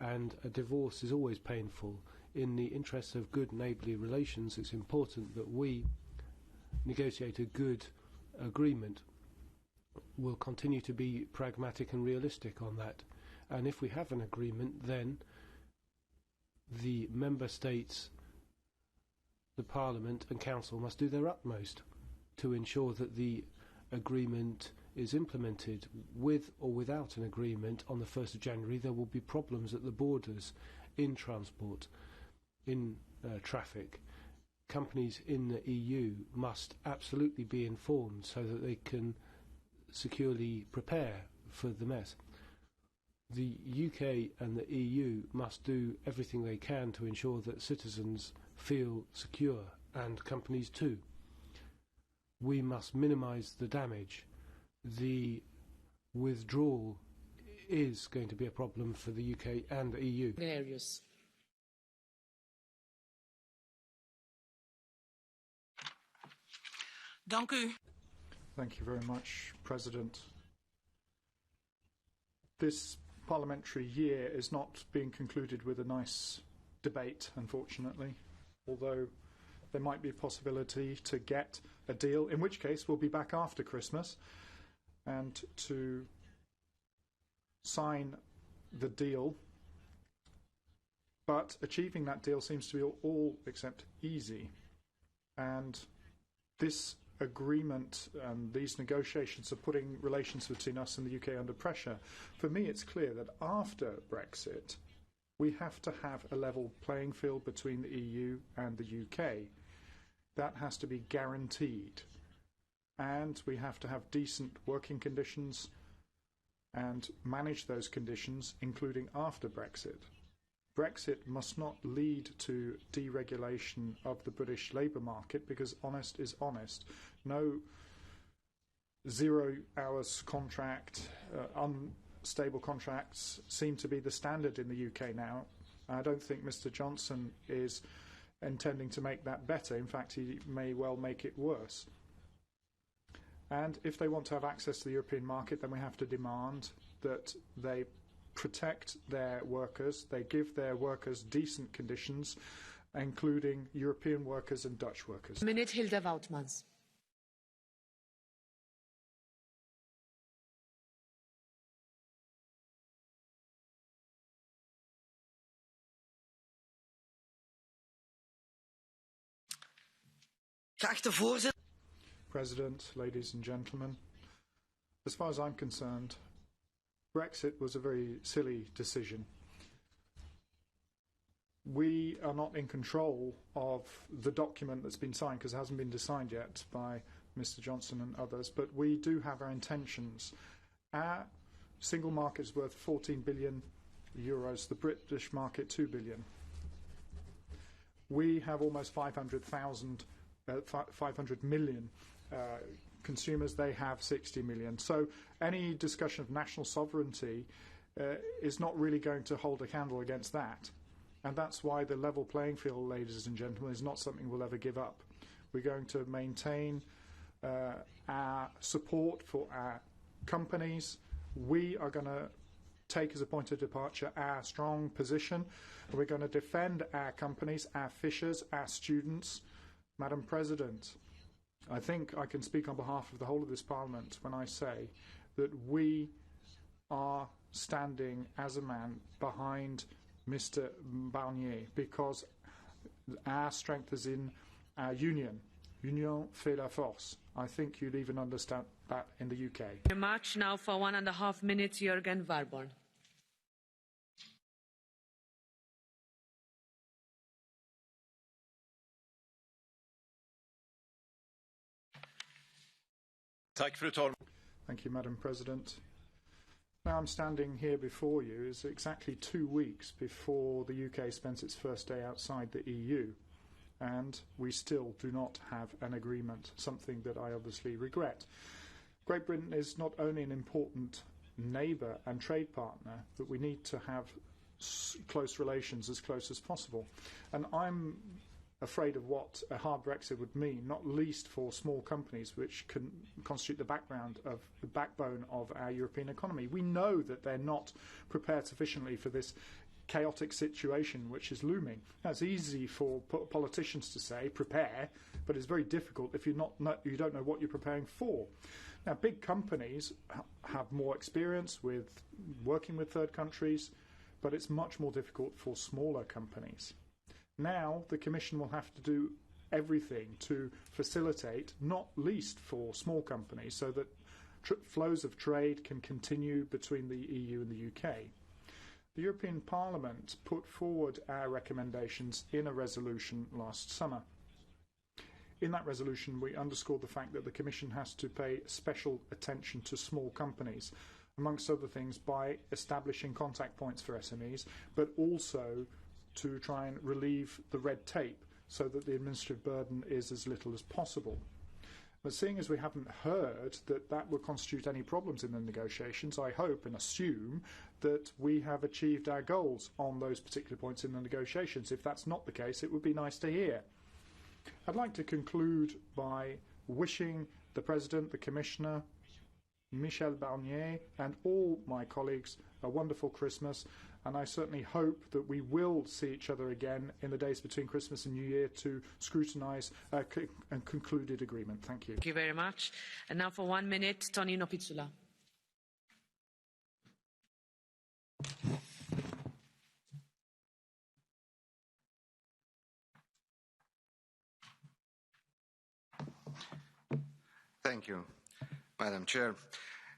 and a divorce is always painful. In the interests of good neighbourly relations, it's important that we negotiate a good agreement. We'll continue to be pragmatic and realistic on that. And if we have an agreement, then the Member States, the Parliament and Council must do their utmost to ensure that the agreement is implemented. With or without an agreement on the 1st of January, there will be problems at the borders, in transport, in traffic. Companies in the EU must absolutely be informed so that they can securely prepare for the mess. The UK and the EU must do everything they can to ensure that citizens feel secure, and companies too. We must minimise the damage. The withdrawal is going to be a problem for the UK and the EU. Dank u. Thank you very much, President. This parliamentary year is not being concluded with a nice debate, unfortunately, although there might be a possibility to get a deal, in which case we'll be back after Christmas, and to sign the deal. But achieving that deal seems to be all except easy. And this agreement and these negotiations are putting relations between us and the UK under pressure. For me, it's clear that after Brexit, we have to have a level playing field between the EU and the UK. That has to be guaranteed. And we have to have decent working conditions and manage those conditions, including after Brexit. Brexit must not lead to deregulation of the British labour market, because honest is honest. No 0 hours contract, unstable contracts seem to be the standard in the UK now. I don't think Mr Johnson is intending to make that better. In fact, he may well make it worse. And if they want to have access to the European market, then we have to demand that they protect their workers, they give their workers decent conditions, including European workers and Dutch workers. Minute, Hilde Woutmans. President, ladies and gentlemen, as far as I'm concerned, Brexit was a very silly decision. We are not in control of the document that's been signed, because it hasn't been signed yet by Mr Johnson and others, but we do have our intentions. Our single market is worth 14 billion euros, the British market 2 billion. We have almost 500 million consumers, they have 60 million. So any discussion of national sovereignty is not really going to hold a candle against that. And that's why the level playing field, ladies and gentlemen, is not something we'll ever give up. We're going to maintain our support for our companies. We are going to take as a point of departure our strong position. We're going to defend our companies, our fishers, our students. Madam President, I think I can speak on behalf of the whole of this Parliament when I say that we are standing as a man behind Mr Barnier, because our strength is in our union. Union fait la force. I think you'd even understand that in the UK. Very much. Now for 1.5 minutes, Jürgen Warborn. Thank you, Madam President. Now I'm standing here before you is exactly 2 weeks before the UK spends its first day outside the EU, and we still do not have an agreement, something that I obviously regret. Great Britain is not only an important neighbour and trade partner, but we need to have close relations as close as possible. And I'm afraid of what a hard Brexit would mean, not least for small companies which can constitute the backbone of our European economy. We know that they're not prepared sufficiently for this chaotic situation which is looming. Now, it's easy for politicians to say, prepare, but it's very difficult if you don't know what you're preparing for. Now, big companies have more experience with working with third countries, but it's much more difficult for smaller companies. Now the Commission will have to do everything to facilitate, not least for small companies, so that flows of trade can continue between the EU and the UK. The European Parliament put forward our recommendations in a resolution last summer. In that resolution, we underscored the fact that the Commission has to pay special attention to small companies, amongst other things by establishing contact points for SMEs, but also to try and relieve the red tape so that the administrative burden is as little as possible. But seeing as we haven't heard that that will constitute any problems in the negotiations, I hope and assume that we have achieved our goals on those particular points in the negotiations. If that's not the case, it would be nice to hear. I'd like to conclude by wishing the President, the Commissioner, Michel Barnier and all my colleagues a wonderful Christmas, and I certainly hope that we will see each other again in the days between Christmas and New Year to scrutinise a concluded agreement. Thank you. Thank you very much. And now for 1 minute, Tonino Pizzula. Thank you, Madam Chair.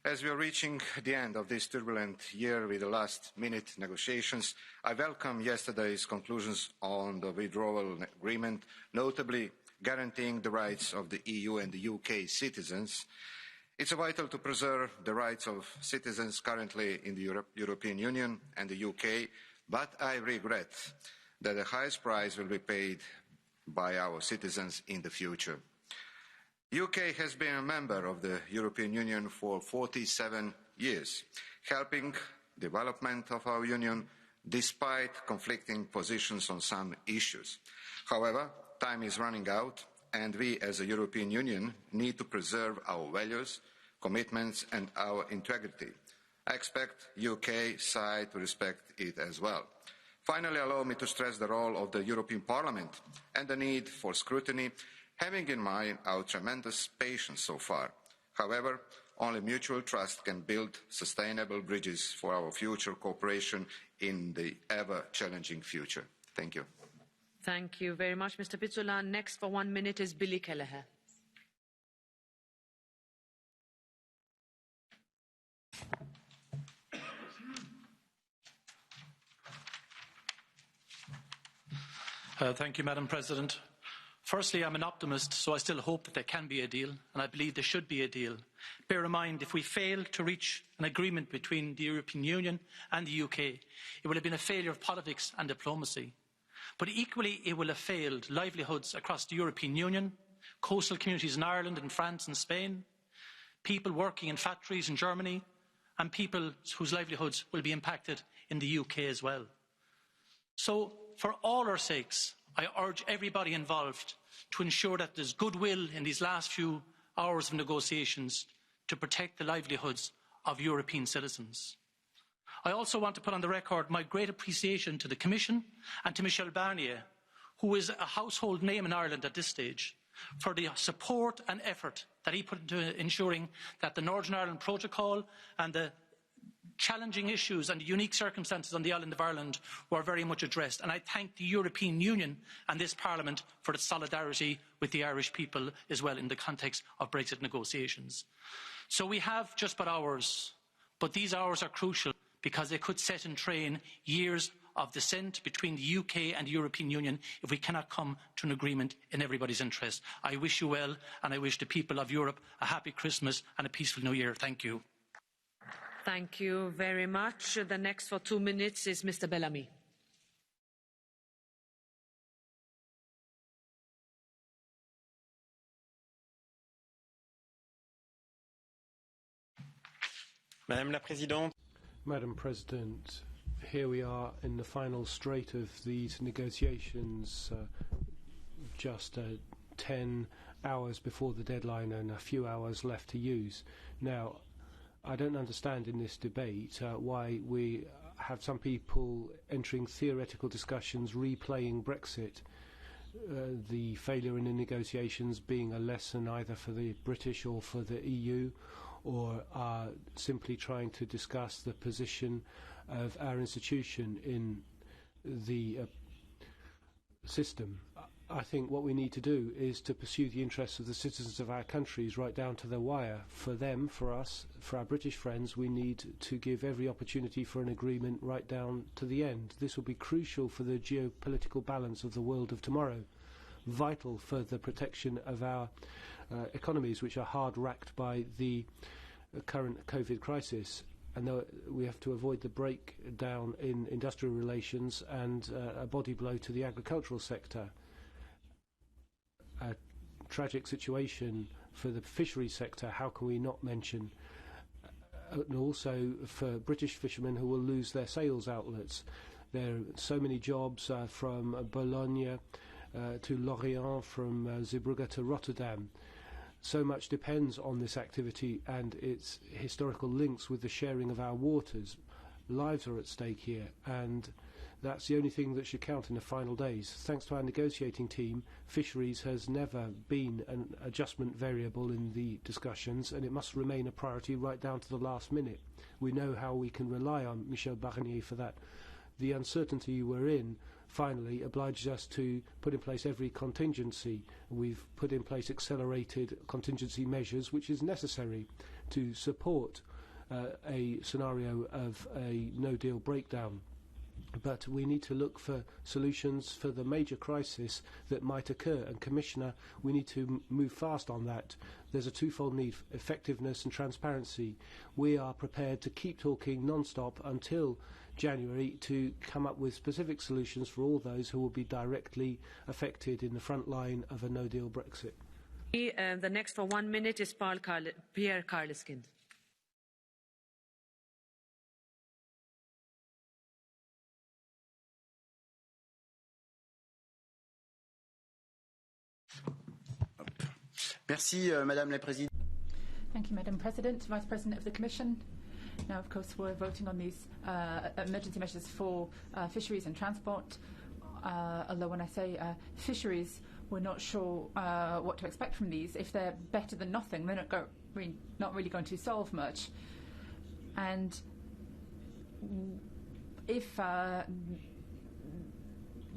As we are reaching the end of this turbulent year with the last-minute negotiations, I welcome yesterday's conclusions on the withdrawal agreement, notably guaranteeing the rights of the EU and the UK citizens. It's vital to preserve the rights of citizens currently in the European Union and the UK, but I regret that the highest price will be paid by our citizens in the future. The UK has been a member of the European Union for 47 years, helping development of our union despite conflicting positions on some issues. However, time is running out and we as a European Union need to preserve our values, commitments and our integrity. I expect the UK side to respect it as well. Finally, allow me to stress the role of the European Parliament and the need for scrutiny, having in mind our tremendous patience so far. However, only mutual trust can build sustainable bridges for our future cooperation in the ever-challenging future. Thank you. Thank you very much, Mr. Pizzula. Next for 1 minute is Billy Kelleher. Thank you, Madam President. Firstly, I'm an optimist, so I still hope that there can be a deal, and I believe there should be a deal. Bear in mind, if we fail to reach an agreement between the European Union and the UK, it will have been a failure of politics and diplomacy. But equally, it will have failed livelihoods across the European Union, coastal communities in Ireland and France and Spain, people working in factories in Germany, and people whose livelihoods will be impacted in the UK as well. So, for all our sakes, I urge everybody involved to ensure that there's goodwill in these last few hours of negotiations to protect the livelihoods of European citizens. I also want to put on the record my great appreciation to the Commission and to Michel Barnier, who is a household name in Ireland at this stage, for the support and effort that he put into ensuring that the Northern Ireland Protocol and the challenging issues and the unique circumstances on the island of Ireland were very much addressed. And I thank the European Union and this Parliament for its solidarity with the Irish people as well in the context of Brexit negotiations. So we have just but hours, but these hours are crucial because they could set in train years of dissent between the UK and the European Union if we cannot come to an agreement in everybody's interest. I wish you well, and I wish the people of Europe a happy Christmas and a peaceful New Year. Thank you. Thank you very much. The next for 2 minutes is Mr. Bellamy. Madame la Présidente. Madam President, here we are in the final straight of these negotiations, just 10 hours before the deadline and a few hours left to use. Now, I don't understand in this debate why we have some people entering theoretical discussions, replaying Brexit, the failure in the negotiations being a lesson either for the British or for the EU, or are simply trying to discuss the position of our institution in the system. I think what we need to do is to pursue the interests of the citizens of our countries right down to the wire. For them, for us, for our British friends, we need to give every opportunity for an agreement right down to the end. This will be crucial for the geopolitical balance of the world of tomorrow, vital for the protection of our economies, which are hard racked by the current COVID crisis. And we have to avoid the breakdown in industrial relations and a body blow to the agricultural sector. A tragic situation for the fisheries sector, how can we not mention? And also for British fishermen who will lose their sales outlets. There are so many jobs from Bologna to Lorient, from Zeebrugge to Rotterdam. So much depends on this activity and its historical links with the sharing of our waters. Lives are at stake here, and that's the only thing that should count in the final days. Thanks to our negotiating team, fisheries has never been an adjustment variable in the discussions, and it must remain a priority right down to the last minute. We know how we can rely on Michel Barnier for that. The uncertainty we're in finally obliges us to put in place every contingency. We've put in place accelerated contingency measures, which is necessary to support a scenario of a no-deal breakdown. But we need to look for solutions for the major crisis that might occur. And Commissioner, we need to move fast on that. There's a twofold need, effectiveness and transparency. We are prepared to keep talking non-stop until January to come up with specific solutions for all those who will be directly affected in the front line of a no-deal Brexit. The next for 1 minute is Pierre Karleskind. Merci, Madame la Présidente. Thank you, Madam President, Vice President of the Commission. Now, of course, we're voting on these emergency measures for fisheries and transport. Although when I say fisheries, we're not sure what to expect from these. If they're better than nothing, they're not really going to solve much. And if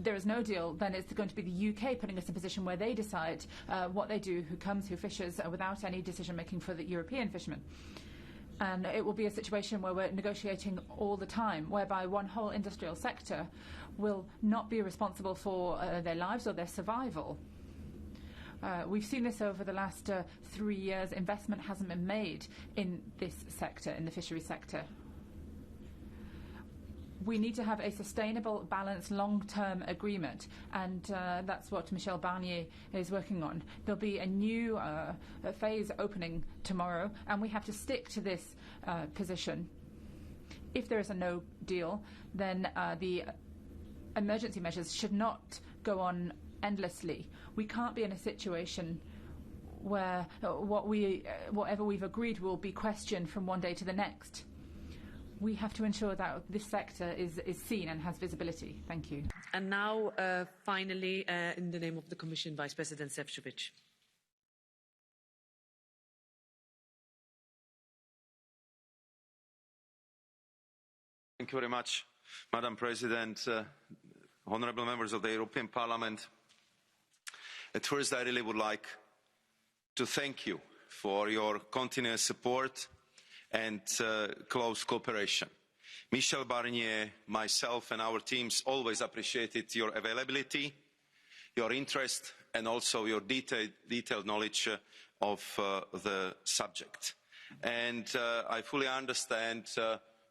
there is no deal, then it's going to be the UK putting us in a position where they decide what they do, who comes, who fishes, without any decision-making for the European fishermen. And it will be a situation where we're negotiating all the time, whereby one whole industrial sector will not be responsible for their lives or their survival. We've seen this over the last 3 years. Investment hasn't been made in this sector, in the fishery sector. We need to have a sustainable, balanced, long-term agreement, and that's what Michel Barnier is working on. There'll be a new phase opening tomorrow, and we have to stick to this position. If there is a no deal, then the emergency measures should not go on endlessly. We can't be in a situation where whatever we've agreed will be questioned from one day to the next. We have to ensure that this sector is seen and has visibility. Thank you. And now, finally, in the name of the Commission, Vice President Šefčovič. Thank you very much, Madam President, honourable members of the European Parliament. At first, I really would like to thank you for your continuous support and close cooperation. Michel Barnier, myself and our teams always appreciated your availability, your interest and also your detailed knowledge of the subject. And I fully understand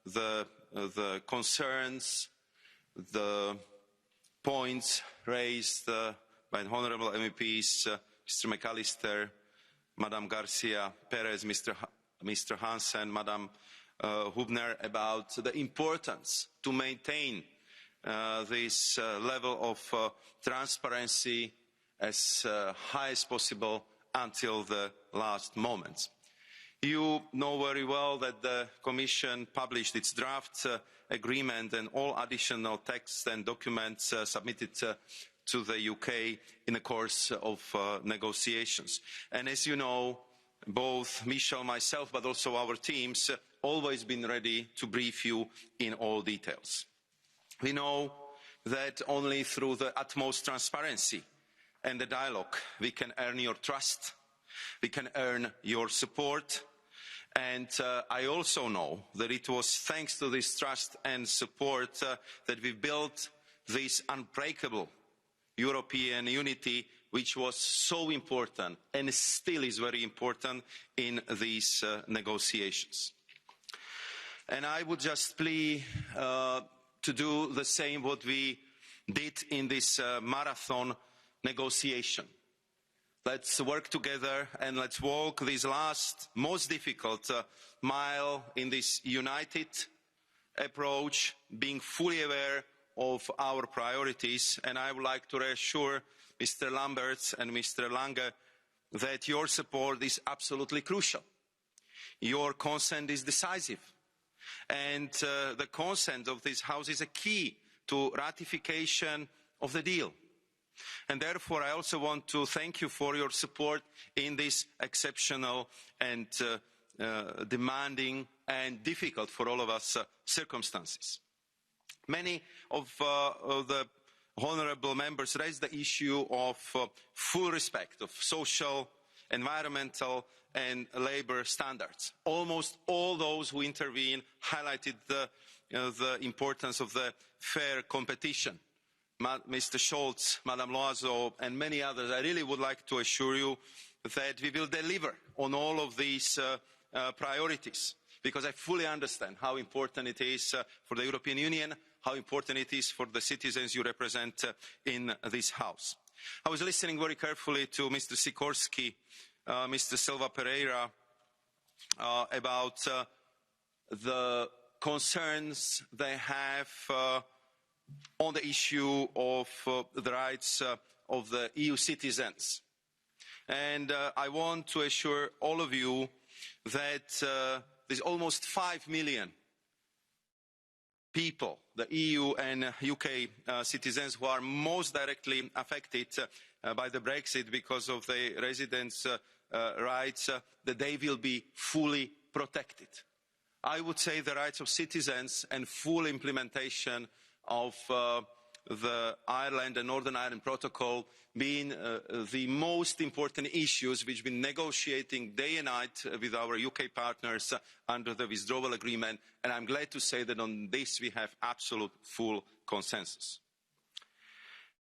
the concerns, the points raised by honourable MEPs, Mr. McAllister, Madam Garcia Perez, Mr. Hansen, Madam Hübner, about the importance to maintain this level of transparency as high as possible until the last moment. You know very well that the Commission published its draft agreement and all additional texts and documents submitted to the UK in the course of negotiations. And as you know, both Michel, myself, but also our teams, always been ready to brief you in all details. We know that only through the utmost transparency and the dialogue we can earn your trust, we can earn your support, and I also know that it was thanks to this trust and support that we built this unbreakable European unity, which was so important and still is very important in these negotiations. And I would just plea to do the same what we did in this marathon negotiation. Let's work together and let's walk this last, most difficult mile in this united approach, being fully aware of our priorities. And I would like to reassure Mr. Lamberts and Mr. Lange that your support is absolutely crucial. Your consent is decisive. And the consent of this House is a key to ratification of the deal. And therefore, I also want to thank you for your support in this exceptional and demanding and difficult for all of us circumstances. Many of the honourable members raised the issue of full respect of social, environmental and labour standards. Almost all those who intervened highlighted the importance of the fair competition. Mr. Scholz, Madam Loiseau and many others, I really would like to assure you that we will deliver on all of these priorities, because I fully understand how important it is for the European Union, how important it is for the citizens you represent in this House. I was listening very carefully to Mr. Sikorski, Mr. Silva Pereira, about the concerns they have on the issue of the rights of the EU citizens. And I want to assure all of you that there's almost 5 million people, the EU and UK citizens, who are most directly affected by the Brexit because of their residence rights, that they will be fully protected. I would say the rights of citizens and full implementation of the Ireland and Northern Ireland Protocol being the most important issues which we've been negotiating day and night with our UK partners under the withdrawal agreement, and I'm glad to say that on this we have absolute full consensus.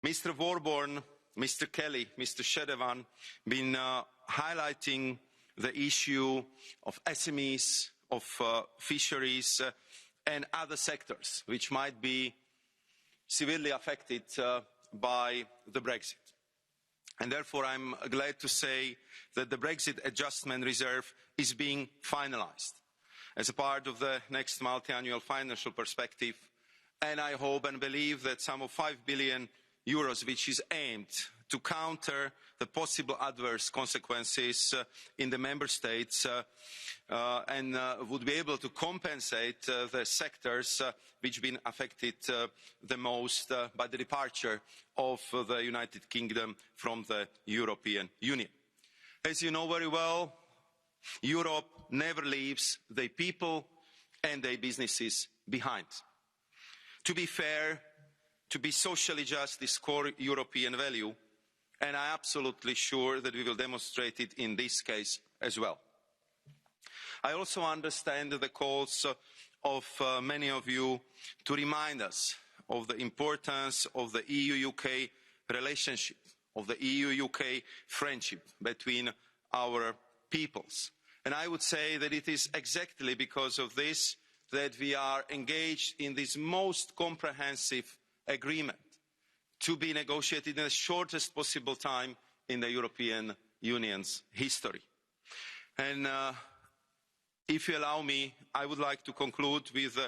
Mr. Warborn, Mr. Kelly, Mr. Shedevin been highlighting the issue of SMEs, of fisheries and other sectors which might be severely affected by the Brexit. And therefore I'm glad to say that the Brexit Adjustment Reserve is being finalised as a part of the next multiannual financial perspective, and I hope and believe that some of €5 billion which is aimed to counter the possible adverse consequences in the member states and would be able to compensate the sectors which have been affected the most by the departure of the United Kingdom from the European Union. As you know very well, Europe never leaves the people and their businesses behind. To be fair, to be socially just is core European value, and I am absolutely sure that we will demonstrate it in this case as well. I also understand the calls of many of you to remind us of the importance of the EU-UK relationship, of the EU-UK friendship between our peoples. And I would say that it is exactly because of this that we are engaged in this most comprehensive agreement to be negotiated in the shortest possible time in the European Union's history. And if you allow me, I would like to conclude with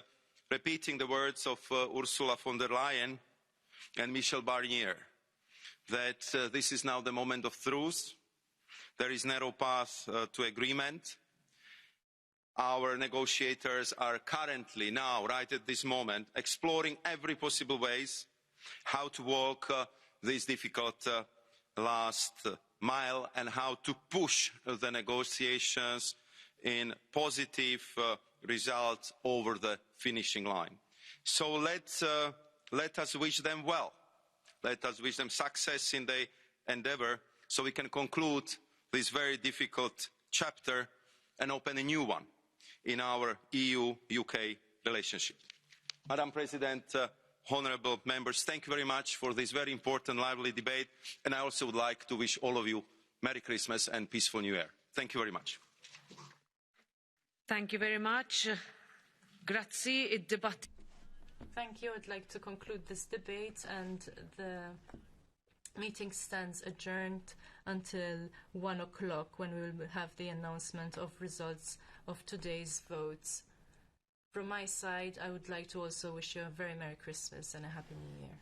repeating the words of Ursula von der Leyen and Michel Barnier, that this is now the moment of truth. There is narrow path to agreement. Our negotiators are currently now, right at this moment, exploring every possible ways how to walk this difficult last mile and how to push the negotiations in positive results over the finishing line. So let us wish them well. Let us wish them success in their endeavour so we can conclude this very difficult chapter and open a new one in our EU-UK relationship. Madam President, honourable members, thank you very much for this very important, lively debate. And I also would like to wish all of you Merry Christmas and peaceful New Year. Thank you very much. Thank you very much. Grazie. Thank you. I'd like to conclude this debate, and the meeting stands adjourned until 1 o'clock, when we will have the announcement of results of today's votes. From my side, I would like to also wish you a very Merry Christmas and a Happy New Year.